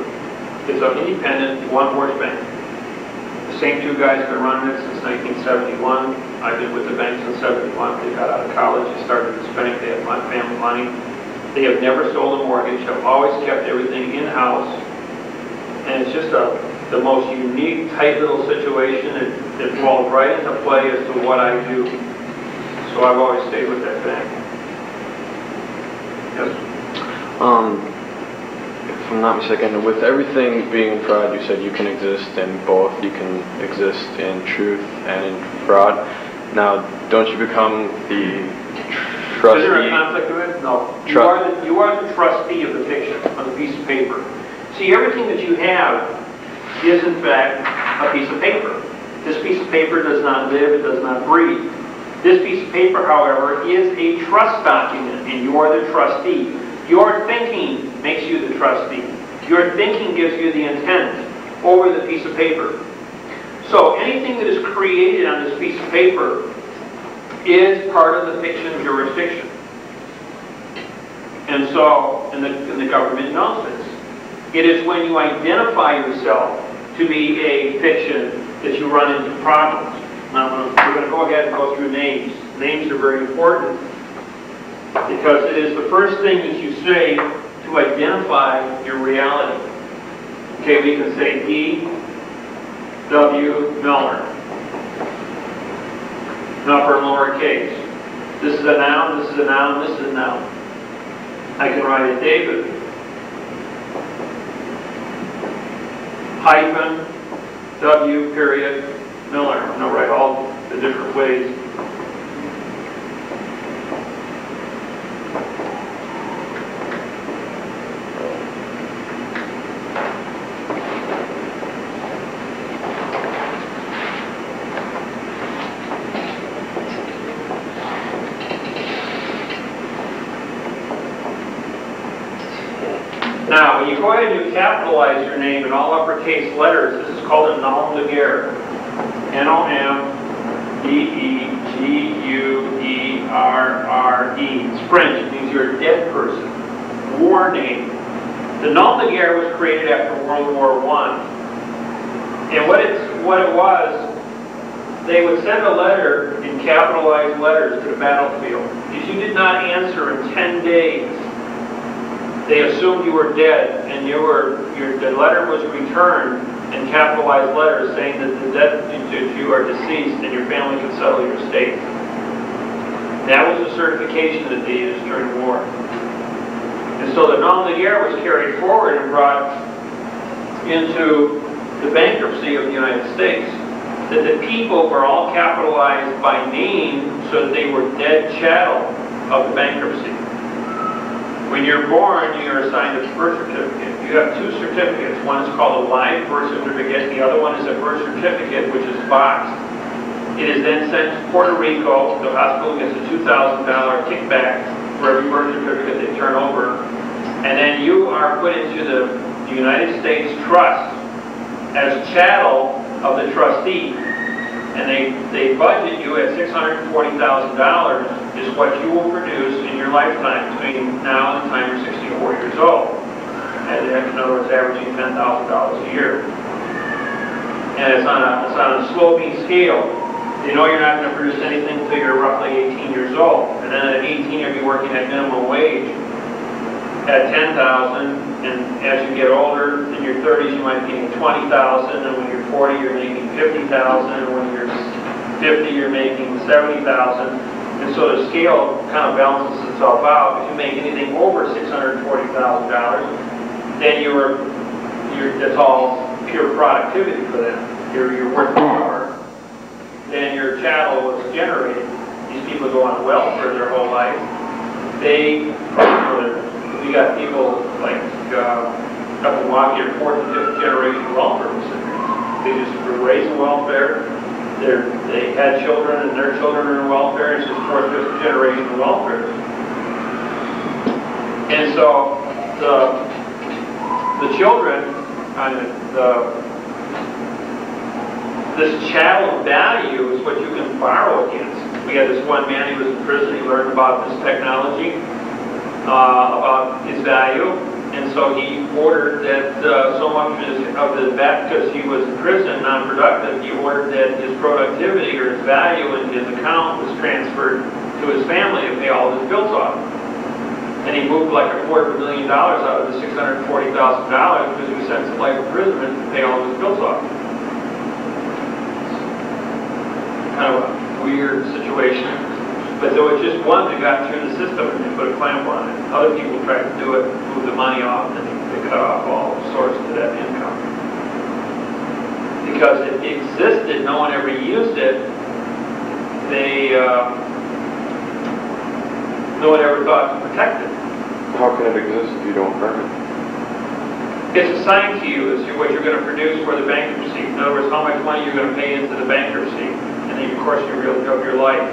It's an independent, one-horse bank. The same two guys have been running it since 1971. I've been with the bank since 71. They got out of college, they started this bank, they had my family money. They have never sold a mortgage, have always kept everything in-house. And it's just the most unique, tight little situation that falls right into play as to what I do. So I've always stayed with that bank. Yes? If I'm not mistaken, with everything being fraud, you said you can exist in both. You can exist in truth and in fraud. Now, don't you become the trustee? Is there a conflict with it? No. You are the trustee of the fiction, of the piece of paper. See, everything that you have is, in fact, a piece of paper. This piece of paper does not live, it does not breathe. This piece of paper, however, is a trust document, and you are the trustee. Your thinking makes you the trustee. Your thinking gives you the intent over the piece of paper. So anything that is created on this piece of paper is part of the fiction jurisdiction. And so, and the government knows this. It is when you identify yourself to be a fiction that you run into problems. Now, we're going to go ahead and go through names. Names are very important because it is the first thing that you say to identify your reality. Okay, we can say D.W. Miller. Upper and lower case. This is a noun, this is a noun, this is a noun. I can write it David hyphen W period Miller. And I'll write all the different ways. Now, when you go ahead and you capitalize your name in all uppercase letters, this is called a nom de guerre. N-O-M-D-E-G-U-E-R-R-E. It's French. It means you're a dead person. War name. The nom de guerre was created after World War I. And what it was, they would send a letter in capitalized letters to the battlefield. If you did not answer in 10 days, they assumed you were dead, and the letter was returned in capitalized letters saying that you are deceased and your family can settle your estate. That was the certification that they used during the war. And so the nom de guerre was carried forward and brought into the bankruptcy of the United States. That the people were all capitalized by name so that they were dead chattel of the bankruptcy. When you're born, you're assigned a birth certificate. You have two certificates. One is called a live birth certificate. The other one is a birth certificate, which is boxed. It is then sent to Puerto Rico. The hospital gets a $2,000 kickback for every birth certificate they turn over. And then you are put into the United States Trust as chattel of the trustee. And they budget you at $640,000 is what you will produce in your lifetime between now and the time you're 64 years old. In other words, averaging $10,000 a year. And it's on a sloping scale. You know you're not going to produce anything until you're roughly 18 years old. And then at 18, you'll be working at minimum wage at $10,000. And as you get older, in your 30s, you might be making $20,000. And when you're 40, you're making $50,000. And when you're 50, you're making $70,000. And so the scale kind of balances itself out. If you make anything over $640,000, then that's all pure productivity for them. You're worth more than your chattel was generated. These people go on welfare their whole life. We got people like up in Milwaukee are 4th and 5th generation welfare recipients. They just were raised in welfare. They had children, and their children are in welfare. It's just 4th, 5th generation welfare. And so the children, this chattel value is what you can borrow against. We had this one man, he was in prison, he learned about this technology, about its value, and so he ordered that so much of the back, because he was in prison, non-productive, he ordered that his productivity or his value in his account was transferred to his family to pay all his bills off. And he moved like $250,000 out of the $640,000 because he was sentenced to life imprisonment to pay all his bills off. Kind of a weird situation. But there was just one that got through the system and they put a clamp on it. Other people tried to do it, move the money off, and they cut off all source to that income. Because it existed, no one ever used it. No one ever thought to protect it. How can it exist if you don't earn it? It's assigned to you as what you're going to produce for the bankruptcy. In other words, how much money you're going to pay into the bankruptcy in the course of your life.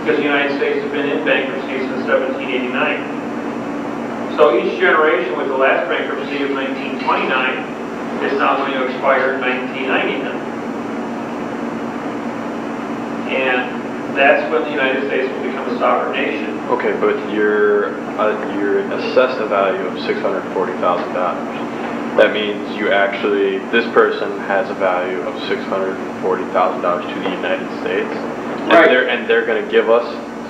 Because the United States has been in bankruptcy since 1789. So each generation, with the last bankruptcy of 1929, is now going to expire in 1999. And that's when the United States will become a sovereign nation. Okay, but you're assessed a value of $640,000. That means this person has a value of $640,000 to the United States, right? And they're going to give us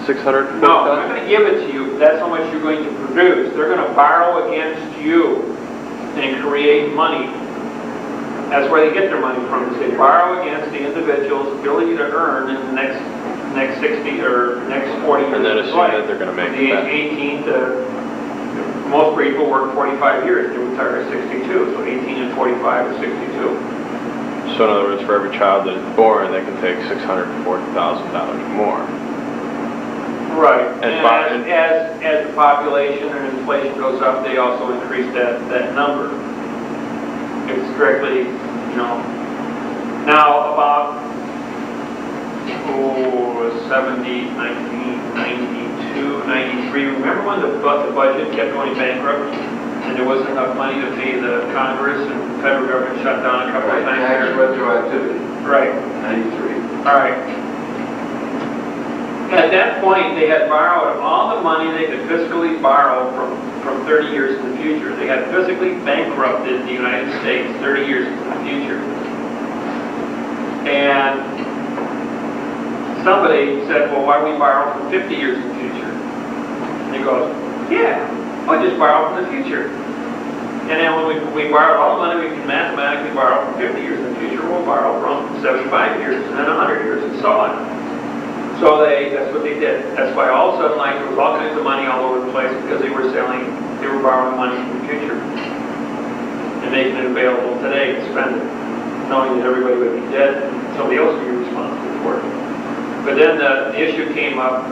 $640,000. No, they're going to give it to you. That's how much you're going to produce. They're going to borrow against you and create money. That's where they get their money from. Is they borrow against the individual's ability to earn in the next 60 or next 40 years. And then assume that they're going to make the age 18 to most people work 45 years. They retire at 62. So 18 and 45 is 62. So in other words, for every child that is born, they can take $640,000 more. Right. And as the population and inflation goes up, they also increase that number. It's directly, now about 1992, 93. Remember when the budget kept going bankrupt and there wasn't enough money to pay the Congress and the federal government shut down a couple of times? Tax retroactivity. Right. 93. All right. At that point, they had borrowed all the money they could physically borrow from 30 years in the future. They had physically bankrupted the United States 30 years into the future. And somebody said, well, why don't we borrow from 50 years in the future? And he goes, yeah, I'll just borrow from the future. And then when we borrow all the money we can mathematically borrow from 50 years in the future, we'll borrow from 75 years and then 100 years and so on. So that's what they did. That's why all of a sudden, there was all kinds of money all over the place because they were borrowing money from the future and making it available today to spend it, knowing that everybody would be dead and somebody else would be responsible for it. But then the issue came up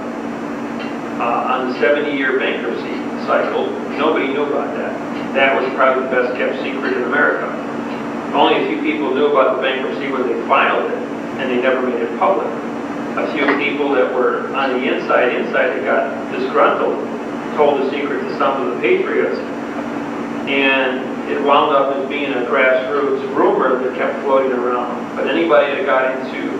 on the 70-year bankruptcy cycle. Nobody knew about that. That was probably the best kept secret in America. Only a few people knew about the bankruptcy when they filed it, and they never made it public. A few people that were on the inside that got disgruntled, told the secret to some of the patriots, and it wound up as being a grassroots rumor that kept floating around. But anybody that got into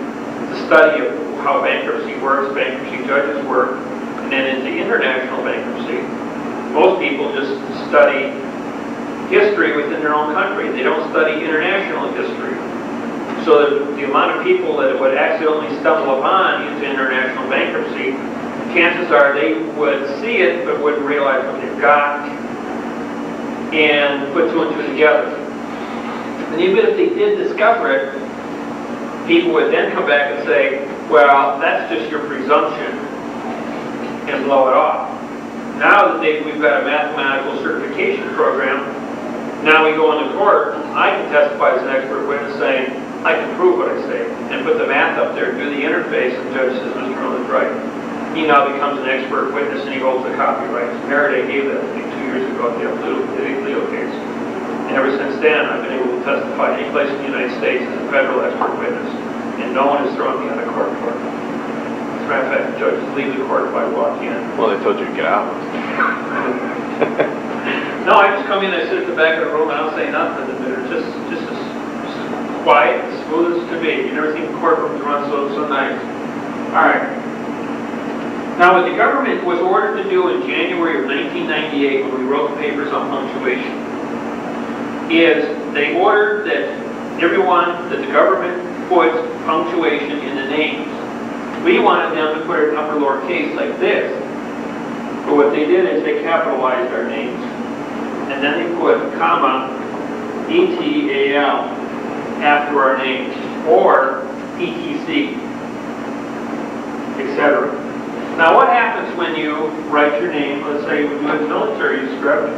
the study of how bankruptcy works, bankruptcy judges work, and then into international bankruptcy, most people just study history within their own country. They don't study international history. So the amount of people that would accidentally stumble upon into international bankruptcy, chances are they would see it but wouldn't realize what they've got and put two and two together. And even if they did discover it, people would then come back and say, well, that's just your presumption, and blow it off. Now that we've got a mathematical certification program, now we go into court, I can testify as an expert witness saying, I can prove what I say, and put the math up there, do the interface, and the judge says, Mr. Earl is right. He now becomes an expert witness and he holds the copyrights. Faraday gave that to me 2 years ago at the Leo case. And ever since then, I've been able to testify any place in the United States as a federal expert witness, and no one has thrown me out of court for it. As a matter of fact, the judges leave the court if I walk in. Well, they told you to get out. No, I just come in, I sit at the back of the room, and I don't say nothing, and they're just as quiet, as smooth as can be. You never seen courtrooms run so nice. All right. Now, what the government was ordered to do in January of 1998, when we wrote the papers on punctuation, is they ordered that everyone, that the government puts punctuation in the names. We wanted them to put it in upper lowercase like this. But what they did is they capitalized our names. And then they put comma, ETAL after our names, or ETC, etc. Now what happens when you write your name, let's say when you had military script,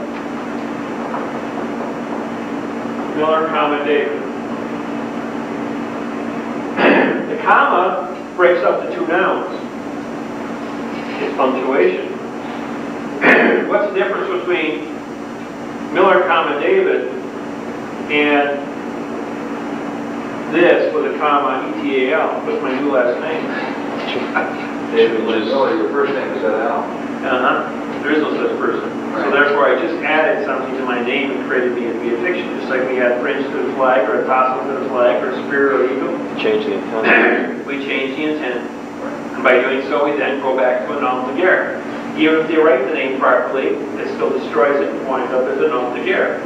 Miller, comma, David. The comma breaks up the two nouns. It's punctuation. What's the difference between Miller, comma, David and this with a comma, ETAL, with my new last name? David Miller, your first name is that Al? There is no such person. Right. So therefore I just added something to my name and created me to be a fiction, just like we had fringe to the flag, or a tassel to the flag, or a spear or eagle. Change the intent. We change the intent. And by doing so, we then go back to a nom de guerre. Even if they write the name properly, it still destroys it and winds up as a nom de guerre.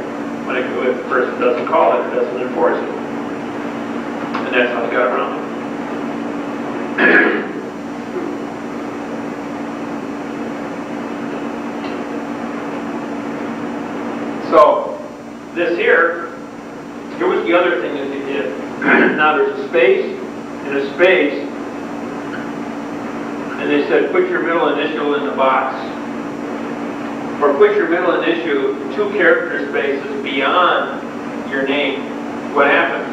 If the person doesn't call it, it doesn't enforce it. And that's how we got around it. So, this here was the other thing that they did. Now there's a space and a space, and they said put your middle initial in the box. Or put your middle initial 2 character spaces beyond your name. What happens?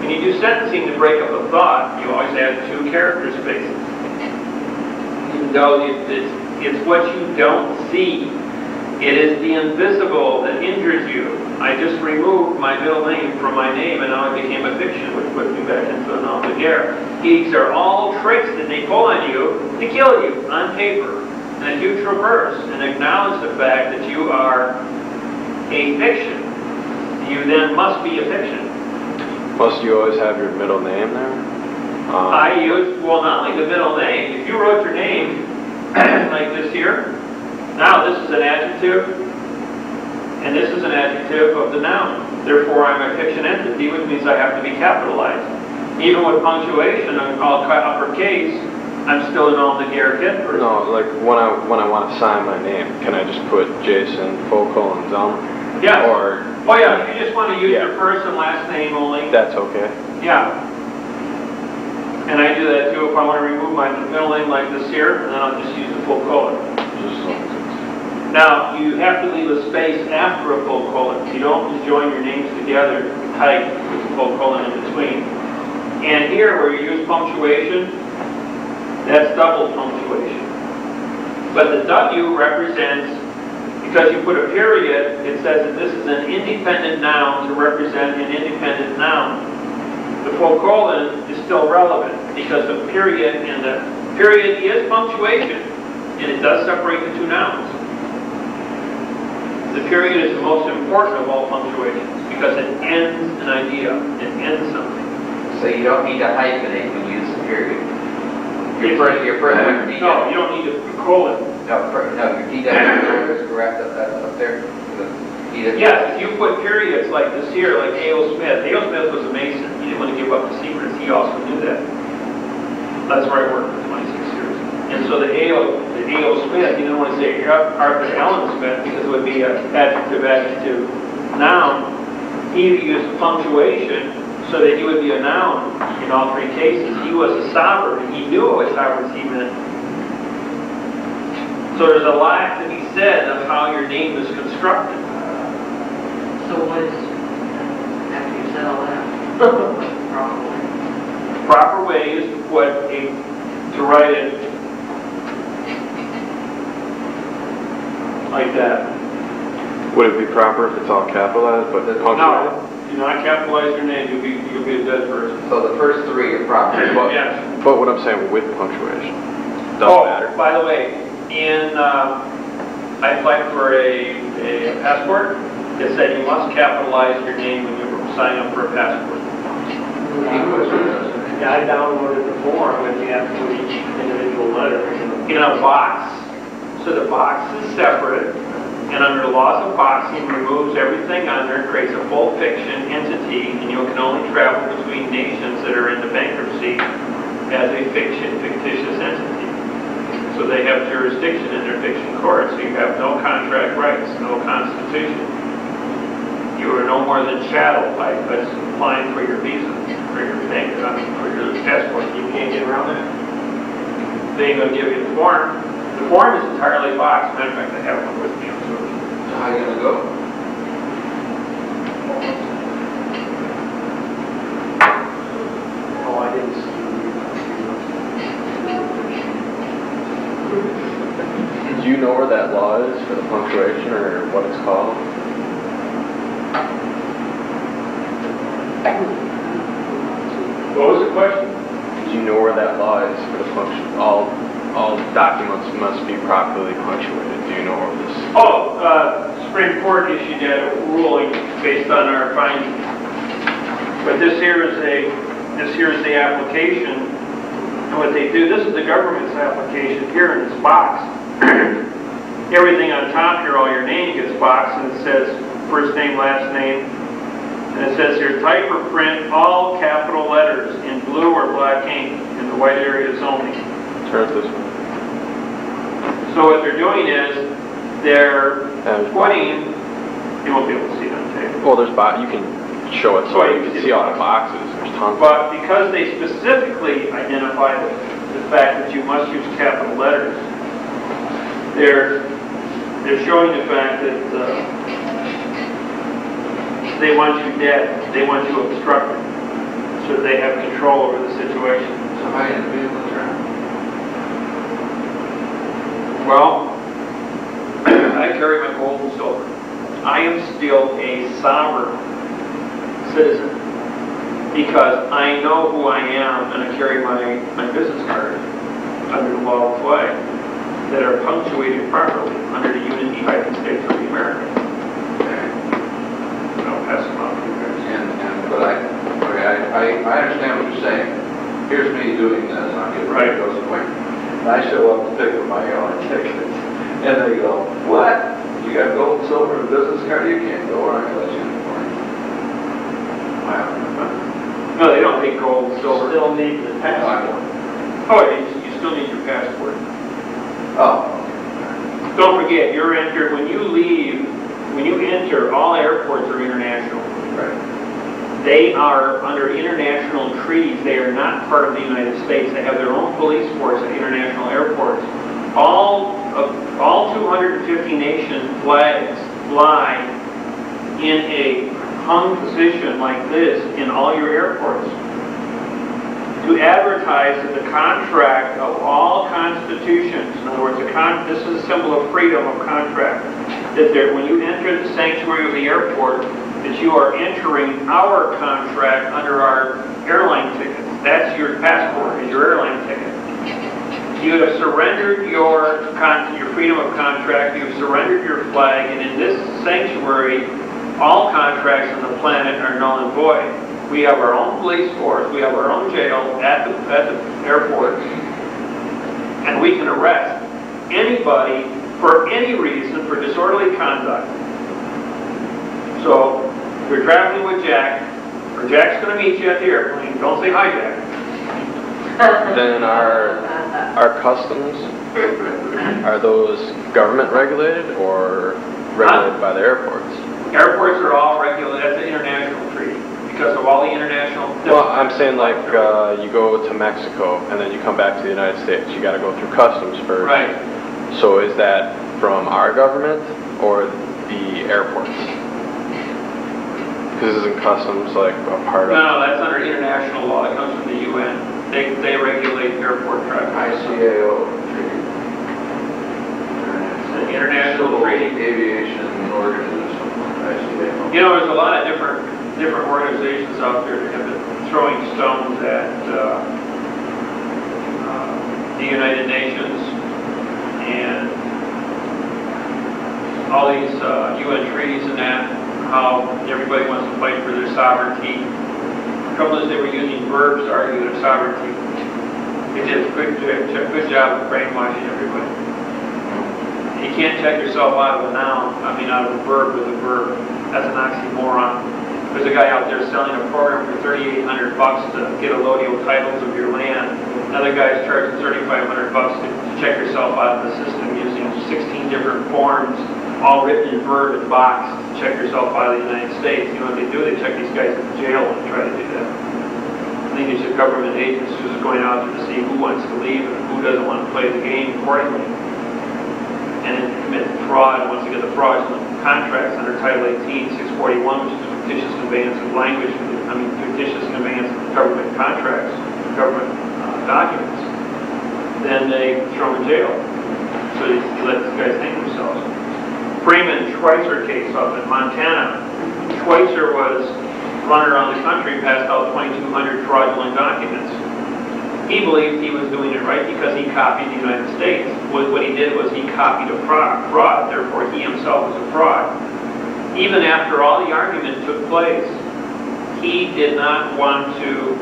When you do sentencing to break up a thought, you always add 2 character spaces. Even though it's what you don't see. It is the invisible that injures you. I just removed my middle name from my name, and now it became a fiction, which put me back into a nom de guerre. These are all tricks that they pull on you to kill you on paper. And if you traverse and acknowledge the fact that you are a fiction, you then must be a fiction. Must you always have your middle name there? I use, well, not only the middle name. If you wrote your name like this here, now this is an adjective, and this is an adjective of the noun. Therefore, I'm a fiction entity, which means I have to be capitalized. Even with punctuation, I'm called uppercase, I'm still a nom de guerre kid person. No, like when I want to sign my name, can I just put Jason, Focal, Zelmer? Yeah. Or oh yeah, if you just want to use your first and last name only. that's okay. Yeah. And I do that too if I want to remove my middle name like this here, and then I'll just use the full colon. Just as long as Now, you have to leave a space after a full colon. You don't just join your names together tight with a full colon in between. And here, where you use punctuation, that's double punctuation. But the W represents, because you put a period, it says that this is an independent noun to represent an independent noun. The full colon is still relevant because the period and the period is punctuation, and it does separate the 2 nouns. The period is the most important of all punctuations because it ends an idea, it ends something. So you don't need to hyphenate when you use the period. Your first one, no, you don't need to colon. No, your DW is correct up there. Yes, if you put periods like this here, like A.O. Smith. A.O. Smith was a Mason. He didn't want to give up the secrets. He also knew that. That's where I worked for 26 years. And so the A.O. Smith, he didn't want to say Arthur Allen Smith because it would be an adjective, noun. He used punctuation so that he would be a noun in all three cases. He was a sovereign. He knew what sovereignty meant. So there's a lot to be said of how your name is constructed. So what is, after you said all that, probably? Proper way is to write it like that. Would it be proper if it's all capitalized, but punctuated? No, do not capitalize your name. You'll be a dead person. So the first three are proper. Yes. But what I'm saying with punctuation doesn't matter. By the way, I applied for a passport. It said you must capitalize your name when you sign up for a passport. Yeah, I downloaded the form and you have to put each individual letter In a box. So the box is separate, and under the laws of boxing, removes everything on there, creates a full fiction entity, and you can only travel between nations that are into bankruptcy as a fictitious entity. So they have jurisdiction in their fiction court, so you have no contract rights, no constitution. You are no more than chattel by applying for your visa, for your passport. You can't get around that. They ain't going to give you the form. The form is entirely boxed. Matter of fact, I have one with me. So how are you going to go? Oh, I didn't see. Do you know where that law is for the punctuation or what it's called? What was the question? Do you know where that law is for the function? All documents must be properly punctuated. Do you know where this? Supreme Court issued a ruling based on our findings. But this here is the application, and what they do. This is the government's application here in this box. Everything on top here, all your name gets boxed, and it says first name, last name. And it says here, type or print all capital letters in blue or black ink in the white areas only. Turn it this way. So what they're doing is, they're putting, you won't be able to see it on tape. Well, you can show it so you can see all the boxes. There's tons. But because they specifically identify the fact that you must use capital letters, they're showing the fact that they want you dead. They want you obstructed, so that they have control over the situation. So how are you going to be able to turn? Well, I carry my gold and silver. I am still a sovereign citizen because I know who I am, and I carry my business cards under the law of flag that are punctuated properly under the United States of America. I'll pass them on to you guys. But I understand what you're saying. Here's me doing this, and I'm getting ready to go somewhere. And I show up to pick up my airline tickets, and they go, "What? You got gold and silver and a business card? You can't go, or I can let you in the morning." Wow. No, they don't need gold and silver. Still need the passport. Oh, you still need your passport. Oh. Don't forget, when you enter, all airports are international. Right. They are under international treaties. They are not part of the United States. They have their own police force at international airports. All 250 nation flags fly in a hung position like this in all your airports to advertise that the contract of all constitutions, in other words, this is a symbol of freedom of contract, that when you enter the sanctuary of the airport, that you are entering our contract under our airline ticket. That's your passport, is your airline ticket. You have surrendered your freedom of contract, you've surrendered your flag, and in this sanctuary, all contracts on the planet are null and void. We have our own police force, we have our own jail at the airport, and we can arrest anybody for any reason for disorderly conduct. So, you're traveling with Jack, or Jack's going to meet you at the airplane. Don't say hi, Jack. Then our customs, are those government regulated or regulated by the airports? Airports are all regulated. That's an international treaty because of all the international... Well, I'm saying like you go to Mexico and then you come back to the United States. You got to go through customs first. Right. So is that from our government or the airports? Because isn't customs like a part of... No, that's under international law. It comes from the UN. They regulate airport traffic. ICAO treaty. The international treaty. Aviation organism, ICAO. You know, there's a lot of different organizations out there that have been throwing stones at the United Nations and all these UN treaties and that, how everybody wants to fight for their sovereignty. The trouble is they were using verbs to argue their sovereignty. They did a good job of brainwashing everybody. You can't check yourself out of a noun, out of a verb with a verb. That's an oxymoron. There's a guy out there selling a program for $3,800 to get allodial titles of your land. Another guy's charging $3,500 to check yourself out of the system using 16 different forms, all written in verb and box, to check yourself out of the United States. You know what they do? They check these guys in jail and try to do that. I think these are government agents who's going out to see who wants to leave and who doesn't want to play the game accordingly. And then commit fraud once you get the fraudulent contracts under Title 18, 641, which is fictitious conveyance of language, fictitious conveyance of government contracts, government documents. Then they throw them in jail. So they let these guys hang themselves. Freeman Schweitzer case up in Montana. Schweitzer was running around the country, passed out 2,200 fraudulent documents. He believed he was doing it right because he copied the United States. What he did was he copied a fraud, therefore he himself was a fraud. Even after all the argument took place, he did not want to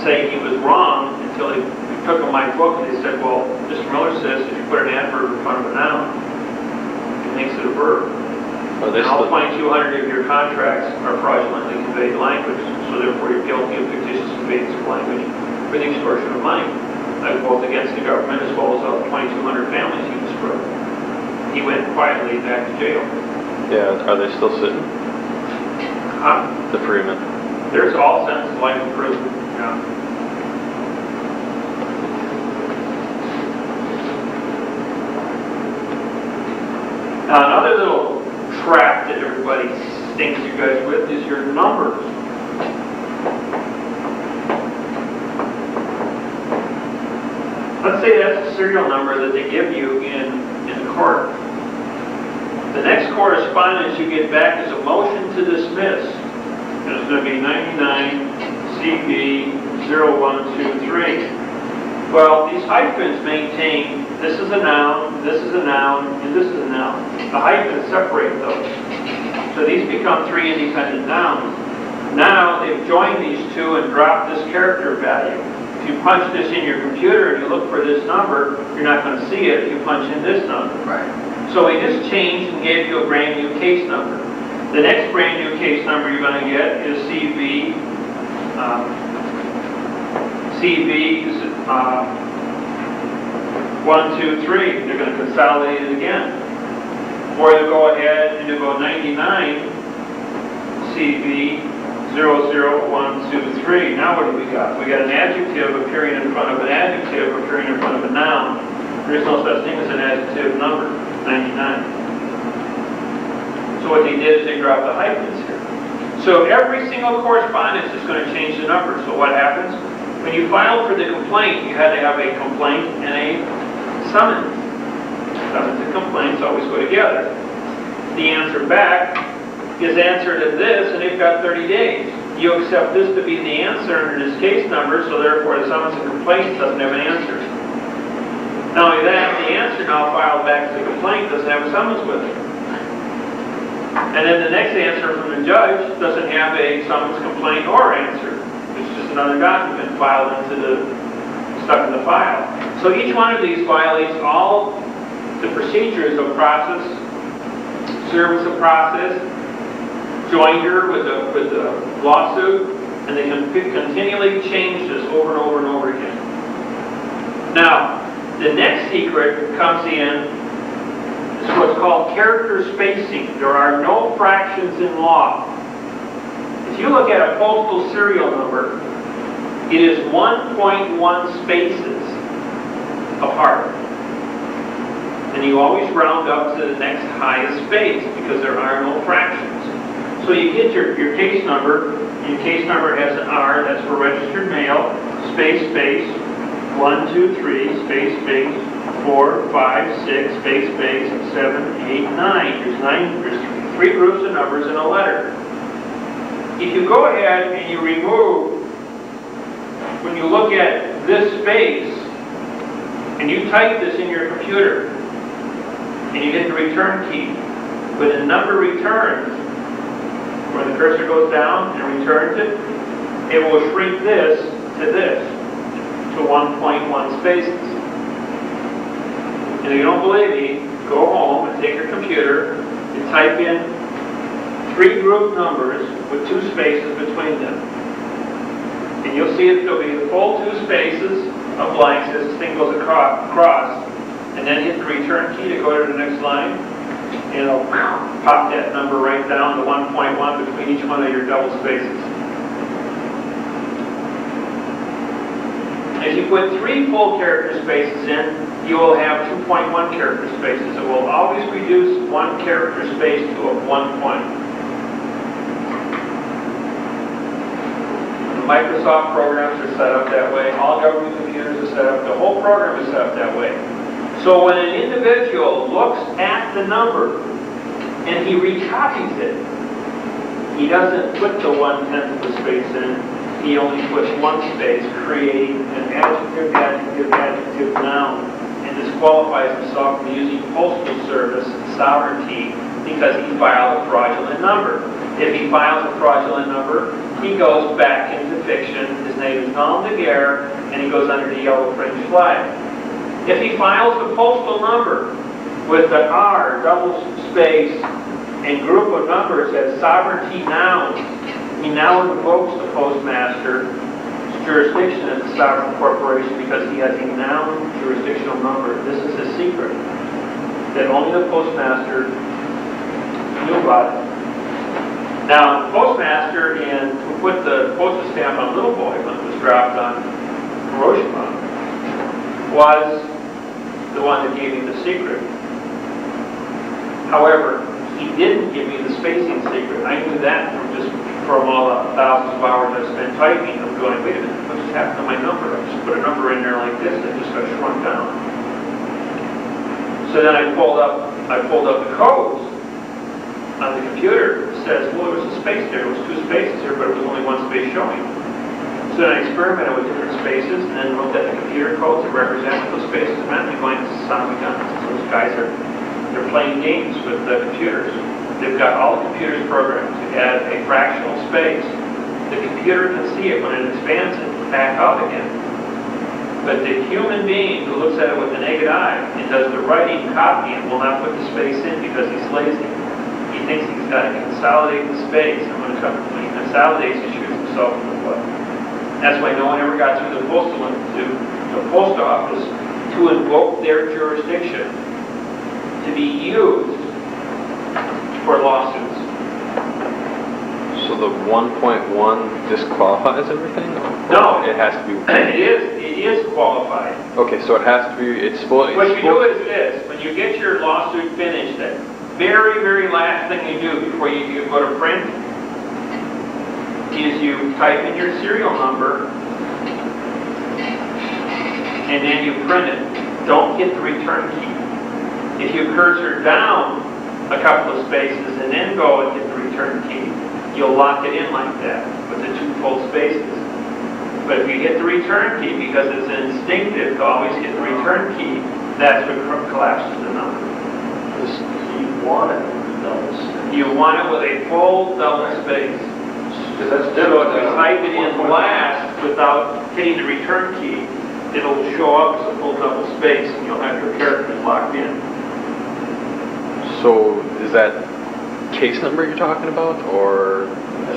say he was wrong until he took my book and they said, well, Mr. Miller says if you put an adverb in front of a noun, it makes it a verb. And all 2,200 of your contracts are fraudulently conveyed language, so therefore you're guilty of fictitious conveyance of language for the extortion of money, both against the government as well as the 2,200 families he destroyed. He went quietly back to jail. Yeah, are they still sitting? The Freeman. There's all sense of life in prison. Yeah. Now another little trap that everybody stinks you guys with is your numbers. Let's say that's a serial number that they give you in court. The next correspondence you get back is a motion to dismiss. And it's going to be 99 CB 0123. Well, these hyphens maintain this is a noun, this is a noun, and this is a noun. The hyphens separate those. So these become three independent nouns. Now they've joined these two and dropped this character value. If you punch this in your computer and you look for this number, you're not going to see it if you punch in this number. Right. So we just changed and gave you a brand new case number. The next brand new case number you're going to get is CB 123. They're going to consolidate it again. Or you go ahead and you go 99 CB 00123. Now what do we got? We got an adjective appearing in front of an adjective appearing in front of a noun. There's no such thing as an adjective number, 99. So what they did is they dropped the hyphens here. So every single correspondence is going to change the number. So what happens? When you filed for the complaint, you had to have a complaint and a summons. Summons and complaints always go together. The answer back is answered in this, and they've got 30 days. You accept this to be the answer under this case number, so therefore the summons and complaint doesn't have an answer. Not only that, the answer now filed back to the complaint doesn't have a summons with it. And then the next answer from the judge doesn't have a summons, complaint, or answer. It's just another document filed stuck in the file. So each one of these violates all the procedures of process service of process, joinder with the lawsuit, and they can continually change this over and over and over again. Now, the next secret comes in, is what's called character spacing. There are no fractions in law. If you look at a postal serial number, it is 1.1 spaces apart. And you always round up to the next highest space because there are no fractions. So you get your case number. Your case number has an R, that's for registered mail, space, space, 1, 2, 3, space, space, 4, 5, 6, space, space, 7, 8, 9. There's 3 groups of numbers in a letter. If you go ahead and you remove, when you look at this space, and you type this in your computer, and you hit the return key, when the number returns, when the cursor goes down and returns it, it will shrink this to 1.1 spaces. And if you don't believe me, go home and take your computer and type in 3 group numbers with 2 spaces between them. And you'll see that there'll be the full 2 spaces of blanks as this thing goes across, and then hit the return key to go to the next line, and it'll pop that number right down to 1.1 between each one of your double spaces. If you put 3 full character spaces in, you will have 2.1 character spaces. It will always reduce 1 character space to a 1 point. Microsoft programs are set up that way. All government computers are set up. The whole program is set up that way. So when an individual looks at the number and he recopies it, he doesn't put the 1/10 of the space in. He only puts 1 space, creating an adjective, adjective, adjective, noun, and disqualifies himself from using postal service sovereignty because he filed a fraudulent number. If he files a fraudulent number, he goes back into fiction. His name is nom de guerre, and he goes under the yellow fringe flag. If he files a postal number with the R, double space, and group of numbers as sovereignty noun, he now invokes the postmaster's jurisdiction as a sovereign corporation because he has a noun jurisdictional number. This is a secret that only the postmaster knew about it. Now, the postmaster who put the postal stamp on Little Boy when it was dropped on Hiroshima was the one that gave me the secret. However, he didn't give me the spacing secret. I knew that from all the thousands of hours I spent typing. I'm going, wait a minute, what just happened to my number? I just put a number in there like this and it just got shrunk down. So then I pulled up the codes on the computer. It says, well, there was a space there. There was 2 spaces here, but it was only 1 space showing. So then I experimented with different spaces and then looked at the computer codes that represent what those spaces meant. And going, this is son of a gun. Those guys they're playing games with the computers. They've got all the computers programmed to add a fractional space. The computer can see it when it expands it back out again. But the human being who looks at it with the naked eye and does the writing, copying, will not put the space in because he's lazy. He thinks he's got to consolidate the space, and when he consolidates, he shoots himself in the foot. That's why no one ever got through the post office to invoke their jurisdiction to be used for lawsuits. So the 1.1 disqualifies everything? No, it has to be. It is qualified. Okay, so it has to be. It's supposed. What you do is this: when you get your lawsuit finished, that very, very last thing you do before you go to print is you type in your serial number and then you print it. Don't hit the return key. If you cursor down a couple of spaces and then go and hit the return key, you'll lock it in like that with the 2 full spaces. But if you hit the return key, because it's instinctive to always hit the return key, that's what collapses the number. You want it double space. You want it with a full double space. Because that's So different. if you type it in last without hitting the return key, it'll show up as a full double space and you'll have your characters locked in. So is that case number you're talking about, or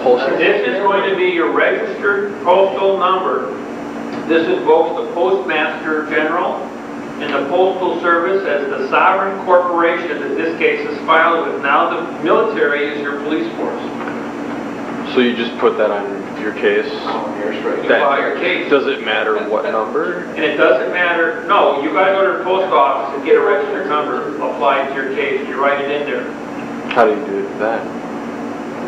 postal? This is going to be your registered postal number. This invokes the Postmaster General and the Postal Service as the sovereign corporation that this case is filed with. Now the military is your police force. So you just put that on your case? You file your case. Does it matter what number? And it doesn't matter, no, you gotta go to the post office and get a registered number applied to your case. You write it in there. How do you do that?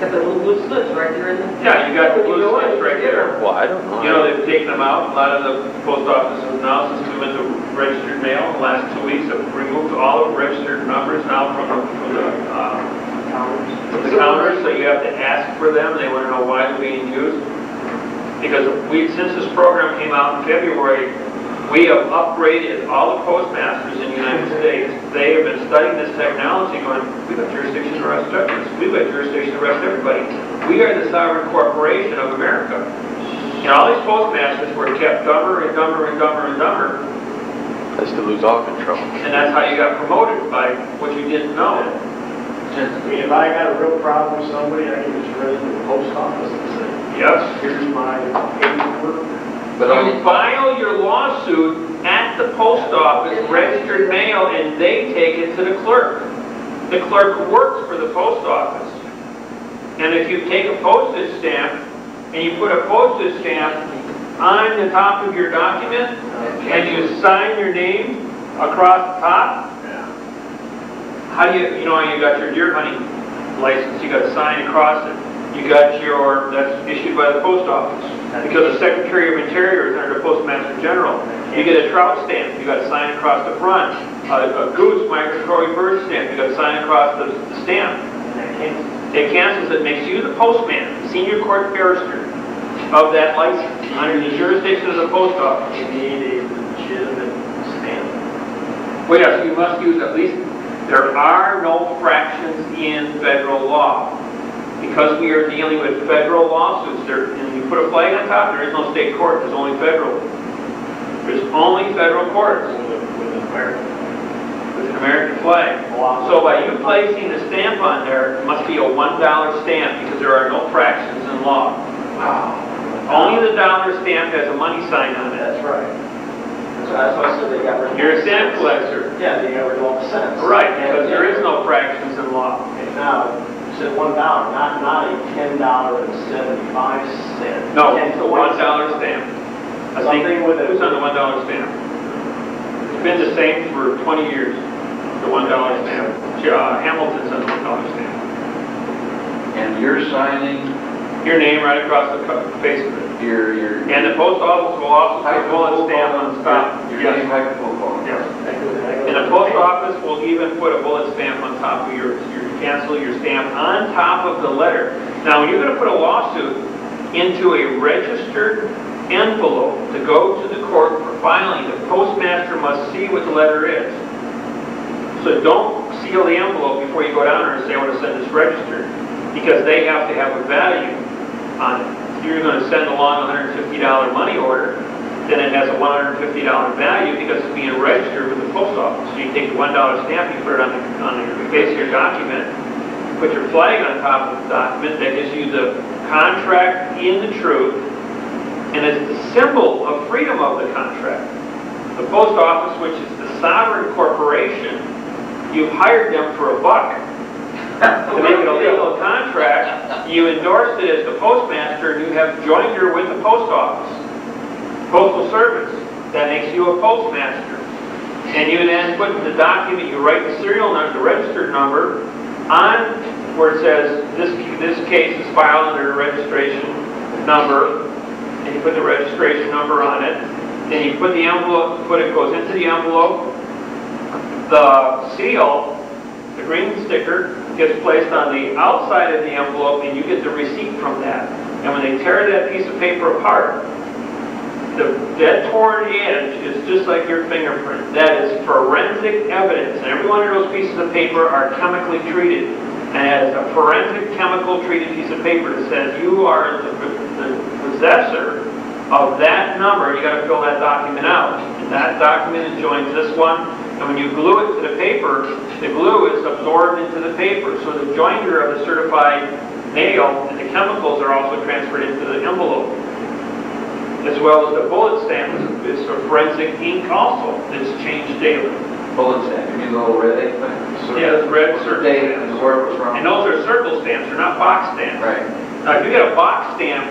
Got the little blue slips right there in the... Yeah, you got the blue slips right there. Well, I don't know. You know, they've taken them out. A lot of the post offices now, since we went to registered mail in the last 2 weeks, have removed all the registered numbers now from the counters, so you have to ask for them. They want to know why they're being used. Because since this program came out in February, we have upgraded all the postmasters in the United States. They have been studying this technology going, we've got jurisdiction to arrest terrorists. We've got jurisdiction to arrest everybody. We are the sovereign corporation of America. And all these postmasters were kept dumber and dumber and dumber and dumber. That's to lose all control. And that's how you got promoted, by what you didn't know. If I got a real problem with somebody, I can just run into the post office and say, Yes. here's my paperwork. But You file your lawsuit at the post office, registered mail, and they take it to the clerk. The clerk works for the post office. And if you take a postage stamp and you put a postage stamp on the top of your document and you sign your name across the top, how do you know, you got your deer hunting license, you got to sign across it. You got that's issued by the post office. Because the Secretary of Interior is under the Postmaster General. You get a trout stamp, you got to sign across the front. A goose migratory bird stamp, you got to sign across the stamp. It cancels it, makes you the postman, senior court barrister of that license under the jurisdiction of the post office. You need a legitimate stamp. Well, yes, you must use at least, there are no fractions in federal law. Because we are dealing with federal lawsuits, and you put a flag on top, there is no state court, there's only federal. There's only federal courts With with an American flag. So by you placing the stamp on there, it must be a $1 stamp because there are no fractions in law. Wow. Only the dollar stamp has a money sign on it. That's right. That's why I said they got rid of... You're a stamp collector. Yeah, they got rid of all the cents. Right, because there is no fractions in law. And now, said $1, not a $10.75. No, it's a $1 stamp. I think Something with it. who's on the $1 stamp? It's been the same for 20 years. The $1 stamp. Hamilton's on the $1 stamp. And you're signing Your name right across the face of it. your And the post office will also put a bullet stamp on the top. Your Yes. name, hyperphone. Yes. And the post office will even put a bullet stamp on top of your cancel your stamp on top of the letter. Now, when you're going to put a lawsuit into a registered envelope to go to the court for filing, the postmaster must see what the letter is. So don't seal the envelope before you go down there and say, I want to send this registered, because they have to have a value on it. If you're going to send along a $150 money order, then it has a $150 value because it's being registered with the post office. So you take the $1 stamp, you put it on the face of your document, put your flag on top of the document, that gives you the contract in the truth, and it's the symbol of freedom of the contract. The post office, which is the sovereign corporation, you've hired them for $1 to make it a legal contract. You endorsed it as the postmaster, and you have joined with the post office. Postal Service, that makes you a postmaster. And you then put in the document, you write the serial number, the registered number, on where it says this case is filed under a registration number, and you put the registration number on it. Then you put the envelope, it goes into the envelope. The seal, the green sticker, gets placed on the outside of the envelope, and you get the receipt from that. And when they tear that piece of paper apart, that torn edge is just like your fingerprint. That is forensic evidence. And every one of those pieces of paper are chemically treated. And it has a forensic chemical treated piece of paper that says you are the possessor of that number. You got to fill that document out. And that document joins this one. And when you glue it to the paper, the glue is absorbed into the paper. So the joinder of the certified mail and the chemicals are also transferred into the envelope. As well as the bullet stamp is a forensic ink also that's changed daily. Bullet stamp, you mean the little red ink? Yeah, it's red circle Date stamps. and where it was from? And those are circle stamps, they're not box stamps. Right. Now, if you get a box stamp,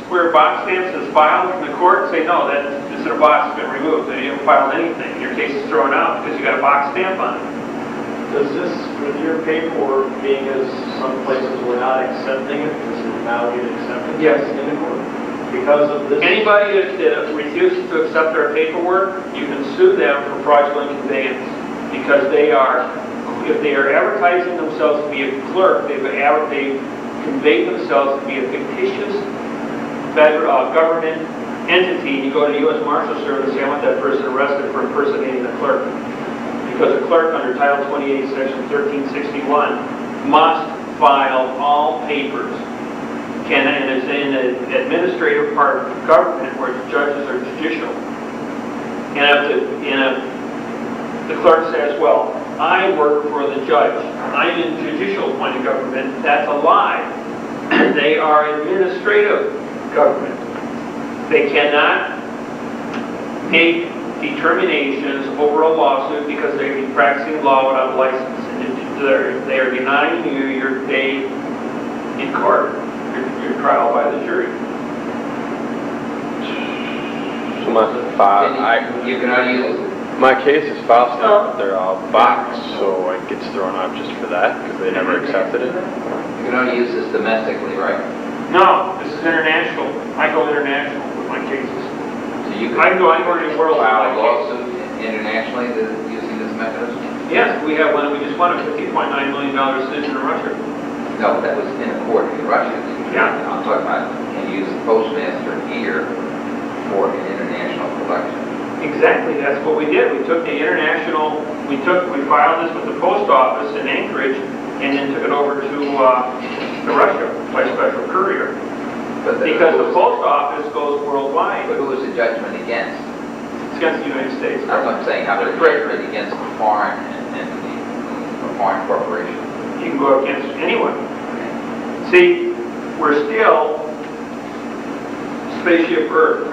square box stamps that's filed from the court, say, no, that instead of box has been removed, and you haven't filed anything. Your case is thrown out because you got a box stamp on it. Does this, with your paperwork being as some places were not accepting it, does it now get accepted? Yes. In the court? Because of this? Anybody that refuses to accept their paperwork, you can sue them for fraudulent conveyance because they are, if they are advertising themselves to be a clerk, they've conveyed themselves to be a fictitious federal government entity. You go to the U.S. Marshal Service and say, I want that person arrested for impersonating a clerk. Because a clerk under Title 28, Section 1361 must file all papers. And it's in the administrative part of government where the judges are judicial. And the clerk says, well, I work for the judge. I'm in judicial point of government. That's a lie. They are administrative government. They cannot make determinations over a lawsuit because they're practicing law without a license. And they are denying you your day in court, your trial by the jury. So You can only use my case is file stamped, but they're all boxed, so it gets thrown out just for that because they never accepted it. You can only use this domestically, right? No, this is international. I go international with my cases. So you I can go anywhere in the world. file a lawsuit internationally using this mechanism? Yes, we have one. We just won a $50.9 million decision in Russia. No, that was in a court in Russia. Yeah. I'm talking about, can you use the postmaster here for an international collection? Exactly, that's what we did. We took the international, we filed this with the post office in Anchorage and then took it over to Russia by special courier. Because the post office goes worldwide. But who is the judgment against? It's against the United States. That's what I'm saying, how does it judgment against a foreign entity, a foreign corporation? You can go against anyone. See, we're still spaceship Earth.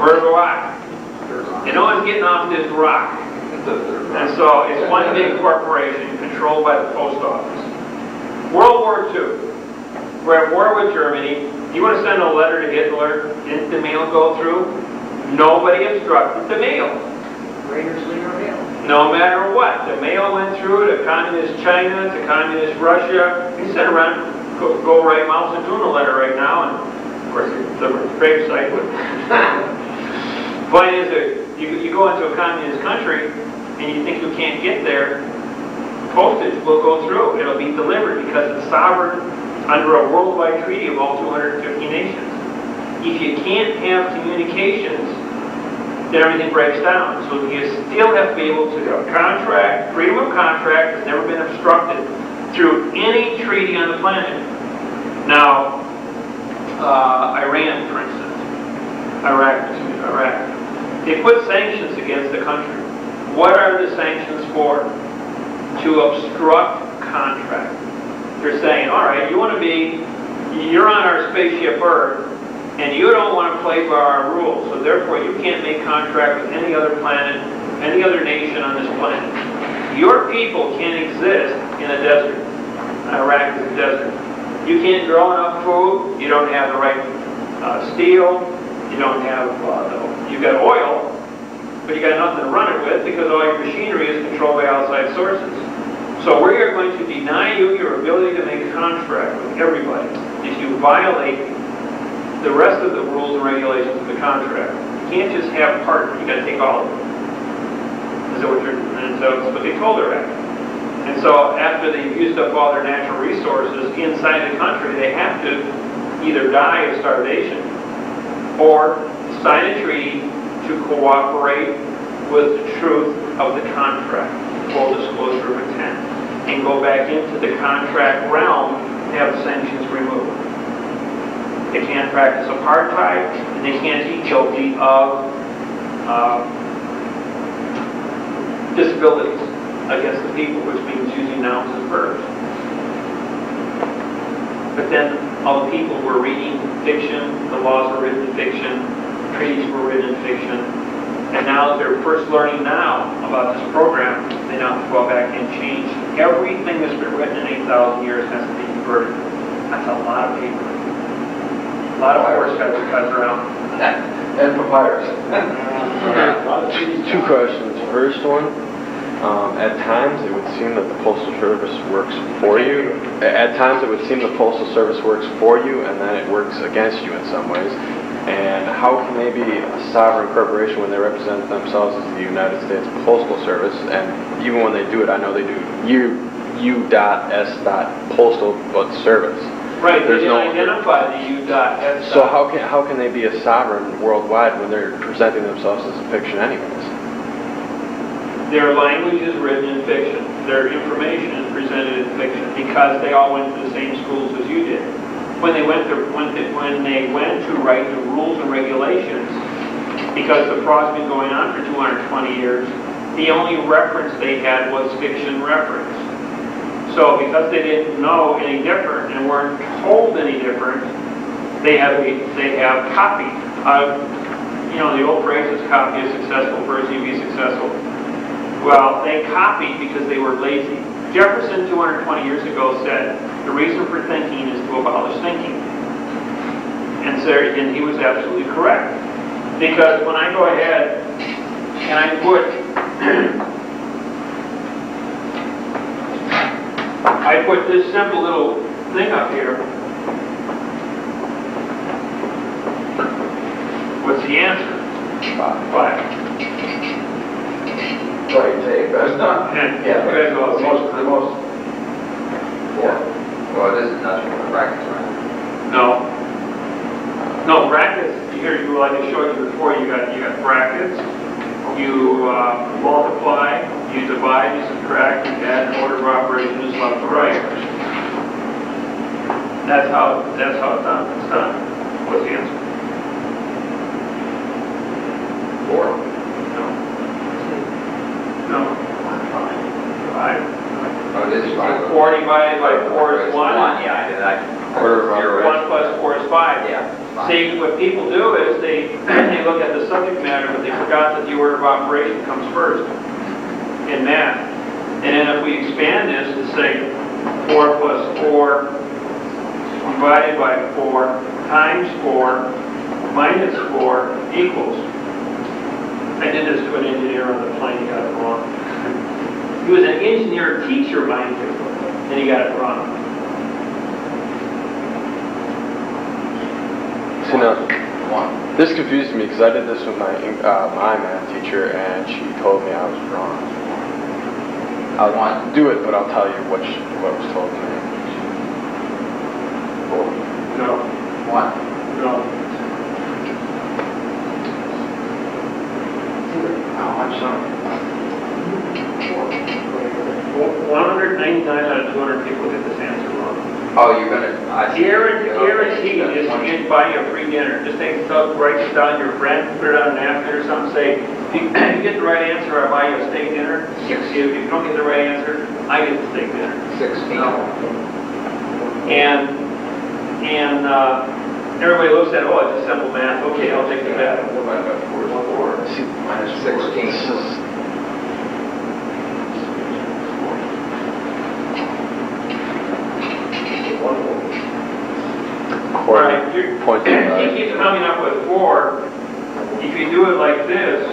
We're a rock. And no one's getting off this rock. And so it's one big corporation controlled by the post office. World War II. We're at war with Germany. You want to send a letter to Hitler? Didn't the mail go through? Nobody obstructed the mail. Raiders leave our mail. No matter what. The mail went through to communist China, to communist Russia. You send around, go write Mao Zedong a letter right now, and of course the gravesite would. Point is that you go into a communist country and you think you can't get there, postage will go through. It'll be delivered because it's sovereign under a worldwide treaty of all 250 nations. If you can't have communications, then everything breaks down. So you still have to be able to have contract, freedom of contract has never been obstructed through any treaty on the planet. Now, Iran, for instance, Iraq. They put sanctions against the country. What are the sanctions for? To obstruct contract. They're saying, all right, you're on our spaceship Earth, and you don't want to play by our rules, so therefore you can't make contract with any other planet, any other nation on this planet. Your people can't exist in a desert. Iraq is a desert. You can't grow enough food, you don't have the right steel, you don't have, you've got oil, but you got nothing to run it with because all your machinery is controlled by outside sources. So we are going to deny you your ability to make contract with everybody if you violate the rest of the rules and regulations of the contract. You can't just have part, you got to take all of it. And so that's what they told Iraq. And so after they've used up all their natural resources inside the country, they have to either die of starvation or sign a treaty to cooperate with the truth of the contract, full disclosure of intent, and go back into the contract realm and have sanctions removed. They can't practice apartheid, and they can't be guilty of disabilities against the people, which means using nouns and verbs. But then all the people were reading fiction, the laws were written in fiction, treaties were written in fiction, and now they're first learning now about this program. They now have to go back and change everything that's been written in 8,000 years has to be converted. That's a lot of paper. A lot of horse cuts around. And papyrus. Two questions. First one, at times it would seem that the Postal Service works for you. At times it would seem the Postal Service works for you and then it works against you in some ways. And how can they be a sovereign corporation when they represent themselves as the United States Postal Service? And even when they do it, I know they do U.S.postal, but service. Right, they didn't identify the U.S. So how can they be a sovereign worldwide when they're presenting themselves as a fiction anyways? Their language is written in fiction. Their information is presented in fiction because they all went to the same schools as you did. When they went to write the rules and regulations, because the fraud's been going on for 220 years, the only reference they had was fiction reference. So because they didn't know any different and weren't told any different, they have copied. The old phrase is copy a successful person, you be successful. Well, they copied because they were lazy. Jefferson 220 years ago said the reason for thinking is to abolish thinking. And he was absolutely correct. Because when I go ahead and I put this simple little thing up here, what's the answer? 5. Right, take, that's not. Yeah, the most. Yeah. Well, it isn't nothing but brackets, right? No, brackets. Here, like I showed you before, you got brackets. You multiply, you divide, you subtract, you add. An order of operation is left to right. That's how it's done. It's done. What's the answer? 4. No. 5. Oh, it is 5. 4 divided by 4 is 1. 1, yeah. Order of operation. 1 plus 4 is 5. Yeah. See, what people do is they look at the subject matter, but they forgot that the order of operation comes first in math. And then if we expand this to say 4 plus 4 divided by 4 times 4 minus 4 equals. I did this to an engineer on the plane, he got it wrong. He was an engineer teacher, mind you, and he got it wrong. See, now, this confused me because I did this with my math teacher and she told me I was wrong. I want to do it, but I'll tell you what was told to me. 4. No. 1. No. How much so? 199 out of 200 people get this answer wrong. Oh, you're going to... Guaranteed is to get buy you a free dinner. Just write this down to your friend, put it on a napkin or something, say, if you get the right answer, I buy you a steak dinner. If you don't get the right answer, I get the steak dinner. 16. No. And everybody looks at, oh, it's just simple math. Okay, I'll take the bet. Divided by 4 is 4. See, minus 16. Right. He keeps coming up with 4. If you do it like this,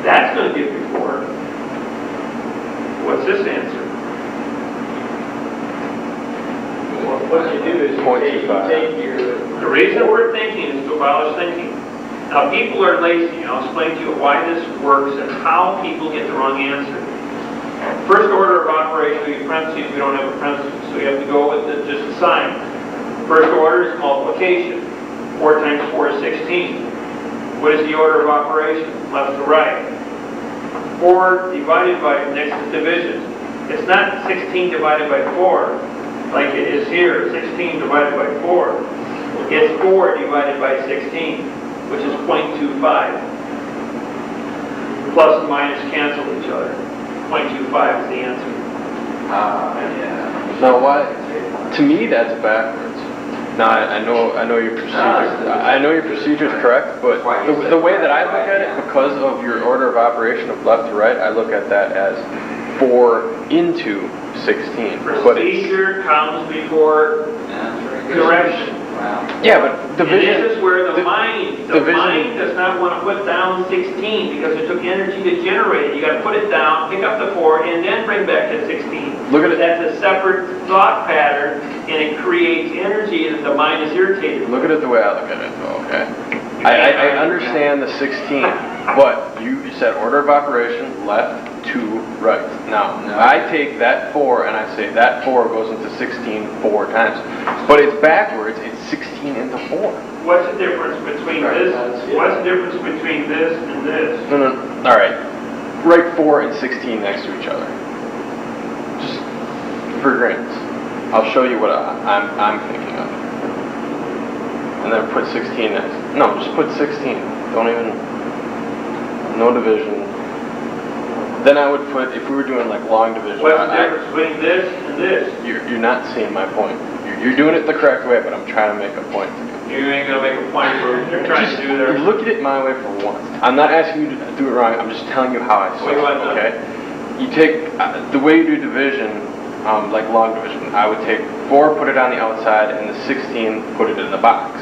that's going to give you 4. What's this answer? What you do is the reason we're thinking is to abolish thinking. Now, people are lazy. I'll explain to you why this works and how people get the wrong answer. First order of operation, we use parentheses. We don't have a parenthesis, so you have to go with just a sign. First order is multiplication. 4 times 4 is 16. What is the order of operation? Left to right. 4 divided by, next is division. It's not 16 divided by 4, like it is here, 16 divided by 4. It's 4 divided by 16, which is 0.25. Plus and minus cancel each other. 0.25 is the answer. Yeah. Now, why? To me, that's backwards. Now, I know your procedure. I know your procedure is correct, but the way that I look at it, because of your order of operation of left to right, I look at that as 4 into 16. Procedure comes before correction. Wow. Yeah, but division. And this is where the mind does not want to put down 16 because it took energy to generate it. You got to put it down, pick up the 4, and then bring back the 16. Look at it. That's a separate thought pattern, and it creates energy that the mind is irritated. Look at it the way I look at it, though, okay? I understand the 16, but you said order of operation, left to right. Now, I take that 4 and I say that 4 goes into 16 4 times. But it's backwards, it's 16 into 4. What's the difference between this? What's the difference between this and this? No. All right. Write 4 and 16 next to each other. Just for grants. I'll show you what I'm thinking of. And then put 16 next. No, just put 16. Don't even. No division. Then I would put, if we were doing like long division. What's the difference between this and this? You're not seeing my point. You're doing it the correct way, but I'm trying to make a point to you. You ain't gonna make a point for what you're trying to do there. Look at it my way for once. I'm not asking you to do it wrong. I'm just telling you how I see it. Okay? You take the way you do division, like long division. I would take 4, put it on the outside, and the 16, put it in the box.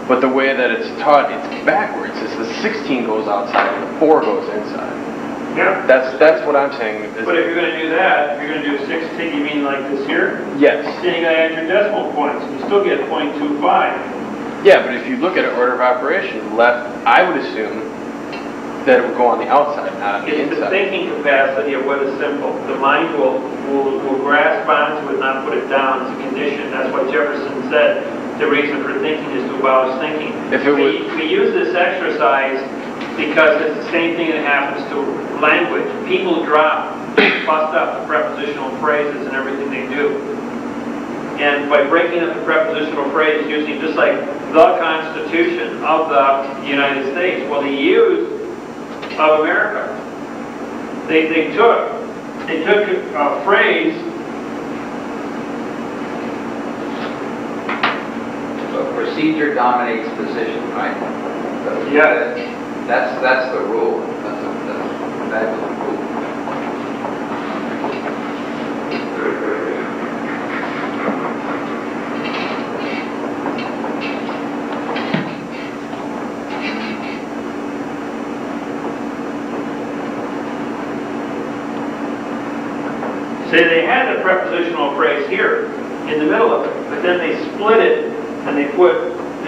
But the way that it's taught, it's backwards. It's the 16 goes outside and the 4 goes inside. Yeah. That's what I'm saying. But if you're going to do that, if you're going to do 16, you mean like this here? Yes. Then you got to add your decimal points. You still get 0.25. Yeah, but if you look at it order of operation, left, I would assume that it would go on the outside, not on the It's the inside. thinking capacity of what is simple. The mind will grasp onto it, not put it down. It's a condition. That's what Jefferson said. The reason for thinking is to abolish thinking. We use this exercise because it's the same thing that happens to language. People bust up the prepositional phrases and everything they do. And by breaking up the prepositional phrase, using just like the Constitution of the United States, well, they used of America. They took a phrase. So procedure dominates position, right? Yes. That's the rule. That's the rule. Say they had the prepositional phrase here in the middle of it, but then they split it and they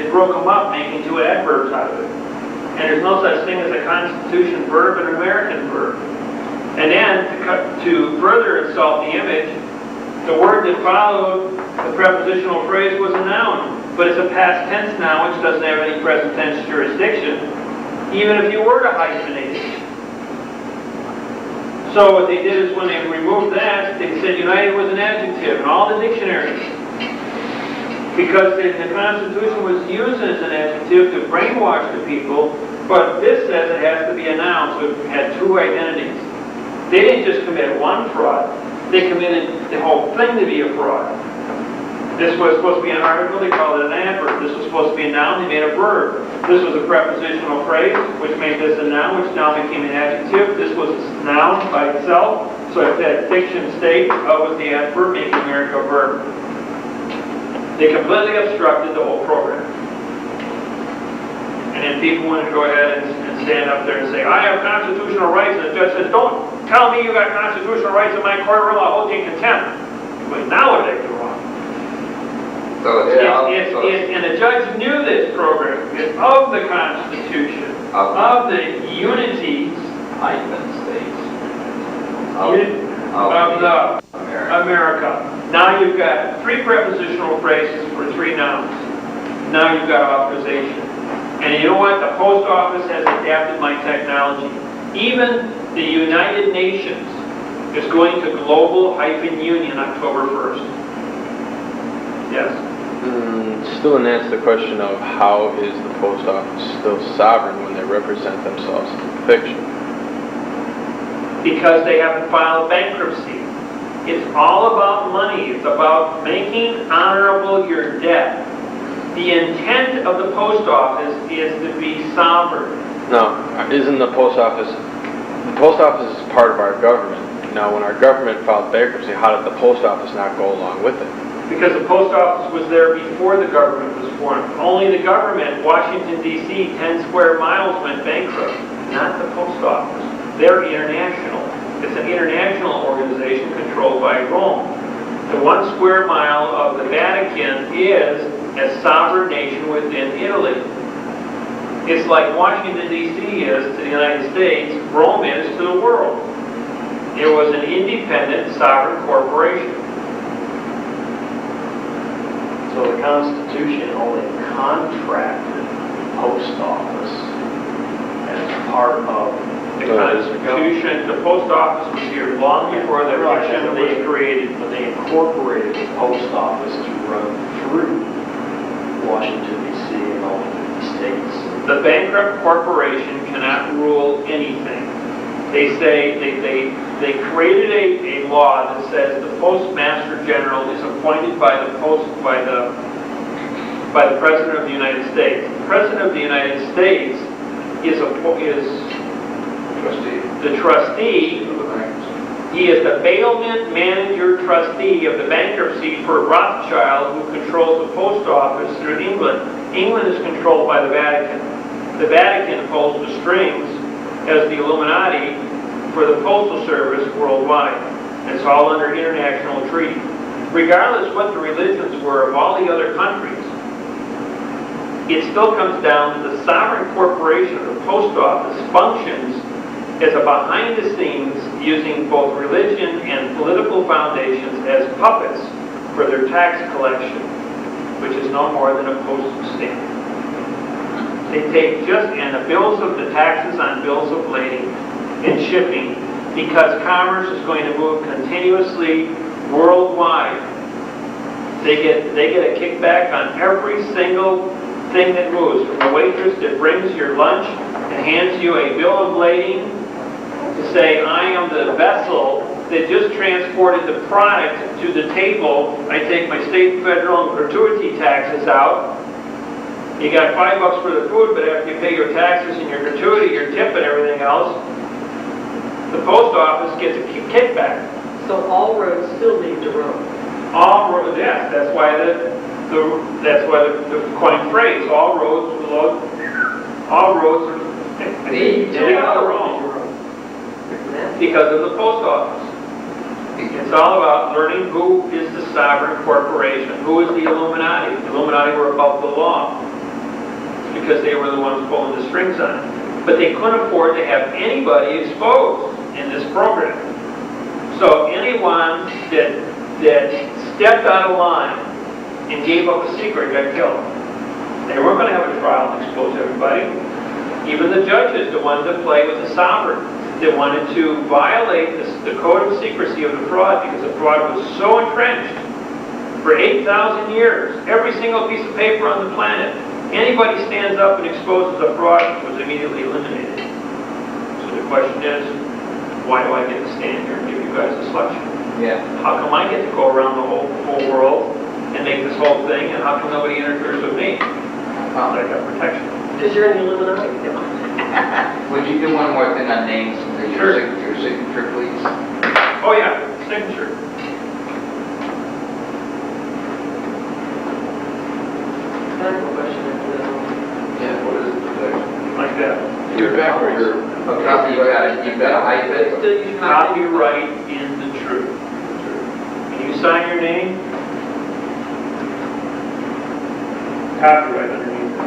broke them up, making 2 adverbs out of it. And there's no such thing as a Constitution verb and an American verb. And then to further insult the image, the word that followed the prepositional phrase was a noun, but it's a past tense noun which doesn't have any present tense jurisdiction, even if you were to hyphenate it. So what they did is when they removed that, they said united was an adjective in all the dictionaries. Because the Constitution was used as an adjective to brainwash the people, but this says it has to be a noun, so it had 2 identities. They didn't just commit one fraud, they committed the whole thing to be a fraud. This was supposed to be an article, they called it an adverb. This was supposed to be a noun, they made a verb. This was a prepositional phrase, which made this a noun, which now became an adjective. This was a noun by itself, so if that fiction state was the adverb, making America a verb. They completely obstructed the whole program. And then people wanted to go ahead and stand up there and say, I have constitutional rights, and the judge says, don't tell me you got constitutional rights in my courtroom, I'll hold you in contempt. But now what did they do wrong? And the judge knew this program of the Constitution, of the unities States of the America. Now you've got 3 prepositional phrases for 3 nouns. Now you've got authorization. And you know what? The post office has adapted my technology. Even the United Nations is going to global-union October 1st. Yes. still didn't answer the question of how is the post office still sovereign when they represent themselves in fiction? Because they haven't filed bankruptcy. It's all about money. It's about making honorable your debt. The intent of the post office is to be sovereign. No, isn't the post office is part of our government. Now, when our government filed bankruptcy, how did the post office not go along with it? Because the post office was there before the government was formed. Only the government, Washington, D.C., 10 square miles went bankrupt, not the post office. They're international. It's an international organization controlled by Rome. The 1 square mile of the Vatican is a sovereign nation within Italy. It's like Washington, D.C. is to the United States, Rome is to the world. It was an independent sovereign corporation. So the Constitution only contracted the post office as part of The Constitution, the post office was here long before the fiction was created. But they incorporated the post office to run through Washington, D.C. and all 50 states. The bankrupt corporation cannot rule anything. They say they created a law that says the Postmaster General is appointed by the President of the United States. The President of the United States is the trustee. He is the bailment manager trustee of the bankruptcy for Rothschild, who controls the post office through England. England is controlled by the Vatican. The Vatican pulls the strings as the Illuminati for the postal service worldwide. It's all under international treaty. Regardless what the religions were of all the other countries, it still comes down to the sovereign corporation of the post office functions as a behind the scenes using both religion and political foundations as puppets for their tax collection, which is no more than a postage stamp. They take and the bills of the taxes on bills of lading and shipping, because commerce is going to move continuously worldwide. They get a kickback on every single thing that moves, from the waitress that brings your lunch and hands you a bill of lading to say, I am the vessel that just transported the product to the table. I take my state, federal, and gratuity taxes out. You got $5 for the food, but after you pay your taxes and your gratuity, your tip and everything else, the post office gets a kickback. So all roads still need to run. All roads, yes. That's why the coined phrase, all roads need to run. Because of the post office. It's all about learning who is the sovereign corporation, who is the Illuminati. The Illuminati were above the law because they were the ones pulling the strings on it. But they couldn't afford to have anybody exposed in this program. So anyone that stepped out of line and gave up a secret got killed. They weren't going to have a trial and expose everybody. Even the judges, the ones that play with the sovereign, that wanted to violate the code of secrecy of the fraud, because the fraud was so entrenched for 8,000 years. Every single piece of paper on the planet, anybody stands up and exposes a fraud, which was immediately eliminated. So the question is, why do I get to stand here and give you guys this lecture? Yeah. How come I get to go around the whole world and make this whole thing, and how come nobody interferes with me? Well, I got protection. Because you're in the Illuminati. Would you do one more thing on names? Sure. Your signature, please. Oh yeah, signature. I have a question after that. Yeah, what is it? Like that. You're backwards. Okay, so you've got a hyphen. Still using Copyright in the truth. Can you sign your name? Copyright underneath it.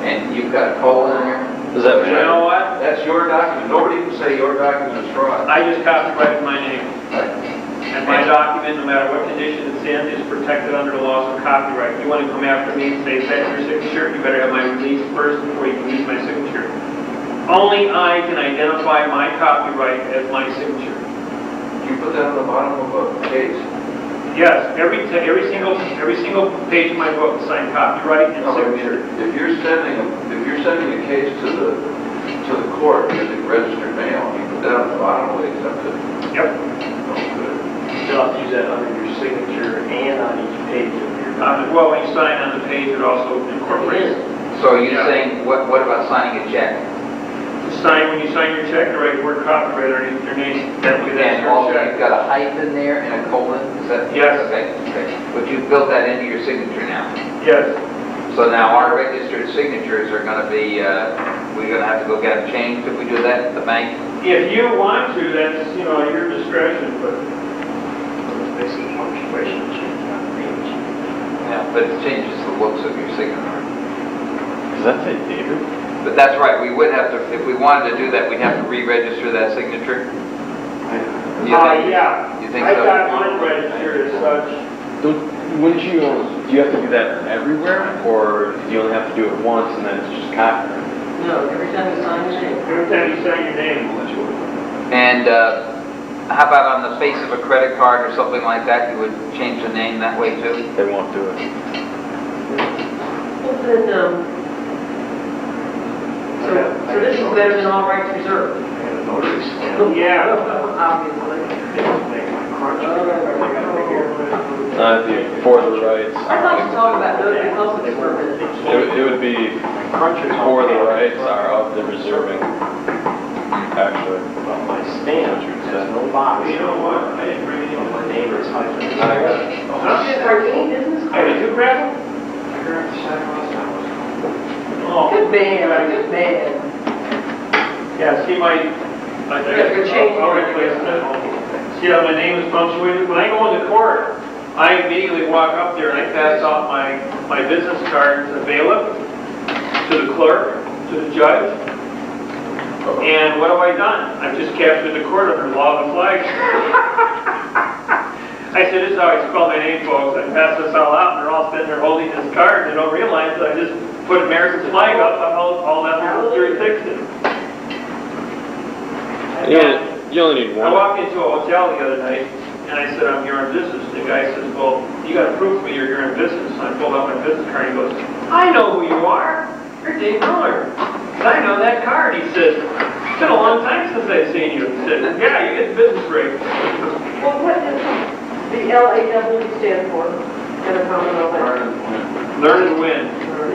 And you've got a colon in there? Does that You matter? know what? That's your document. Nobody can say your document is fraud. I just copyrighted my name. And my document, no matter what condition it's in, is protected under the laws of copyright. You want to come after me and say, is that your signature? You better have my release first before you can use my signature. Only I can identify my copyright as my signature. You put that on the bottom of a case. Yes, every single page of my book is signed copyright and signature. If you're sending a case to the court using registered mail, you put that on the bottom, we accept it. Yep. You'll have to use that under your signature and on each page of your document. Well, when you sign on the page, it also incorporates. So you're saying, what about signing a check? When you sign your check, the right word copyright underneath your name. That way, that's And your also check. you've got a hyphen there and a colon, is that? Yes. Okay. But you've built that into your signature now. Yes. So now our registered signatures are gonna be, we're gonna have to go get them changed if we do that at the bank? If you want to, that's, your discretion, but Basically, punctuation change on the page. Yeah, but it changes the looks of your signature. Does that say David? But that's right, we would have to, if we wanted to do that, we'd have to re-register that signature? yeah. You think I so? got mine registered as such. Wouldn't you, do you have to do that everywhere, or do you only have to do it once and then it's just copyright? No, every time you sign your name. Every time you sign your name. And how about on the face of a credit card or something like that, you would change the name that way too? They won't do it. Well, then, so this is better than all rights reserved. And the notary stamp. Yeah. Obviously. Make my crunch. For the rights. I thought you talked about notary public service. It would be for the rights are of the reserving, actually. Well, my stamp has no box. You know what? I didn't bring any My more. name is hyphen. I got it. Are you any business Hey, did cards? you grab them? Oh. Good man, good man. Yeah, see my... You're changing I'll it. replace that. See how my name is punctuated? When I go into court, I immediately walk up there and I pass off my business card to the bailiff, to the clerk, to the judge. And what have I done? I've just captured the court under law of the flag. I said, this is how I spell my name, folks. I pass this all out, and they're all sitting there holding this card, and they don't realize that I just put America's flag up on all that jurisdiction. You only need I one. walked into a hotel the other night, and I said, I'm here on business. The guy says, well, you got to prove to me you're here on business. And I pulled out my business card, and he goes, I know who you are. You're Dave Miller. I know that card. He said, it's been a long time since I've seen you. He said, yeah, you get the business break. Well, what does the LAW stand for? Got a comment on that? Learn and win.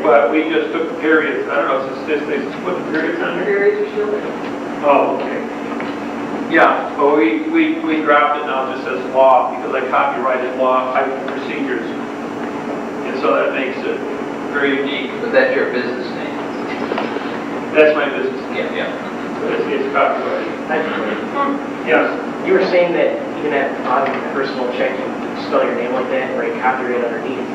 But we just took periods. I don't know, since they put the periods on there. Periods are still there. Oh, okay. Yeah, but we dropped it now just as law, because I copyrighted law procedures. And so that makes it very unique. But that's your business name? That's my business name. Yeah. But it's copyrighted. Yes. You were saying that even on a personal check, you spell your name like that, write copyright underneath.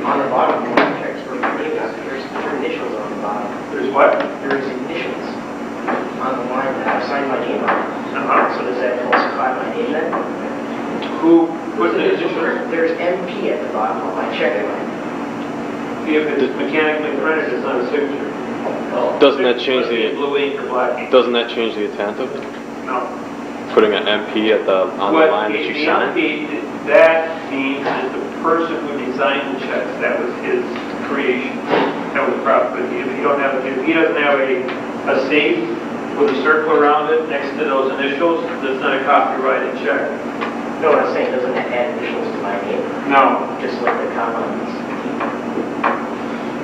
On the bottom of the checks, where your name is, there's initials on the bottom. There's what? There's initials on the line that I've signed my name on. So does that falsify my name then? Who put the initials? There's MP at the bottom of my check line. If it's mechanically printed, it's not a signature. Doesn't that change the Blue ink or black ink? Doesn't that change the intent of it? No. Putting an MP on the line that you sign? That means that the person who designed the checks, that was his creation. That was probably, if he doesn't have a safe with a circle around it next to those initials, that's not a copyrighted check. No, what I'm saying, doesn't it add initials to my name? No, Just like the comma.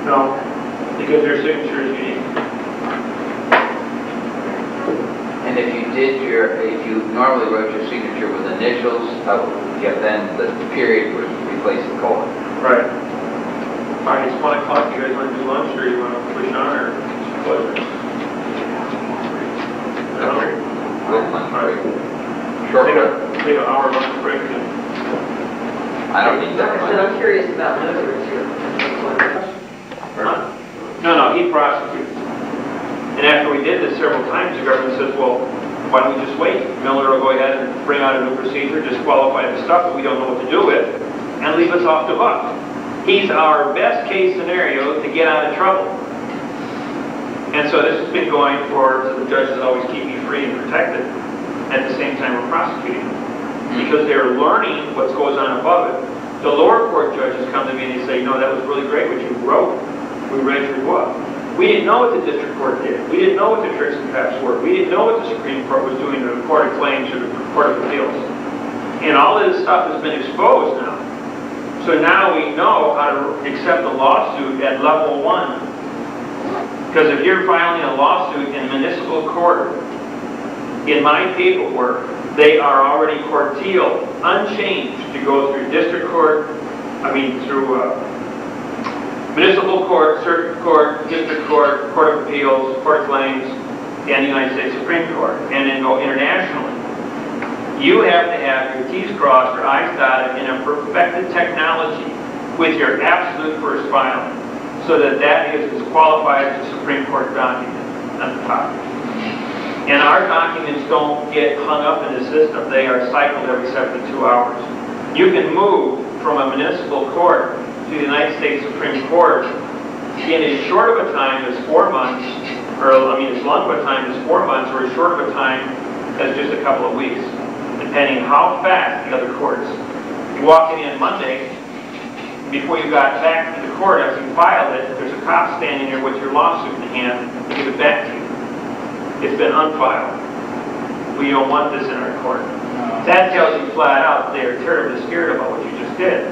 no, because your signature is unique. And if you normally wrote your signature with initials, then the period would replace the colon. Right. All right, it's 1 o'clock. You guys want to do lunch, or you want to push on, or it's pleasure? Little lunch break. Short break. Take an hour lunch break. I don't need that Like I said, I'm much. curious about notaries here. No, he prosecutes. And after we did this several times, the government says, well, why don't we just wait? Miller will go ahead and bring out a new procedure, disqualify the stuff that we don't know what to do with, and leave us off the hook. He's our best case scenario to get out of trouble. And so this has been going for the judges that always keep me free and protected. At the same time, we're prosecuting. because they're learning what goes on above it. The lower court judges come to me and they say, that was really great what you wrote. We read your book. We didn't know what the district court did. We didn't know what the tricks and traps were. We didn't know what the Supreme Court was doing to the Court of Claims or the Court of Appeals. And all of this stuff has been exposed now. So now we know how to accept a lawsuit at level 1. Because if you're filing a lawsuit in municipal court, in my paperwork, they are already court-sealed, unchanged, to go through district court, through municipal court, circuit court, district court, Court of Appeals, Court of Claims, and the United States Supreme Court, and then go internationally. You have to have your T's crossed, your I's dotted in a perfected technology with your absolute first filing, so that is as qualified as a Supreme Court document at the top. And our documents don't get hung up in the system. They are cycled every 72 hours. You can move from a municipal court to the United States Supreme Court in as short of a time as 4 months, or as long of a time as 4 months, or as short of a time as just a couple of weeks, depending how fast the other courts. You walk in Monday, before you got back to the court, as you filed it, there's a cop standing there with your lawsuit in hand to give it back to you. It's been unfiled. We don't want this in our court. That tells you flat out they are terribly scared about what you just did.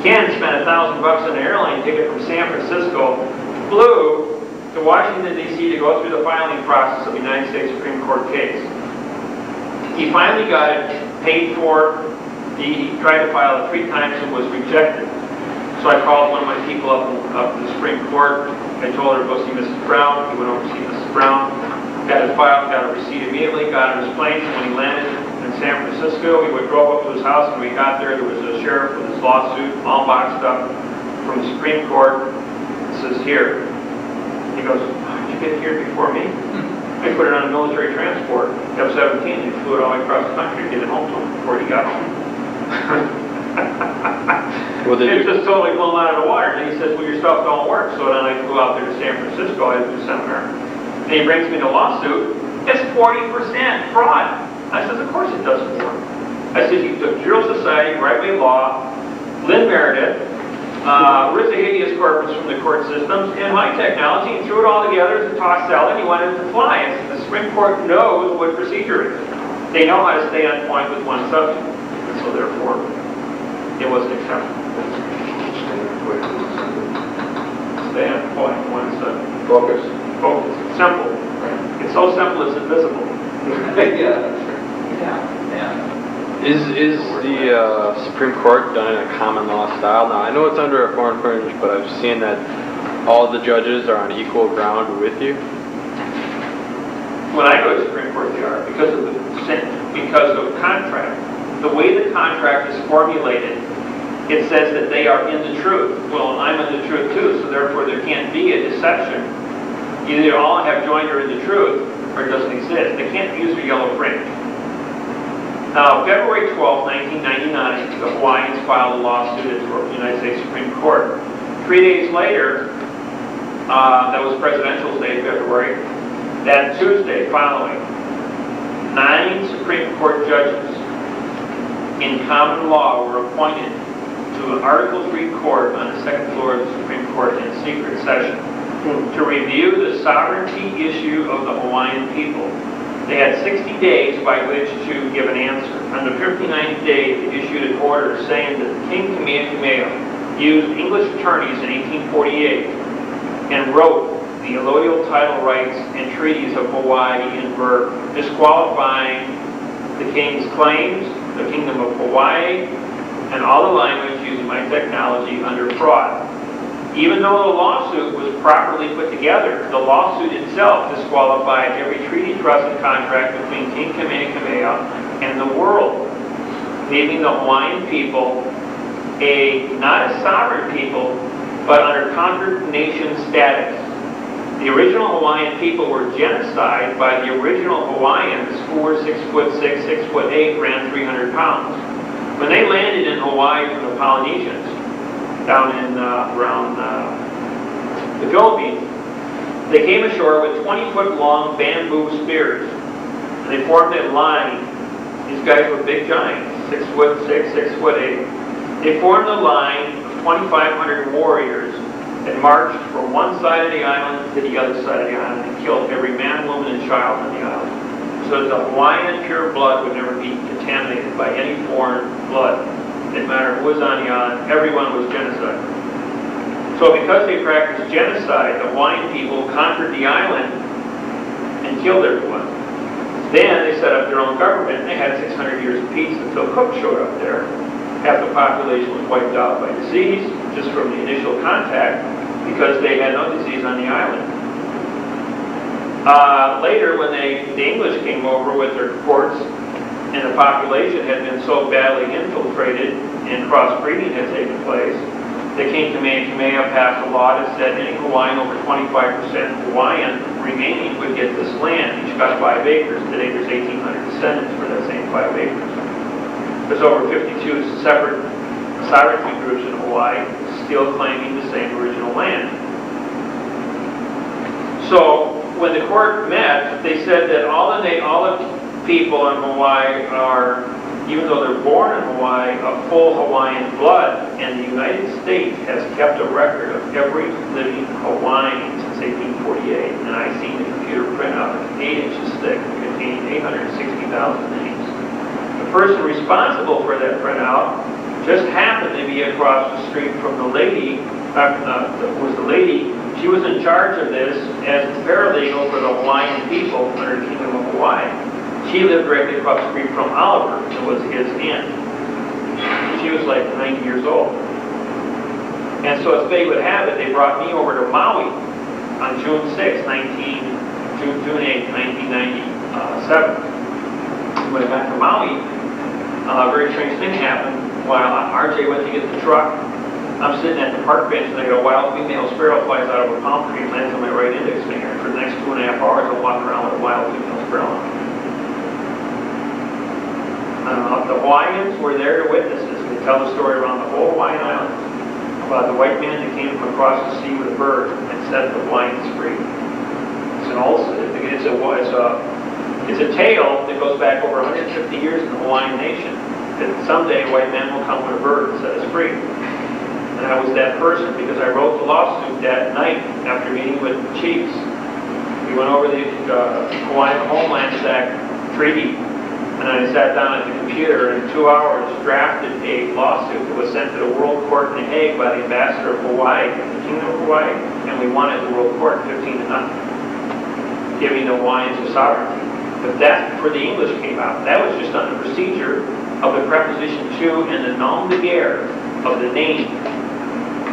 Ken spent $1,000 on an airline ticket from San Francisco, flew to Washington, D.C. to go through the filing process of the United States Supreme Court case. He finally got it paid for. He tried to file it 3 times and was rejected. So I called one of my people up to the Supreme Court. I told her to go see Mrs. Brown. He went over to see Mrs. Brown. Got his file, got a receipt immediately, got on his plane. When he landed in San Francisco, we drove up to his house. When we got there, there was a sheriff with his lawsuit, all boxed up, from the Supreme Court. It says, here. He goes, how did you get here before me? I put it on a military transport, F-17, and flew it all the way across the country to get it home to him before he got home. It's just totally blown out of the water. And he says, well, your stuff don't work. So then I flew out there to San Francisco. I did a seminar. And he brings me the lawsuit. It's 40% fraud. I says, of course it doesn't work. I said, you took Zero Society, Right-Way Law, Lynn Meredith, written the habeas corpus from the court systems, and my technology, and threw it all together as a toss salad, and you wanted it to fly. And the Supreme Court knows what procedure is. They know how to stay on point with one subject. And so therefore, it wasn't acceptable. Stay on point, one subject. Focus. Focus. Simple. It's so simple it's invisible. Is the Supreme Court done in a common law style? Now, I know it's under a foreign fringe, but I've seen that all the judges are on equal ground with you. When I go to the Supreme Court, they are, because of contract. The way the contract is formulated, it says that they are in the truth. Well, I'm in the truth too, so therefore there can't be a deception. Either they all have joined or in the truth, or it doesn't exist. They can't use the yellow fringe. Now, February 12, 1999, the Hawaiians filed a lawsuit at the United States Supreme Court. 3 days later, that was Presidential Day, February, that Tuesday following, 9 Supreme Court judges in common law were appointed to an Article III court on the second floor of the Supreme Court in secret session to review the sovereignty issue of the Hawaiian people. They had 60 days by which to give an answer. On the 59th day, they issued an order saying that the King Kamehameha used English attorneys in 1848 and wrote the allodial title rights and treaties of Hawaii in verb, disqualifying the King's claims, the Kingdom of Hawaii, and all the language using my technology under fraud. Even though the lawsuit was properly put together, the lawsuit itself disqualified every treaty, trust, and contract between King Kamehameha and the world, leaving the Hawaiian people not a sovereign people, but under conquered nation status. The original Hawaiian people were genocide by the original Hawaiians, who were 6'6", 6'8", ran 300 pounds. When they landed in Hawaii from the Polynesians, down in around the Philippines, they came ashore with 20-foot-long bamboo spears, and they formed a line. These guys were big giants. 6'6", 6'8". They formed a line of 2,500 warriors and marched from one side of the island to the other side of the island and killed every man, woman, and child on the island. So the Hawaiian pure blood would never be contaminated by any foreign blood. It didn't matter who was on the island, everyone was genocide. So because they practiced genocide, the Hawaiian people conquered the island and killed everyone. Then they set up their own government, and they had 600 years of peace until Cook showed up there. Half the population was wiped out by disease, just from the initial contact, because they had no disease on the island. Later, when the English came over with their courts, and the population had been so badly infiltrated, and crossbreeding had taken place, they came to Kamehameha, passed a law that said any Hawaiian over 25% Hawaiian remaining would get this land. Each got 5 acres. Today there's 1,800 descendants for that same 5 acres. There's over 52 separate sovereignty groups in Hawaii still claiming the same original land. So when the court met, they said that all the people in Hawaii are, even though they're born in Hawaii, of full Hawaiian blood, and the United States has kept a record of every living Hawaiian since 1848. And I seen the computer printout that's 8 inches thick, containing 860,000 names. The person responsible for that printout just happened to be across the street from the lady, she was in charge of this as paralegal for the Hawaiian people under the Kingdom of Hawaii. She lived directly across the street from Oliver, who was his aunt. She was like 90 years old. And so as fate would have it, they brought me over to Maui on June 8, 1997. When I got to Maui, a very strange thing happened. While RJ went to get the truck, I'm sitting at the park bench and I got a wild female sparrow flies out of a palm tree and lands on my right index finger. And for the next 2.5 hours, I'm walking around with a wild female sparrow. The Hawaiians were there to witness this. They tell the story around the whole Hawaiian island about the white man that came from across the sea with a bird and set the Hawaiians free. It's an old, it's a tale that goes back over 150 years in the Hawaiian nation. That someday a white man will come with a bird and set us free. And I was that person because I wrote the lawsuit that night after meeting with the chiefs. We went over the Hawaiian Homeland Act treaty, and I sat down at the computer and in 2 hours drafted a lawsuit that was sent to the World Court in The Hague by the ambassador of Hawaii, the Kingdom of Hawaii, and we won at the World Court 15-0, giving the Hawaiians the sovereignty. But that, for the English, came out. That was just on the procedure of the preposition to and the nom de guerre of the name.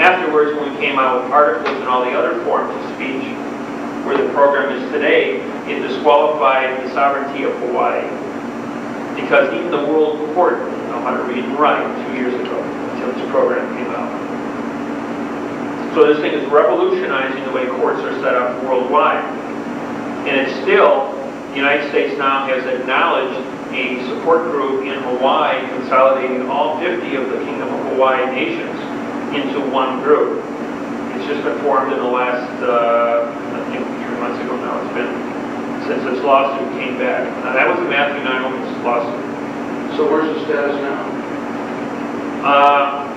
Afterwards, when we came out with articles and all the other forms of speech, where the program is today, it disqualified the sovereignty of Hawaii. Because even the World Court didn't know how to read and write 2 years ago, until this program came out. So this thing is revolutionizing the way courts are set up worldwide. And it's still, the United States now has acknowledged a support group in Hawaii consolidating all 50 of the Kingdom of Hawaii nations into one group. It's just been formed in the last, I think 3 months ago now it's been, since this lawsuit came back. Now that was a Matthew Naomi's lawsuit. So where's the status now?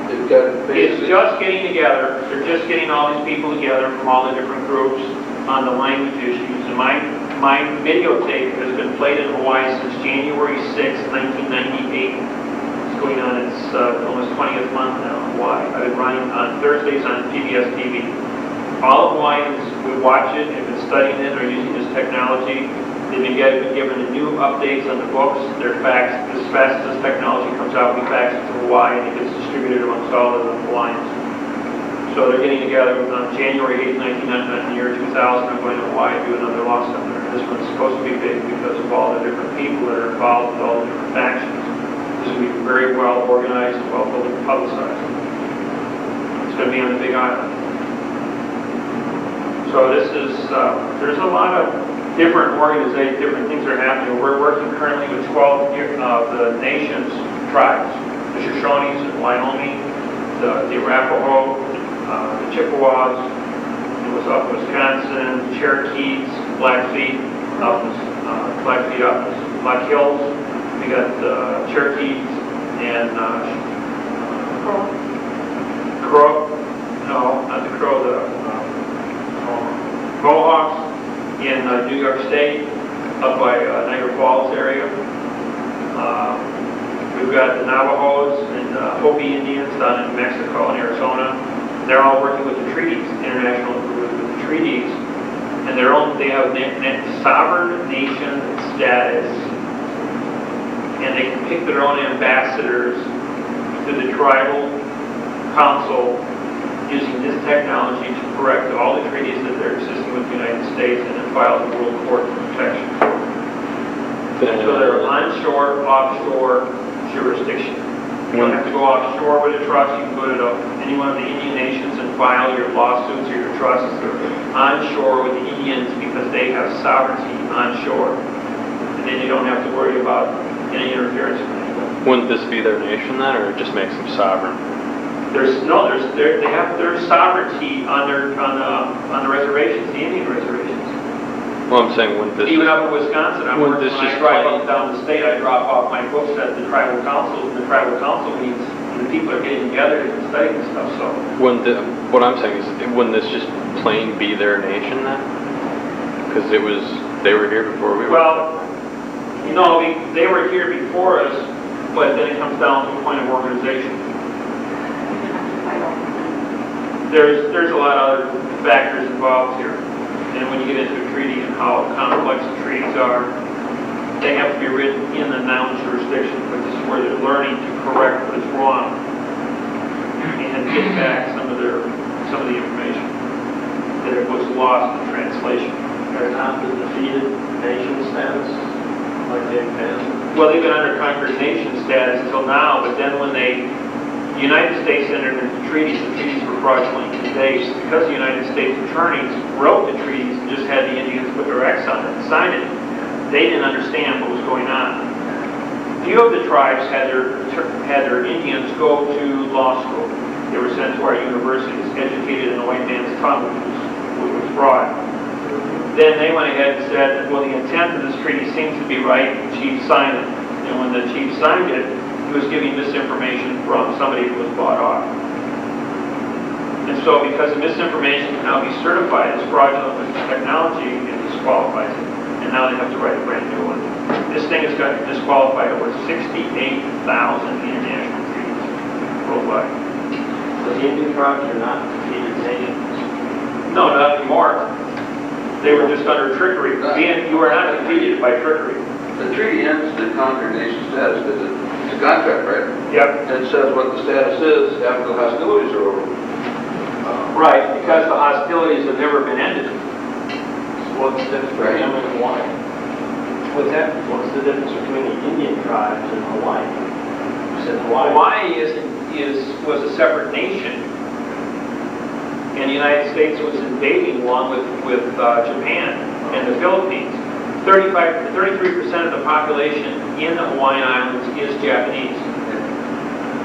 It's just getting together. They're just getting all these people together from all the different groups on the language issues. And my videotape has been played in Hawaii since January 6, 1998. It's going on its almost 20th month now in Hawaii. I've been running on Thursdays on PBS-TV. All Hawaiians would watch it, have been studying it, or using this technology. They've been given the new updates on the books. They're faxed. As fast as this technology comes out, we fax it to Hawaii, and it gets distributed amongst all of the Hawaiians. So they're getting together on January 8, 1999, in the year 2000. I'm going to Hawaii to do another law seminar. This one's supposed to be big because of all the different people that are involved with all the different factions. This will be very well organized and well publicized. It's going to be on the Big Island. So this is, there's a lot of different organizations, different things are happening. We're working currently with 12 of the nation's tribes, the Shoshones in Wyoming, the Arapaho, the Chippewas, it was up in Wisconsin, Cherokees, Blackfeet up in Black Hills. We got Cherokees and Crow, no, not the Crow, the Mohawks in New York State, up by Niagara Falls area. We've got the Navajos and Hopi Indians down in Mexico and Arizona. They're all working with the treaties, international with the treaties, and they have sovereign nation status, and they can pick their own ambassadors to the tribal council using this technology to correct all the treaties that they're existing with the United States and then file the World Court for protection. So they're onshore, offshore jurisdiction. You don't have to go offshore with a trust. You can go to any one of the Indian nations and file your lawsuits or your trusts onshore with the Indians because they have sovereignty onshore. And then you don't have to worry about any interference from anyone. Wouldn't this be their nation then, or it just makes them sovereign? They have their sovereignty on the reservations, the Indian reservations. Well, I'm saying, wouldn't this... Even up in Wisconsin, when I drive up and down the state, I drop off my books at the tribal council, and the tribal council meets, and the people are getting together and studying and stuff, so... What I'm saying is, wouldn't this just plain be their nation then? Because they were here before we were. Well, they were here before us, but then it comes down to a point of organization. There's a lot of other factors involved here. And when you get into a treaty and how complex the treaties are, they have to be written in the noun jurisdiction, but this is where they're learning to correct what is wrong and get back some of the information that was lost in translation. They're not the defeated nation status, like they've been. Well, they've been under conquered nation status until now, but then when the United States entered into treaties, the treaties were fraudulently based because the United States attorneys wrote the treaties and just had the Indians put their X on it and sign it. They didn't understand what was going on. Few of the tribes had their Indians go to law school. They were sent to our universities, educated in the white man's tongue, which was fraud. Then they went ahead and said, well, the intent of this treaty seems to be right, and the chief signed it. And when the chief signed it, he was giving misinformation from somebody who was bought off. And so because the misinformation can now be certified as fraudulent technology, it disqualifies it. And now they have to write a brand new one. This thing has got disqualified over 68,000 international treaties worldwide. So the Indian tribes are not defeated nations? No, not anymore. They were just under trickery. You are not defeated by trickery. The treaty ends the conquered nation status, because it's a contract, right? Yep. And it says what the status is after the hostilities are over. Right, because the hostilities have never been ended. So what's the difference between them and Hawaii? What's that? What's the difference between the Indian tribes and Hawaii? You said Hawaii. Was a separate nation, and the United States was invading along with Japan and the Philippines. 33% of the population in the Hawaiian Islands is Japanese.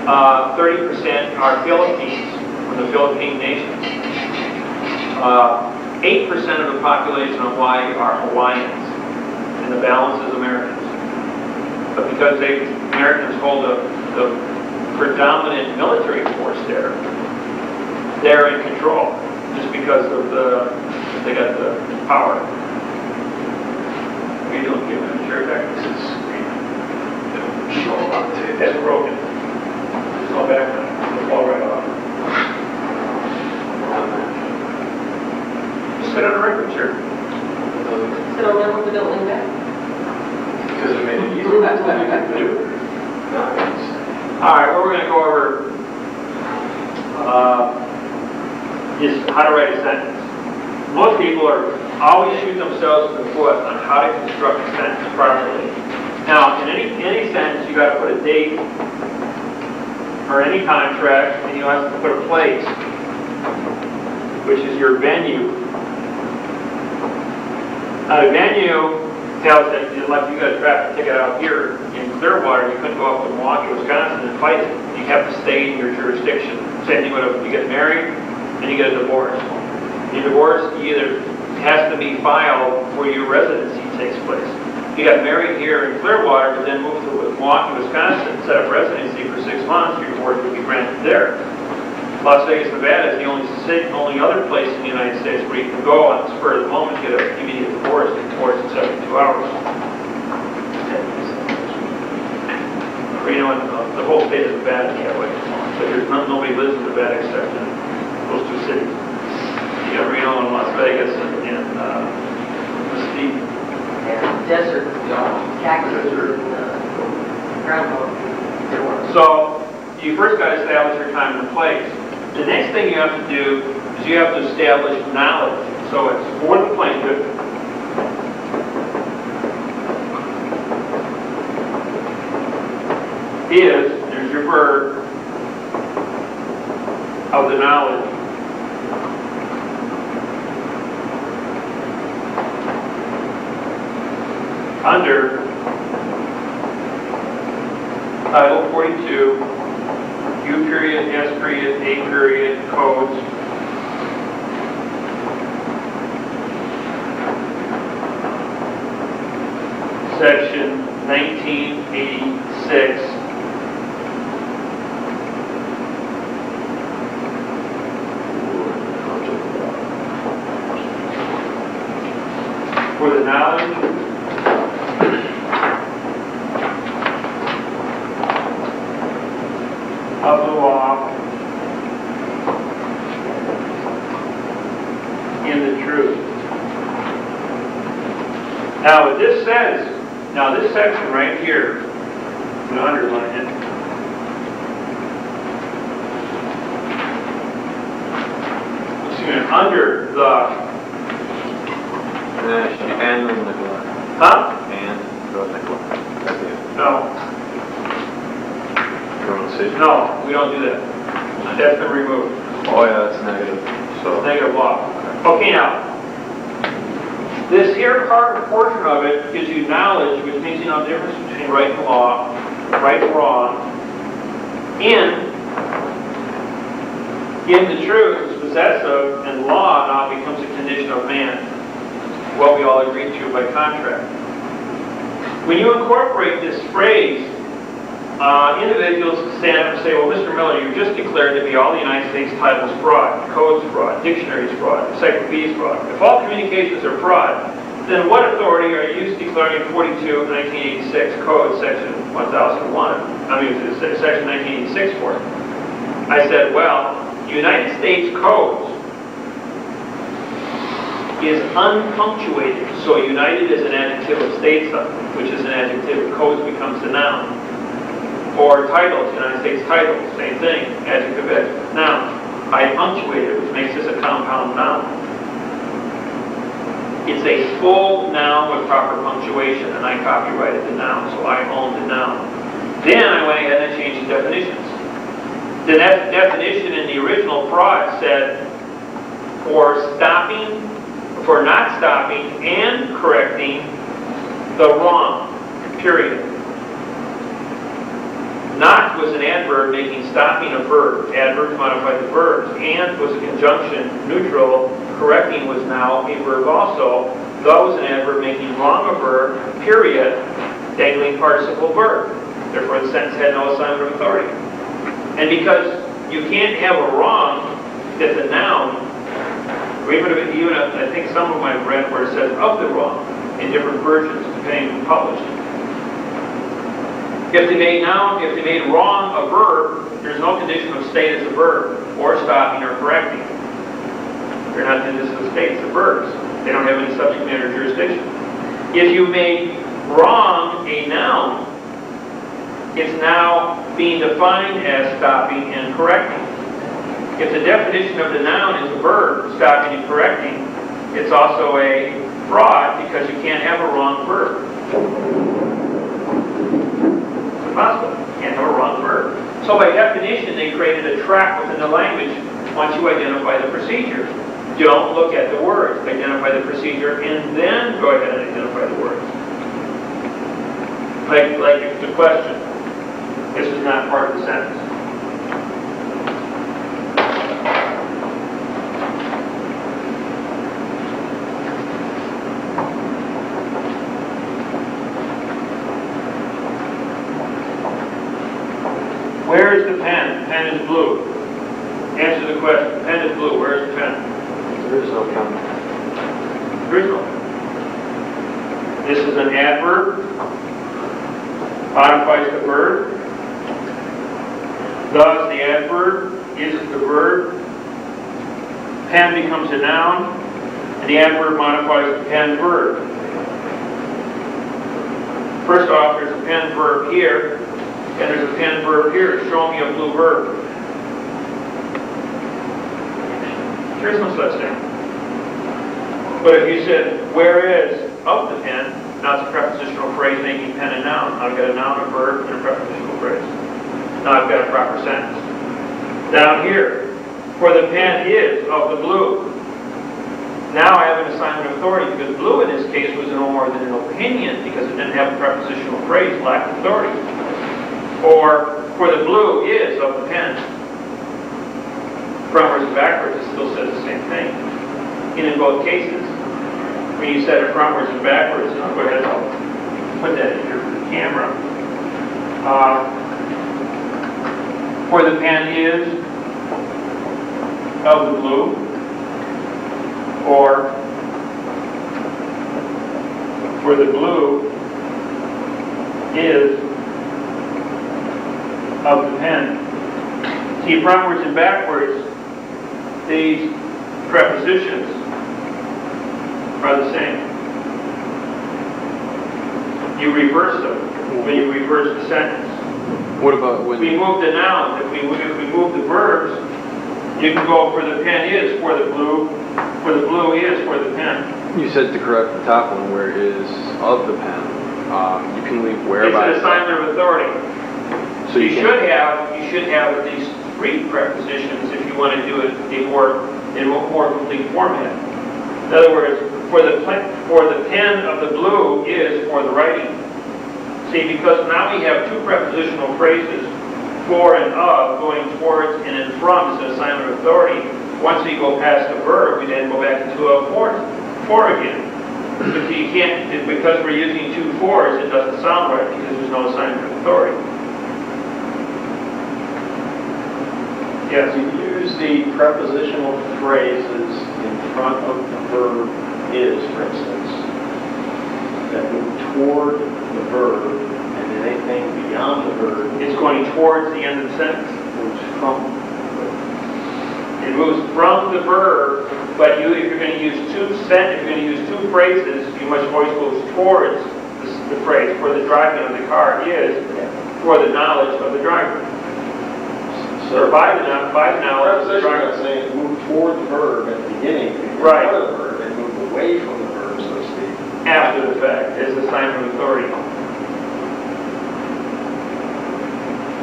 30% are Philippines, from the Philippine nation. 8% of the population of Hawaii are Hawaiians, and the balance is Americans. But because Americans hold the predominant military force there, they're in control, just because of they got the power. What are you doing? Giving a chair back? This is that's broken. It's all back. It'll fall right off. Just sit on a regular chair. Sit on there with the building back. Because it made it easier. That's what you can do. All right, what we're going to go over is how to write a sentence. Most people always shoot themselves in the foot on how to construct a sentence properly. Now, in any sentence, you got to put a date or any contract, and you have to put a place, which is your venue. Now, the venue tells that, like you got a traffic ticket out here in Clearwater, you couldn't go up to Milwaukee, Wisconsin and fight it. You have to stay in your jurisdiction. Same thing with you get married and you get a divorce. Your divorce either has to be filed where your residency takes place. you got married here in Clearwater, but then moved to Milwaukee, Wisconsin, set up residency for 6 months, your divorce would be granted there. Las Vegas, Nevada is the only other place in the United States where you can go on the spur of the moment, get an immediate divorce, get divorced in 72 hours. You know, the whole state of Nevada is that way. But there's nobody lives in Nevada except in those two cities. You got Reno and Las Vegas and Mesquite. Yeah, desert, cactus, and groundhog. So you first got to establish your time and place. The next thing you have to do is you have to establish knowledge. So it's for the plaintiff. There's your verb of the knowledge. Under Title 42, U period, S period, A period, codes. Section 1986. For the knowledge of the law in the truth. Now what this says, this section right here, I'm going to underline it. Under the and the neglect. Huh? And the neglect. No. You want to see? No, we don't do that. That's been removed. Oh yeah, that's negative. So Negative law. Okay, now, this here portion of it gives you knowledge, which means you know the difference between right and law, right and wrong. In the truth is possessive, and law now becomes a condition of man, what we all agreed to by contract. When you incorporate this phrase, individuals stand up and say, well, Mr. Miller, you just declared to be all the United States titles fraud, codes fraud, dictionaries fraud, encyclopedias fraud. If all communications are fraud, then what authority are you declaring 42 of 1986 code, section 1001, section 1986 for? I said, well, United States codes is unpunctuated. So united is an adjective of states, which is an adjective. Codes becomes the noun. Or titles, United States titles, same thing, adjective, noun. I punctuated, which makes this a compound noun. It's a full noun with proper punctuation, and I copyrighted the noun, so I own the noun. Then I went ahead and changed the definitions. The definition in the original fraud said, for not stopping and correcting the wrong, period. Not was an adverb making stopping a verb. Adverbs modify the verbs. And was a conjunction, neutral. Correcting was now a verb also. The was an adverb making wrong a verb, period. Dangling participle verb. Therefore the sentence had no assignment of authority. And because you can't have a wrong that's a noun, or even I think some of my read where it says of the wrong in different versions depending on who published. If they made wrong a verb, there's no condition of state as a verb, or stopping or correcting. They're not conditions of state, it's the verbs. They don't have any subject matter jurisdiction. If you made wrong a noun, it's now being defined as stopping and correcting. If the definition of the noun is a verb, stopping and correcting, it's also a fraud because you can't have a wrong verb. Possible. You can't have a wrong verb. So by definition, they created a trap within the language once you identify the procedure. Don't look at the words. Identify the procedure and then go ahead and identify the words. Like the question. This is not part of the sentence. where's the pen? There is no pen. There is no pen. This is an adverb, modifies the verb. Thus, the adverb is the verb. Pen becomes a noun, and the adverb modifies the pen verb. First off, there's a pen verb here, and there's a pen verb here. Show me a blue verb. There's no such thing. But if you said, where is of the pen, now it's a prepositional phrase making pen a noun. I've got a noun, a verb, and a prepositional phrase. Now I've got a proper sentence. Down here, for the pen is of the blue. Now I have an assignment of authority, because blue in this case was no more than an opinion, because it didn't have a prepositional phrase, lacked authority. Or, for the blue is of the pen. Frontwards and backwards, it still says the same thing. And in both cases, when you set it frontwards and backwards, I'll go ahead and I'll put that in here for the camera. For the pen is of the blue, or for the blue is of the pen. See, frontwards and backwards, these prepositions are the same. You reverse them when you reverse the sentence. What about when... We move the nouns. If we move the verbs, you can go for the pen is, for the blue is, for the pen. You said to correct the top one, where is of the pen. You can leave where It's by... an assignment of authority. So you should have at least 3 prepositions if you want to do it in a more complete format. In other words, for the pen of the blue is for the writing. See, because now we have 2 prepositional phrases, for and of, going towards and in from is an assignment of authority. Once we go past the verb, we then go back into a for again. But you can't, because we're using 2 fors, it doesn't sound right because there's no assignment of authority. Yes? You use the prepositional phrases in front of the verb is, for instance, that move toward the verb, and then anything beyond the verb, It's going towards the end of the sentence. moves from the verb. It moves from the verb, but if you're going to use if you're going to use 2 phrases, you must always move towards the phrase. For the driving of the car is for the knowledge of the driver. Or by the knowledge of the driver. Preposition is saying move toward the verb at the beginning, Right. part of the verb, and move away from the verb, so to speak. After the fact is the sign of authority.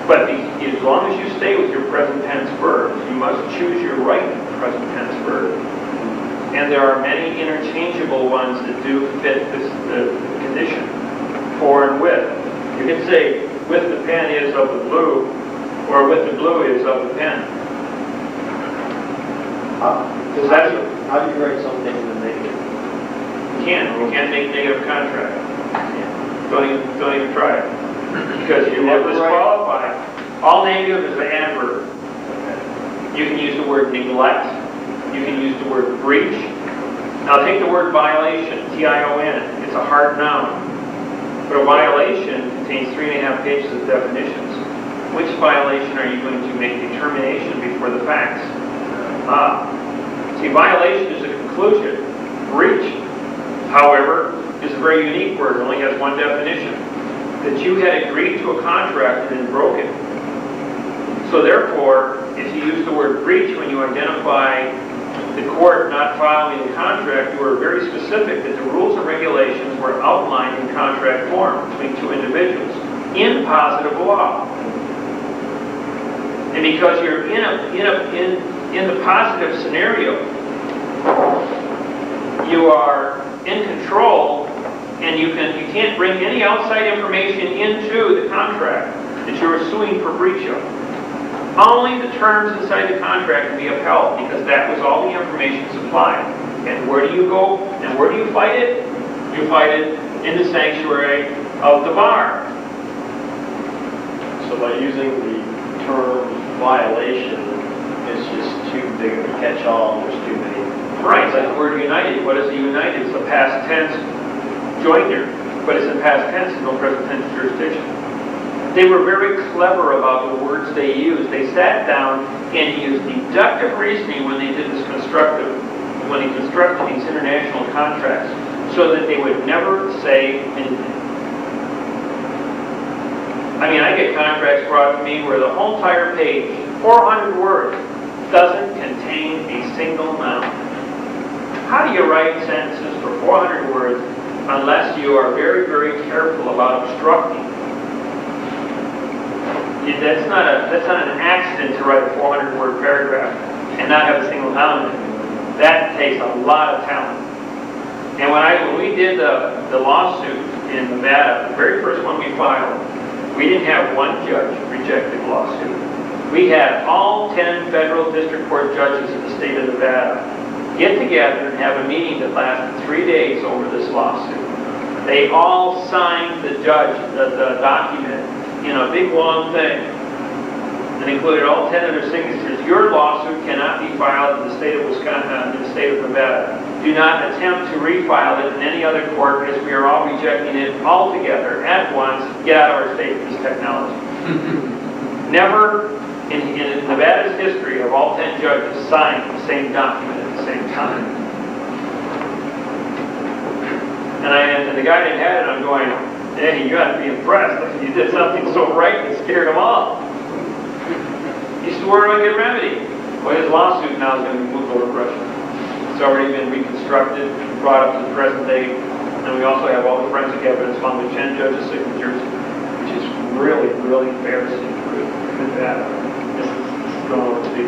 But as long as you stay with your present tense verbs, you must choose your right present tense verb. And there are many interchangeable ones that do fit the condition, for and with. You can say, with the pen is of the blue, or with the blue is of the pen. How do you write something in the negative? You can't make negative contract. Don't even try it. Because you will disqualify. All negative is an adverb. You can use the word neglect. You can use the word breach. Now take the word violation, T-I-O-N. It's a hard noun. But a violation contains 3.5 pages of definitions. Which violation are you going to make determination before the facts? See, violation is a conclusion. Breach, however, is a very unique word. It only has one definition. That you had agreed to a contract and then broke it. So therefore, if you use the word breach when you identify the court not following the contract, you were very specific that the rules and regulations were outlined in contract form between 2 individuals in positive law. And because you're in the positive scenario, you are in control, and you can't bring any outside information into the contract that you're suing for breach of. Only the terms inside the contract can be upheld, because that was all the information supplied. And where do you go and where do you fight it? You fight it in the sanctuary of the bar. So by using the term violation, it's just 2 big of a catch-all, there's too many. Right, like the word united. What is a united? It's a past tense joiner, but it's in past tense and no present tense jurisdiction. They were very clever about the words they used. They sat down and used deductive reasoning when they did this when they constructed these international contracts, so that they would never say anything. I mean, I get contracts brought to me where the whole entire page, 400 words, doesn't contain a single noun. How do you write sentences for 400 words unless you are very, very careful about obstructing? That's not an accident to write a 400-word paragraph and not have a single noun in it. That takes a lot of talent. And when we did the lawsuit in Nevada, the very first one we filed, we didn't have one judge reject the lawsuit. We had all 10 federal district court judges in the state of Nevada get together and have a meeting that lasted 3 days over this lawsuit. They all signed the document in a big long thing and included all 10 of their signatures. Your lawsuit cannot be filed in the state of Wisconsin, in the state of Nevada. Do not attempt to refile it in any other court, as we are all rejecting it altogether at once. Get out of our state with this technology. Never in Nevada's history have all 10 judges signed the same document at the same time. And the guy that had it, I'm going, hey, you got to be impressed. Like, you did something so right that scared them all. He swore to get a remedy. Well, his lawsuit now is going to be moved over to Russia. It's already been reconstructed, brought up to the present day, and we also have all the forensic evidence found with 10 judges' signatures, which is really, really embarrassing for Nevada. This is going over to be.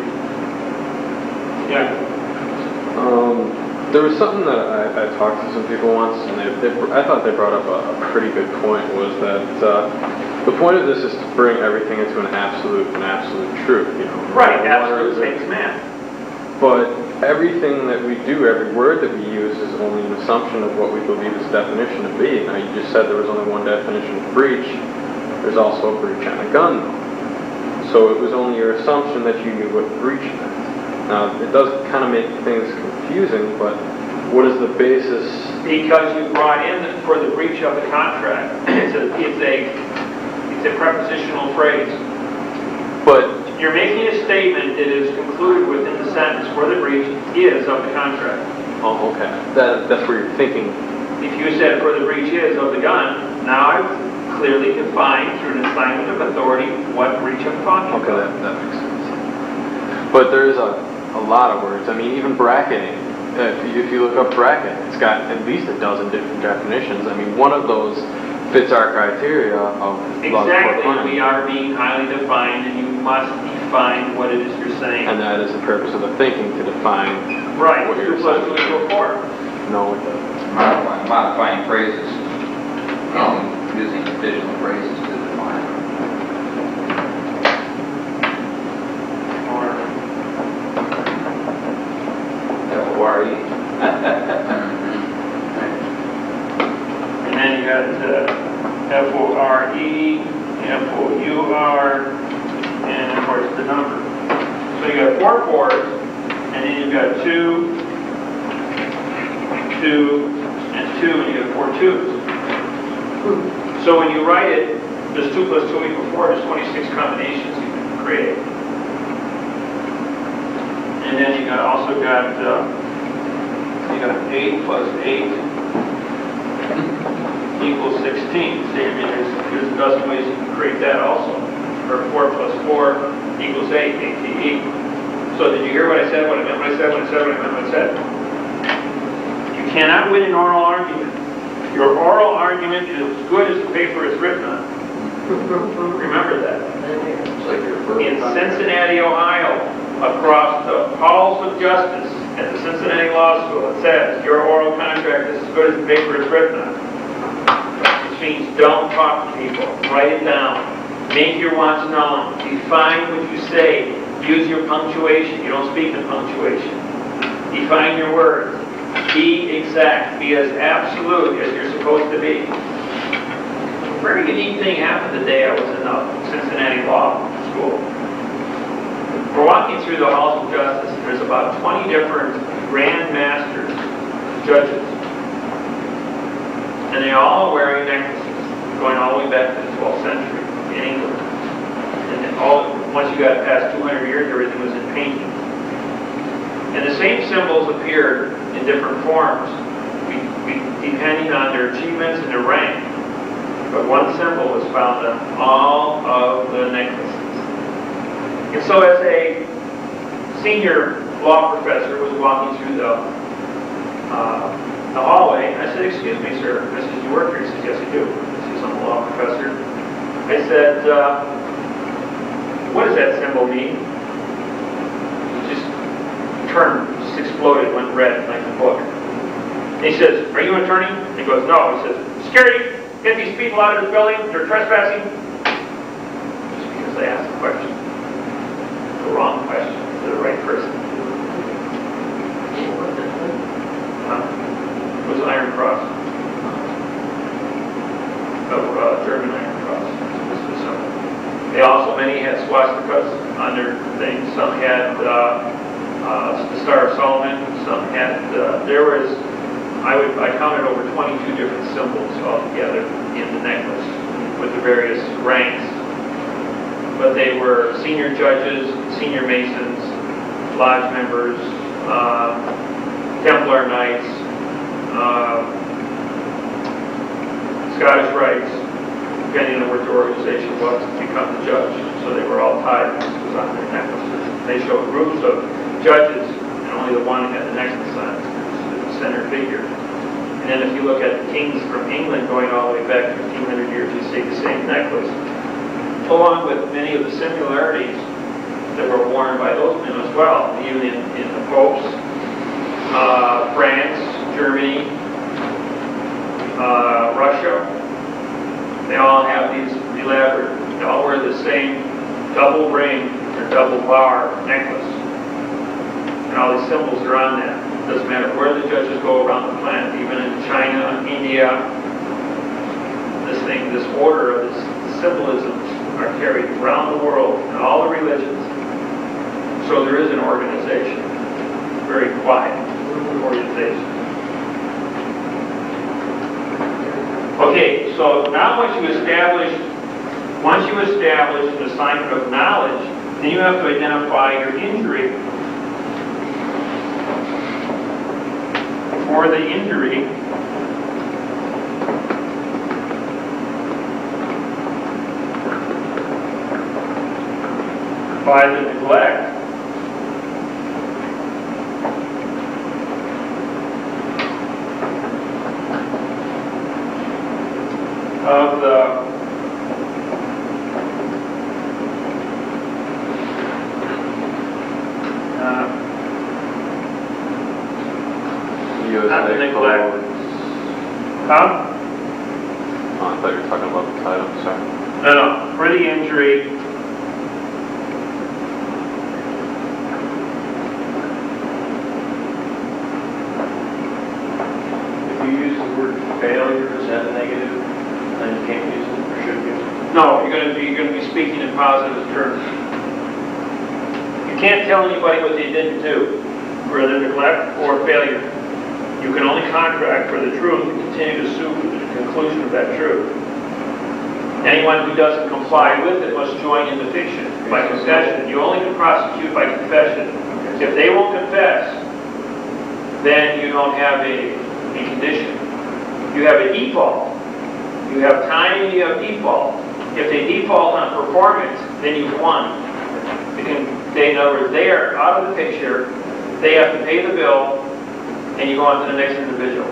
Yeah. There was something that I talked to some people once, and I thought they brought up a pretty good point, was that the point of this is to bring everything into an absolute truth, you know. Right, absolute same as math. But everything that we do, every word that we use is only an assumption of what we believe its definition to be. Now, you just said there was only one definition of breach. There's also a breach on a gun, though. So it was only your assumption that you knew what breach meant. Now, it does kind of make things confusing, but what is the basis? Because you brought in for the breach of the contract. It's a prepositional phrase. But you're making a statement that is concluded within the sentence where the breach is of the contract. Oh, okay. That's where you're thinking. If you said where the breach is of the gun, now I've clearly defined through an assignment of authority what breach I'm talking about. Okay, that makes sense. But there is a lot of words. I mean, even bracketing. If you look up bracket, it's got at least a dozen different definitions. I mean, one of those fits our criteria of exactly. We are being highly defined, and you must define what it is you're saying. And that is the purpose of the thinking, to define right. what you're 2 plus 2 equals 4. No, modifying phrases. Using additional phrases to define. F-O-R-E. And then you got F-O-R-E, F-O-U-R, and of course the number. So you got 4 fours, and then you've got 2, 2, and 2, and you got 4 twos. So when you write it, there's 2 plus 2 equals 4, there's 26 combinations you can create. And then you also got 8 plus 8 equals 16. See, I mean, there's a dozen ways you can create that also. Or 4 plus 4 equals 8, ATE. So did you hear what I said, what I meant when I said, what I said, what I meant when I said? You cannot win an oral argument. Your oral argument is as good as the paper is written on. Remember that. It's like your In Cincinnati, Ohio, across the halls of justice at the Cincinnati Law School, it says your oral contract is as good as the paper is written on. Which means don't talk to people. Write it down. Make your wants known. Define what you say. Use your punctuation. You don't speak in punctuation. Define your words. Be exact. Be as absolute as you're supposed to be. A very unique thing happened the day I was in Cincinnati Law School. We're walking through the halls of justice, and there's about 20 different grand masters, judges. And they all are wearing necklaces, going all the way back to the 12th century in England. And then once you got past 200 years, everything was in painting. And the same symbols appeared in different forms, depending on their achievements and their rank. But one symbol was found on all of the necklaces. And so as a senior law professor was walking through the hallway, I said, "Excuse me, sir." I said, "You work here?" He says, "Yes, I do." He says, "I'm a law professor." I said, "What does that symbol mean?" He just turned, just exploded, went red like the book. And he says, "Are you an attorney?" He goes, "No." He says, "Security, get these people out of this building. They're trespassing." Just because they asked the question. The wrong question to the right person. It was an Iron Cross. German Iron Cross. They also, many had swastikas on their things. Some had the Star of Solomon. Some had, there was, I counted over 22 different symbols altogether in the necklace with the various ranks. But they were senior judges, senior masons, lodge members, Templar Knights, Scottish Rites, depending on what the organization was to become the judge. So they were all tied. This was on their necklaces. They showed groups of judges, and only the one had the necklace on, the center figure. And then if you look at the kings from England going all the way back 1,500 years, you see the same necklace, along with many of the similarities that were worn by those men as well, even in the popes, France, Germany, Russia. They all have these elaborate, they all wear the same double ring or double bar necklace. And all these symbols are on that. It doesn't matter where the judges go around the planet, even in China, India, this order of this symbolisms are carried around the world in all the religions. So there is an organization, very quiet organization. Okay, so now once you establish an assignment of knowledge, then you have to identify your injury. For the injury, by the neglect of the not the neglect. Huh? Oh, I thought you were talking about the title, sorry. No, for the injury If you use the word failure, is that a negative? Then you can't use it or should use it? No, you're going to be speaking in positive terms. You can't tell anybody what they didn't do, whether neglect or failure. You can only contract for the truth and continue to sue for the conclusion of that truth. Anyone who doesn't comply with it must join in the fiction by confession. You only can prosecute by confession. If they won't confess, then you don't have a condition. You have a default. You have time and you have default. If they default on performance, then you've won. In other words, they are out of the picture. They have to pay the bill, and you go on to the next individual.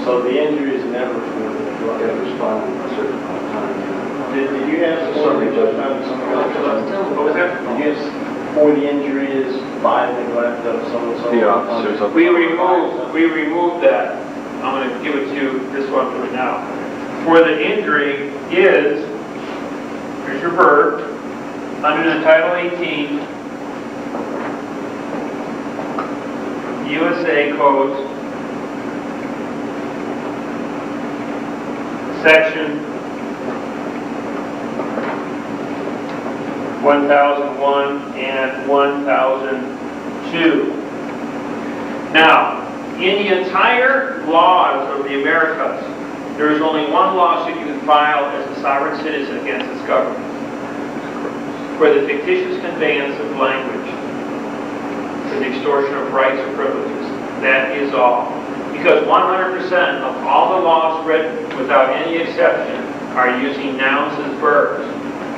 So the injury is never for the drug. Get responded in a certain amount of time. Did you have something just on something else? What was that? Did you have for the injury is by neglect of so-and-so? The officers of We removed that. I'm going to give it to you, this one for now. For the injury is, here's your verb, under the Title 18, USA Code, Section 1001 and 1002. Now, in the entire laws of the Americas, there is only one lawsuit you can file as a sovereign citizen against its government for the fictitious conveyance of language, for the extortion of rights or privileges. That is all. Because 100% of all the laws written, without any exception, are using nouns as verbs.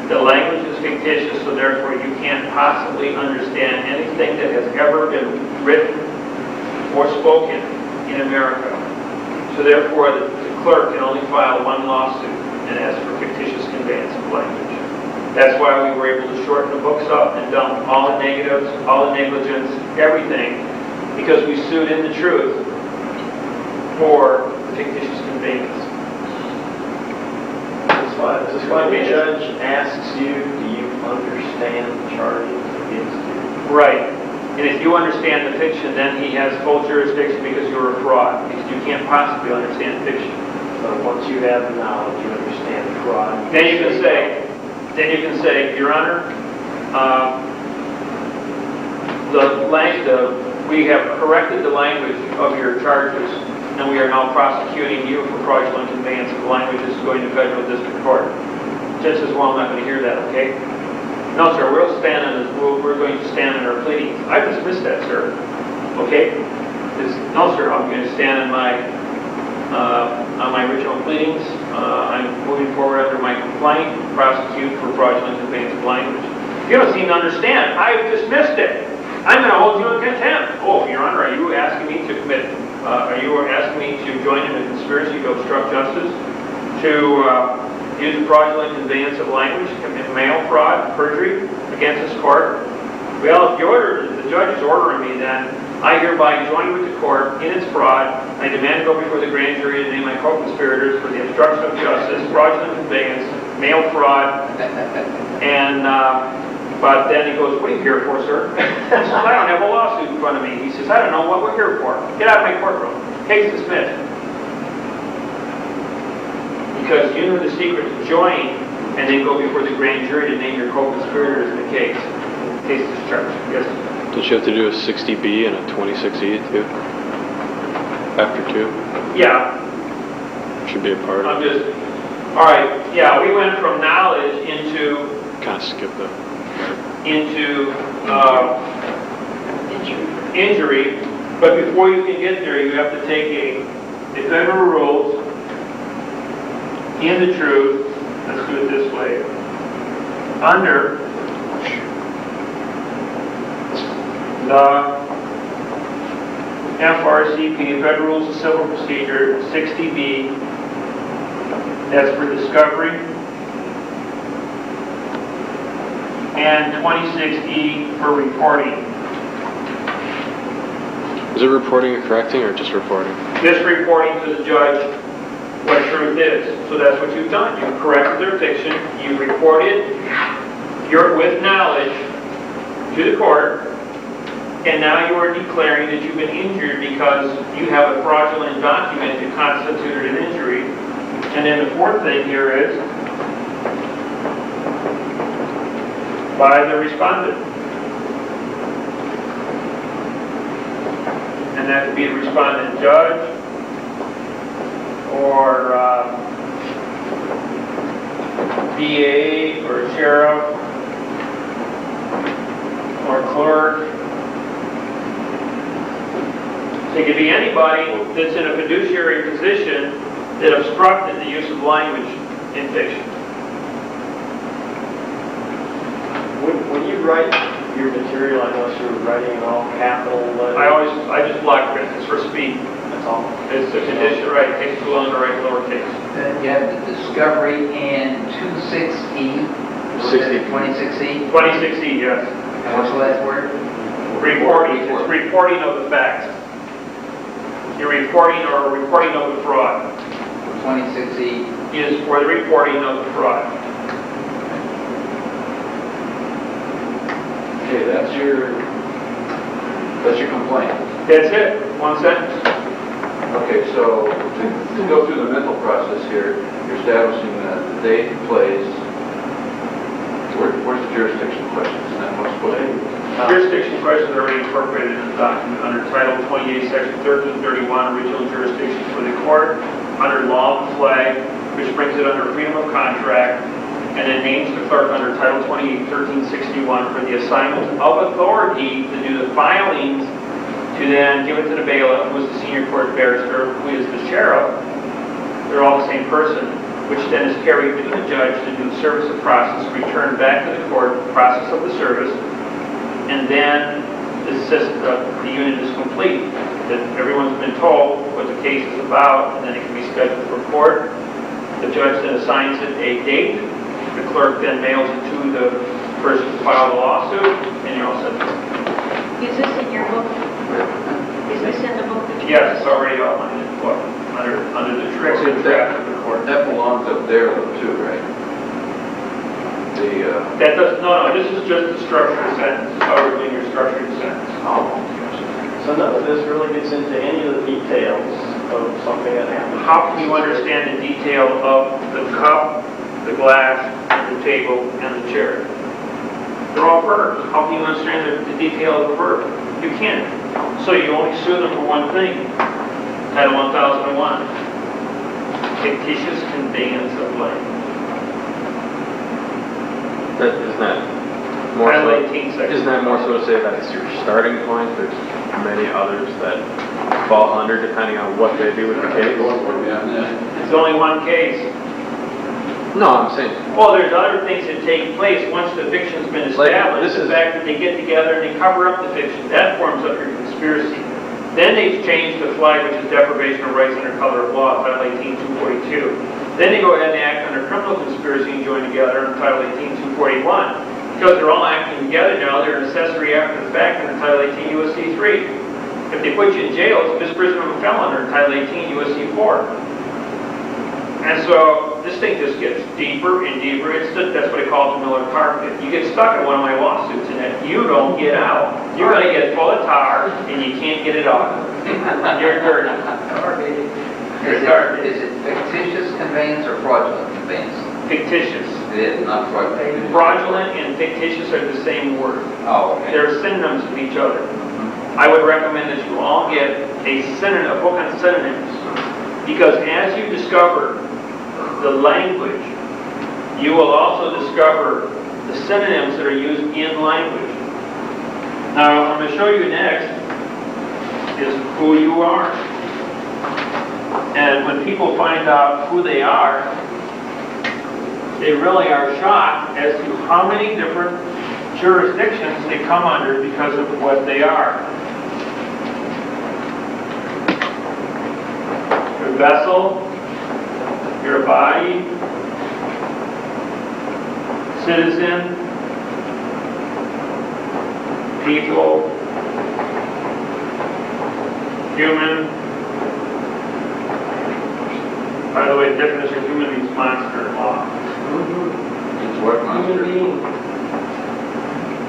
The language is fictitious, so therefore you can't possibly understand anything that has ever been written or spoken in America. So therefore the clerk can only file one lawsuit and ask for fictitious conveyance of language. That's why we were able to shorten the books up and dump all the negatives, all the negligence, everything, because we sued in the truth for fictitious conveyance. This is why the judge asks you, do you understand the charges against you? Right. And if you understand the fiction, then he has full jurisdiction because you're a fraud, because you can't possibly understand fiction. So once you have the knowledge, you understand the fraud. Then you can say, Your Honor, we have corrected the language of your charges, and we are now prosecuting you for fraudulent conveyance of language. This is going to federal district court. Judge says, well, I'm not going to hear that, okay? No, sir, we're going to stand on our pleadings. I dismiss that, sir. Okay? No, sir, I'm going to stand on my original pleadings. I'm moving forward under my complaint, prosecute for fraudulent conveyance of language. You don't seem to understand. I've dismissed it. I'm going to hold you in contempt. Oh, Your Honor, are you asking me to commit? Are you asking me to join in a conspiracy to obstruct justice, to use fraudulent conveyance of language, commit mail fraud, perjury against this court? Well, if the judge is ordering me, then I hereby join with the court in its fraud. I demand to go before the grand jury to name my co-conspirators for the obstruction of justice, fraudulent conveyance, mail fraud, and but then he goes, what are you here for, sir? He says, I don't have a lawsuit in front of me. He says, I don't know what we're here for. Get out of my courtroom. Case dismissed. Because you knew the secret to join and then go before the grand jury to name your co-conspirators in the case. Case discharged. Yes? Don't you have to do a 60B and a 26E too? After 2? Yeah. Should be a part of it. All right. Yeah, we went from knowledge into Kind of skip that. Injury, but before you can get there, you have to take the federal rules in the truth. Let's do it this way. Under the FRCP, Federal Rules of Civil Procedure, 60B, that's for discovery, and 26E for reporting. Is it reporting or correcting or just reporting? This reporting to the judge what truth is. So that's what you've done. You've corrected their fiction. You reported with knowledge to the court, and now you are declaring that you've been injured because you have a fraudulent document that constituted an injury. And then the fourth thing here is by the respondent. And that could be the respondent judge or DA or sheriff or clerk. So it could be anybody that's in a fiduciary position that obstructed the use of language in fiction. When you write your material, unless you're writing in all capital letters? I just block print. It's for speed. That's all. It's a condition, right? It takes too long to write lowercase. You have the discovery and 26E. 26E? 26E, yes. And what's the last word? Reporting. It's reporting of the facts. You're reporting or reporting of the fraud. 26E is for the reporting of the fraud. Okay, that's your complaint. That's it. One sentence. Okay, so to go through the mental process here, you're establishing the date, place, where where's the jurisdiction question? Isn't that what's supposed to be? Jurisdiction questions are already incorporated in the document under Title 28, Section 1331, original jurisdiction for the court, under law of the flag, which brings it under freedom of contract, and then names the clerk under Title 28, 1361 for the assignment of authority to do the filings, to then give it to the bailiff, who is the senior court barrister, who is the sheriff. They're all the same person, which then is carried to the judge to do the service of process, returned back to the court, process of the service, and then the unit is complete. That everyone's been told what the case is about, and then it can be scheduled for court. The judge then assigns it a date. The clerk then mails it to the person who filed the lawsuit, and you're all set. Is this in your book? Is this in the book? Yes, it's already outlined in the book, under the draft of the court. That belongs up there though too, right? That does, no, this is just the structured sentence, how we're doing your structured sentence. Oh. So none of this really gets into any of the details of something that happened. How can you understand the detail of the cup, the glass, the table, and the chair? They're all verbs. How can you understand the detail of the verb? You can't. So you only sue them for one thing. Title 1001. Fictitious conveyance of land. Isn't that more Title so? 18 section. Isn't that more so to say that it's your starting point? There's many others that fall under depending on what they do with the case. It's only one case. No, I'm saying. Well, there's other things that take place once the fiction's been established. The fact that they get together and they cover up the fiction, that forms up your conspiracy. Then they change the flag, which is deprivation of rights under color of law, Title 18-242. Then they go ahead and act under criminal conspiracy and join together under Title 18-241. Because they're all acting together now, they're an accessory after the fact under Title 18 U.S.C. 3. If they put you in jail, it's misprision of a felon under Title 18 U.S.C. 4. And so this thing just gets deeper and deeper. That's what I call the Miller carpet. You get stuck in one of my lawsuits and that you don't get out. You're going to get full of tar and you can't get it off. You're dirty. Is it fictitious conveyance or fraudulent conveyance? Fictitious. It is, not fraudulent. Fraudulent and fictitious are the same word. Oh, okay. They're synonyms of each other. I would recommend that you all get a book on synonyms. Because as you discover the language, you will also discover the synonyms that are used in language. Now, what I'm going to show you next is who you are. And when people find out who they are, they really are shocked as to how many different jurisdictions they come under because of what they are. Your vessel, your body, citizen, people, human. By the way, the definition of human means monster in law. It's what monster? Human being.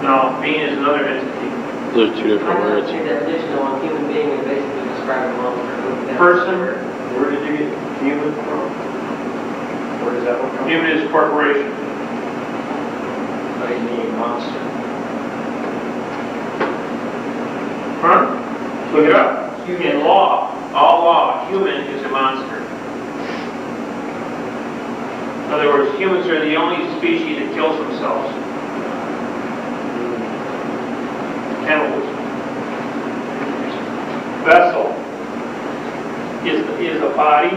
No, being is another entity. Those are two different words. Your definition on human being is basically describing a monster. Person. Where did you get human from? Where does that one come from? Human is corporation. What do you mean, monster? Huh? Look it up. In law, all law, human is a monster. In other words, humans are the only species that kills themselves. Cannibalism. Vessel is a body.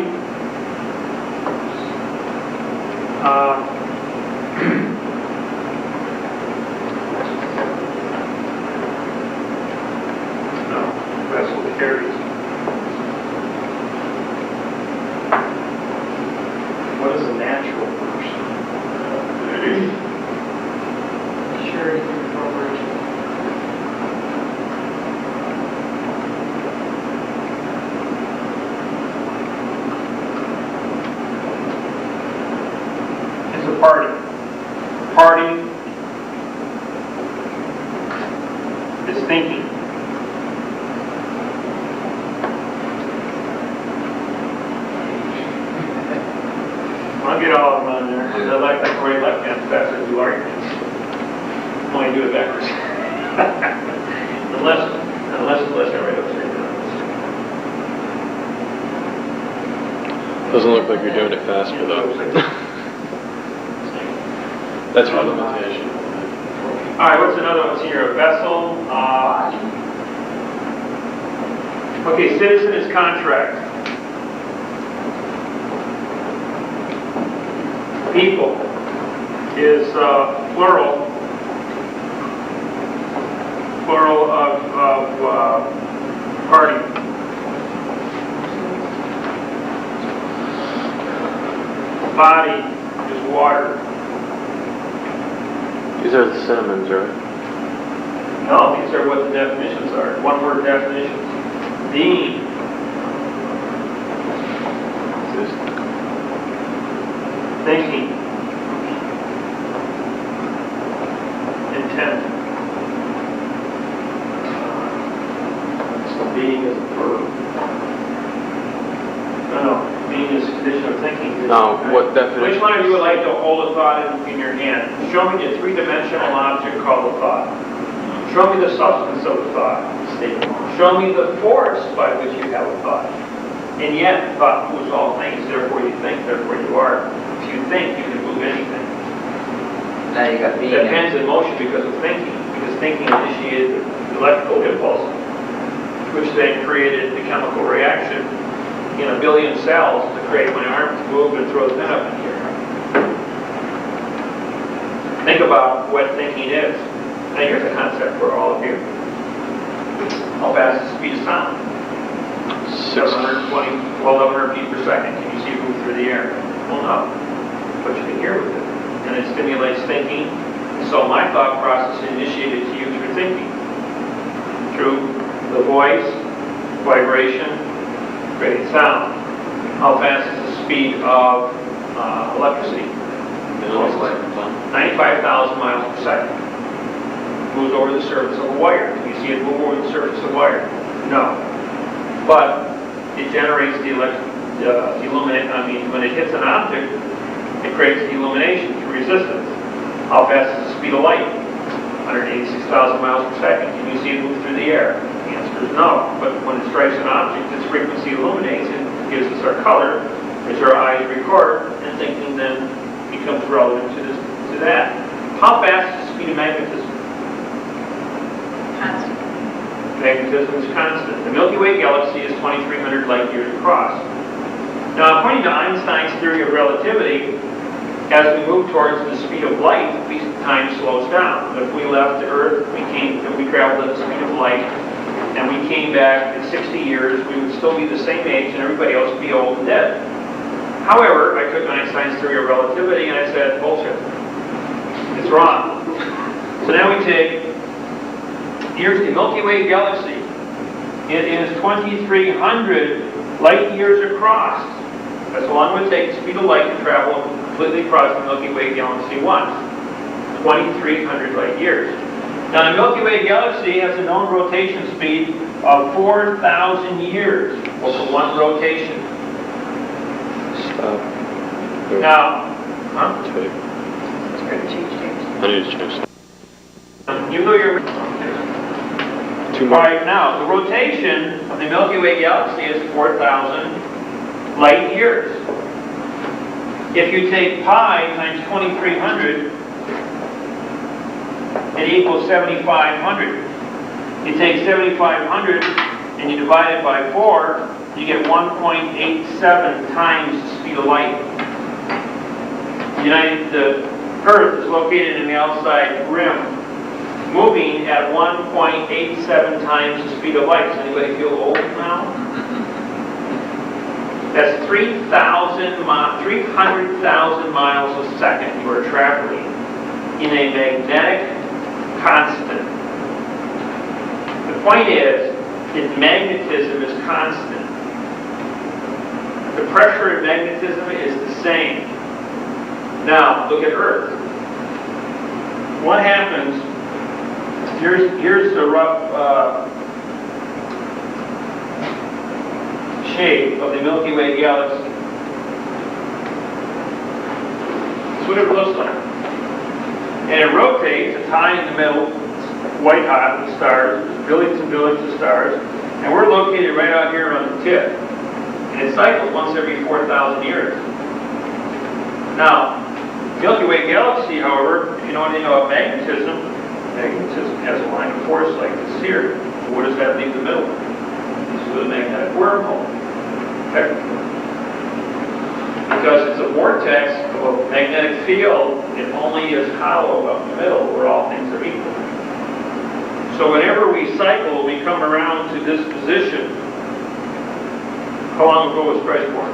No, vessel carries. What is a natural person? Surety through corporation. It's a party. Party is thinking. I'll get all of them on there. I like the great left-hand professor do arguments. want to do it backwards. unless I write upside down. Doesn't look like you're doing it faster though. That's your limitation. All right, what's another one here? A vessel. Okay, citizen is contract. People is plural of party. Body is water. These are the synonyms, right? No, these are what the definitions are. One-word definitions. Being. Thinking. Intent. Being is a verb. No, being is a condition of thinking. Now, what definition? Which one of you would like to hold a thought in your hand? Show me the three-dimensional object called a thought. Show me the substance of the thought. Show me the force by which you have a thought. And yet, thought moves all things, therefore you think, therefore you are. If you think, you can move anything. Now you got being. That pen's in motion because of thinking, because thinking initiated the electrical impulse, which then created the chemical reaction in a billion cells to create my arm to move and throw the pen up in the air. Think about what thinking is. Now here's a concept for all of you. How fast is the speed of sound? 720, 1200 feet per second. Can you see it move through the air? Well, no. But you can hear with it. And it stimulates thinking. So my thought process initiated to you through thinking. Through the voice, vibration, creating sound. How fast is the speed of electricity? 95,000 miles per second. Moves over the surface of a wire. Can you see it move over the surface of a wire? No. But it generates the illumination. I mean, when it hits an object, it creates the illumination through resistance. How fast is the speed of light? 186,000 miles per second. Can you see it move through the air? The answer is no. But when it strikes an object, its frequency illuminates it, gives us our color, which our eyes record, and thinking then becomes relevant to that. How fast is the speed of magnetism? Constant. Magnetism is constant. The Milky Way galaxy is 2,300 light years across. Now, according to Einstein's theory of relativity, as we move towards the speed of light, time slows down. If we left the Earth, we traveled at the speed of light, and we came back in 60 years, we would still be the same age, and everybody else would be old and dead. However, I took Einstein's theory of relativity, and I said, bullshit. It's wrong. So now we take, here's the Milky Way galaxy. It is 2,300 light years across. That's how long it would take the speed of light to travel completely across the Milky Way galaxy once. 2,300 light years. Now the Milky Way galaxy has a known rotation speed of 4,000 years over one rotation. Stop. Now, Tape. I need to change that. you know your... Two more. Right now, the rotation of the Milky Way galaxy is 4,000 light years. If you take pi times 2,300, it equals 7,500. You take 7,500 and you divide it by 4, you get 1.87 times the speed of light. The Earth is located in the outside rim, moving at 1.87 times the speed of light. Does anybody feel old now? That's 300,000 miles a second you are traveling in a magnetic constant. The point is, if magnetism is constant, the pressure in magnetism is the same. Now, look at Earth. What happens, here's the rough shape of the Milky Way galaxy. That's what it looks like. And it rotates, it's high in the middle, it's white hot with stars, billions and billions of stars, and we're located right out here on the tip. And it cycles once every 4,000 years. Now, Milky Way galaxy, however, if you know anything about magnetism has a line of force like this here. Where does that leave the middle? This is a magnetic wormhole. Technically. Because it's a vortex of a magnetic field, it only is hollow up the middle where all things are equal. So whenever we cycle, we come around to this position. How long ago was Christ born?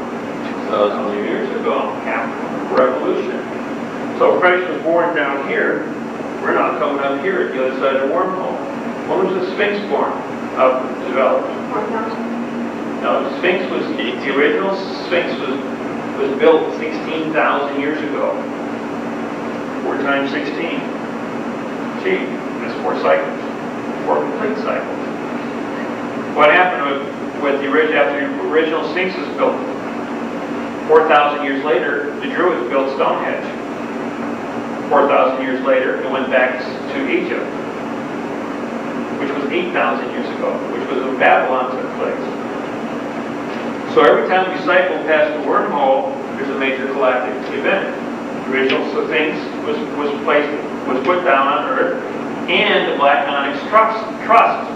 2,000 years ago, after revolution. So Christ was born down here. We're not coming up here at the other side of the wormhole. When was the Sphinx born? Developed? No, the Sphinx was, the original Sphinx was built 16,000 years ago. 4 times 16. Gee, that's 4 cycles. 4 complete cycles. What happened with the after the original Sphinx was built? 4,000 years later, the Druids built Stonehenge. 4,000 years later, it went back to Egypt, which was 8,000 years ago, which was when Babylon took place. So every time we cycle past the wormhole, there's a major galactic event. The original Sphinx was put down on Earth, and the Black Onyx truss.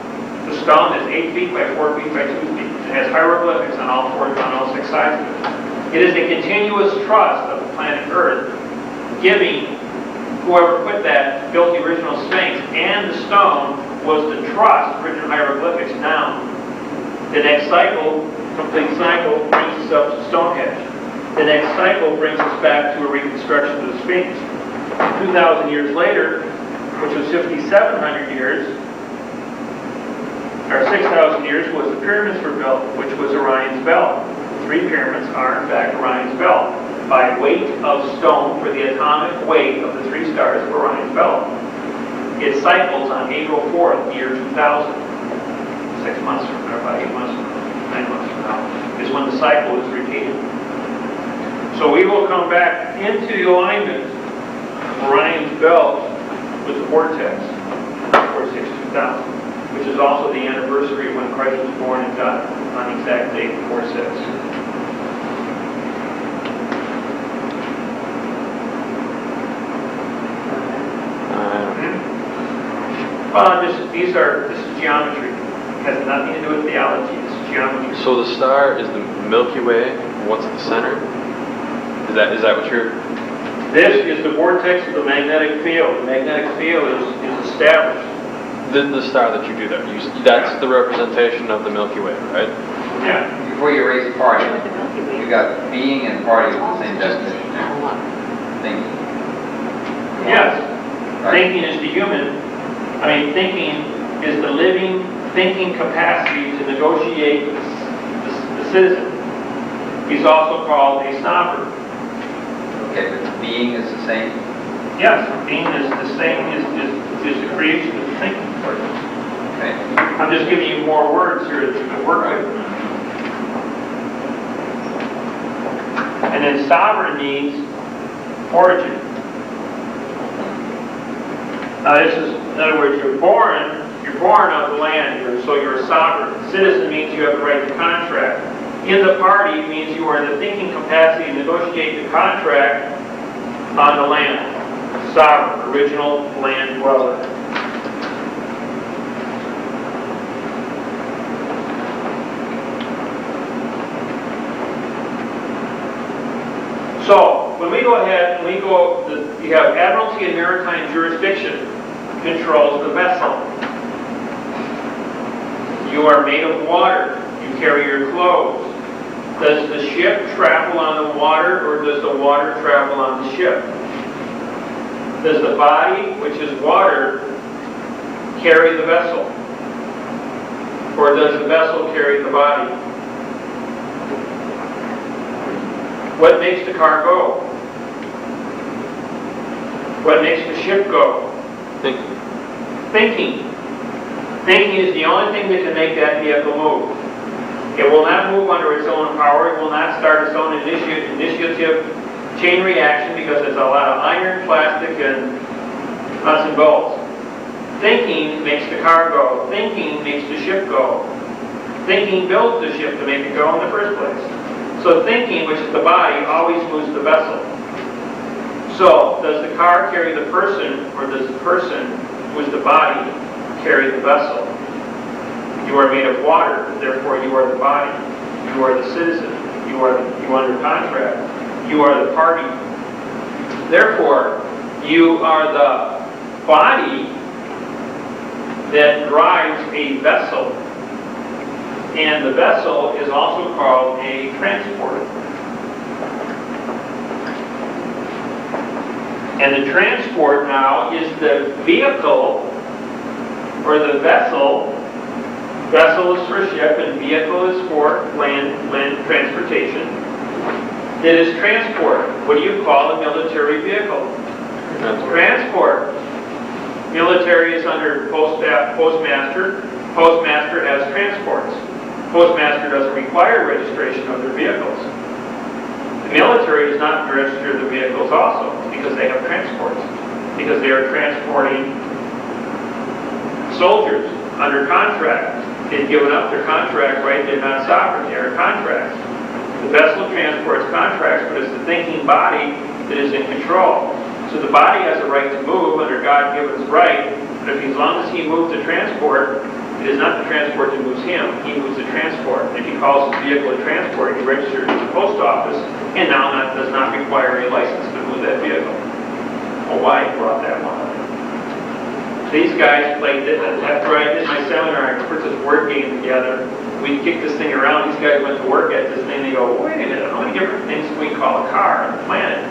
The stone is 8 feet by 4 feet by 2 feet. It has hieroglyphics on all 6 sides of it. It is a continuous truss of the planet Earth, giving whoever put that, built the original Sphinx, and the stone was the truss, written hieroglyphics now. The next cycle, complete cycle, brings us up to Stonehenge. The next cycle brings us back to a reconstruction of the Sphinx. 2,000 years later, which was 5,700 years, or 6,000 years, was the pyramids were built, which was Orion's belt. 3 pyramids are, in fact, Orion's belt, by weight of stone for the atomic weight of the 3 stars of Orion's belt. It cycles on April 4th, year 2000. 6 months from now, about 8 months from now, 9 months from now, is when the cycle is repeated. So we will come back into the alignment of Orion's belt with the vortex, 4/6/2000, which is also the anniversary of when Christ was born and died on the exact date, 4/6. This is geometry. It has nothing to do with theology. This is geometry. So the star is the Milky Way. What's the center? Is that what you're... This is the vortex of the magnetic field. The magnetic field is established. The star that you do there, that's the representation of the Milky Way, right? Yeah. Before you erase party, you got being and party with the same definition there. Thinking. Yes. Right. Thinking is the human. Thinking is the living thinking capacity to negotiate the citizen. He's also called a sovereign. Okay, but being is the same? Yes, being is the same is the creation of the thinking part. Okay. I'm just giving you more words here to work with. And then sovereign means origin. Now this is, in other words, you're born of the land, so you're a sovereign. Citizen means you have the right to contract. In the party means you are in the thinking capacity to negotiate the contract on the land. Sovereign, original land dweller. So, when we go ahead and you have Admiralty and Maritime Jurisdiction controls the vessel. You are made of water. You carry your clothes. Does the ship travel on the water, or does the water travel on the ship? Does the body, which is water, carry the vessel? Or does the vessel carry the body? What makes the car go? What makes the ship go? Thinking. Thinking is the only thing that can make that vehicle move. It will not move under its own power. It will not start its own initiative chain reaction because it's a lot of iron, plastic, and Nuts and bolts. Thinking makes the car go. Thinking makes the ship go. Thinking builds the ship to make it go in the first place. So thinking, which is the body, always moves the vessel. So, does the car carry the person, or does the person, who is the body, carry the vessel? You are made of water, therefore you are the body. You are the citizen. You are under contract. You are the party. Therefore, you are the body that drives a vessel. And the vessel is also called a transport. And the transport now is the vehicle, or the vessel. Vessel is for ship, and vehicle is for land transportation. It is transport. What do you call a military vehicle? Transport. Military is under postmaster. Postmaster has transports. Postmaster doesn't require registration of their vehicles. The military does not register the vehicles also because they have transports. Because they are transporting soldiers under contract. They've given up their contract right. They're not sovereign. They're in contracts. The vessel transports contracts, but it's the thinking body that is in control. So the body has a right to move under God-given right, but as long as he moves the transport, it is not the transport that moves him. He moves the transport. If he calls his vehicle a transport, he registers at the post office, and now does not require a license to move that vehicle. Hawaii brought that one up. These guys played it. After I did my seminar, I put this word game together. We kicked this thing around. These guys went to work at this thing. They go, wait a minute, how many different things can we call a car on the planet?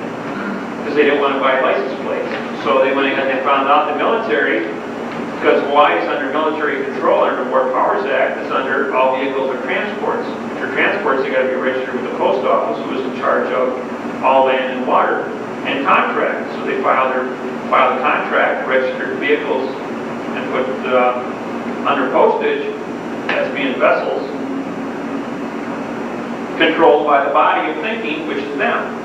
Because they didn't want to buy license plates. So they went ahead and they found out the military, because Hawaii is under military control under the War Powers Act, is under all vehicles or transports. If they're transports, they got to be registered with the post office, who is in charge of all land and water and contract. So they file the contract, registered vehicles, and put under postage as being vessels controlled by the body of thinking, which is them.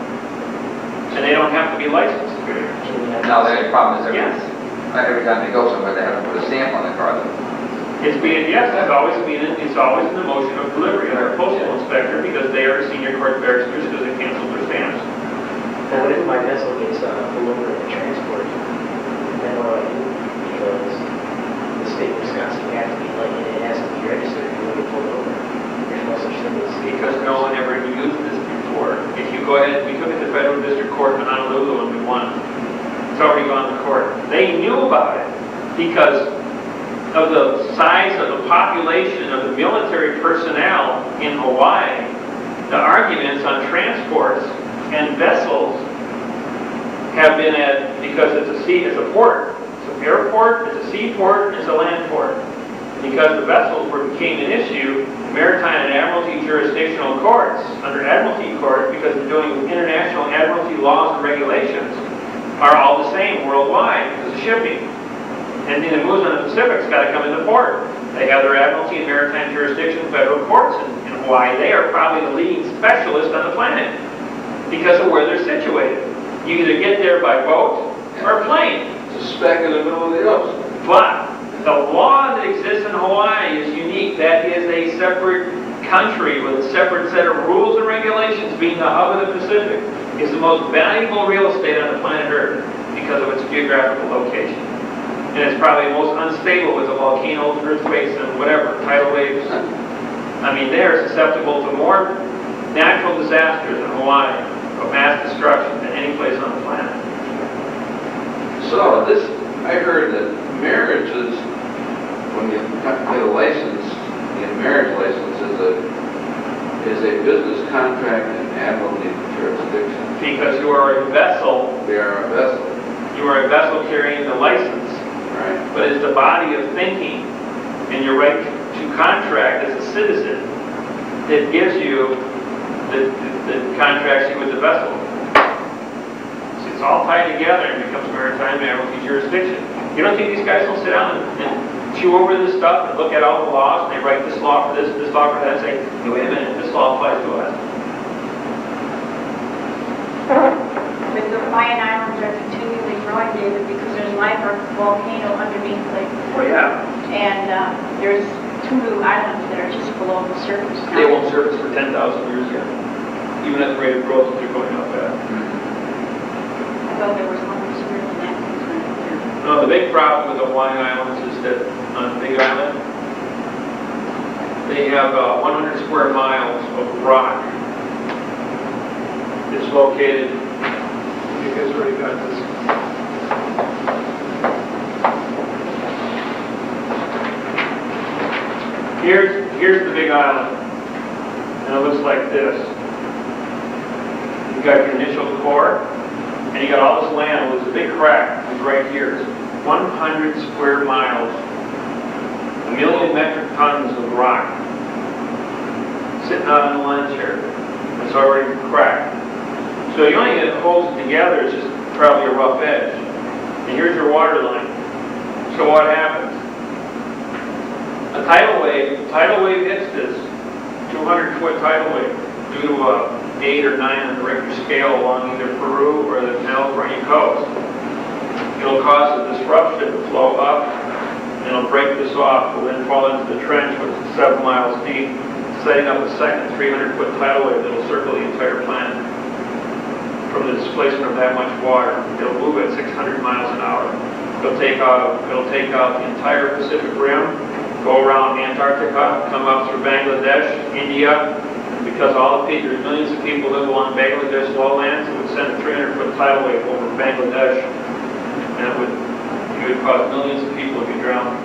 And they don't have to be licensed. Now, the only problem is Yes. every time they go somewhere, they have to put a stamp on the car. It's always in the motion of delivery of our postal inspector, because they are the senior court barristers, because they canceled their stamps. Now, what if my vessel gets pulled over in the transport? Then what do I do? Because the state of Wisconsin, you have to be like, it has to be registered if you get pulled over. There's no such thing as... Because no one ever used this before. If you go ahead, we took it to federal district court in Honolulu and we won. It's already gone to court. They knew about it because of the size of the population of the military personnel in Hawaii. The arguments on transports and vessels have been because it's a port. It's an airport, it's a seaport, it's a land port. Because the vessels became an issue, maritime and admiralty jurisdictional courts, under admiralty court, because they're doing international admiralty laws and regulations, are all the same worldwide because of shipping. Anything that moves on the Pacific's got to come into port. They have their admiralty and maritime jurisdiction federal courts in Hawaii. They are probably the leading specialists on the planet because of where they're situated. You either get there by boat or plane. It's a speck in the middle of the ocean. But the law that exists in Hawaii is unique. That is a separate country with a separate set of rules and regulations, being the hub of the Pacific. It's the most valuable real estate on the planet Earth because of its geographical location. And it's probably the most unstable with the volcanoes, earthquakes, and whatever, tidal waves. I mean, they are susceptible to more natural disasters in Hawaii of mass destruction than any place on the planet. So I heard that marriages, when you get a license, a marriage license is a business contract in admiralty jurisdiction. Because you are a vessel. We are a vessel. You are a vessel carrying the license. Right. But it's the body of thinking and your right to contract as a citizen that gives you that contracts you with the vessel. So it's all tied together and becomes maritime and admiralty jurisdiction. You don't think these guys will sit down and chew over this stuff and look at all the laws and they write this law for this law for that, and say, hey, wait a minute, this law applies to us. But the Hawaiian Islands are continually growing, David, because there's lava volcano underneath Lake. Oh, yeah. And there's 2 new islands that are just below the surface now. They won't surface for 10,000 years yet, even at the rate of growth that they're going up at. I thought there was one bigger than that. No, the big problem with the Hawaiian Islands is that on the Big Island, they have 100 square miles of rock. It's located, you guys already got this. Here's the Big Island, and it looks like this. You got your initial core, and you got all this land. There's a big crack. It's right here. It's 100 square miles, 1 million metric tons of rock sitting out in the land here. It's already cracked. So the only thing that holds it together is just probably a rough edge. And here's your water line. So what happens? A tidal wave hits this 200-foot tidal wave due to 8 or 9 on the Richter scale along either Peru or the California coast. It'll cause a disruption to flow up, and it'll break this off. It'll then fall into the trench, which is 7 miles deep, setting up a second 300-foot tidal wave that'll circle the entire planet from the displacement of that much water. It'll move at 600 miles an hour. It'll take out the entire Pacific Rim, go around Antarctica, come up through Bangladesh, India. Because there's millions of people live along Bangladesh lowlands, it would send a 300-foot tidal wave over Bangladesh, and it would cause millions of people to be drowned.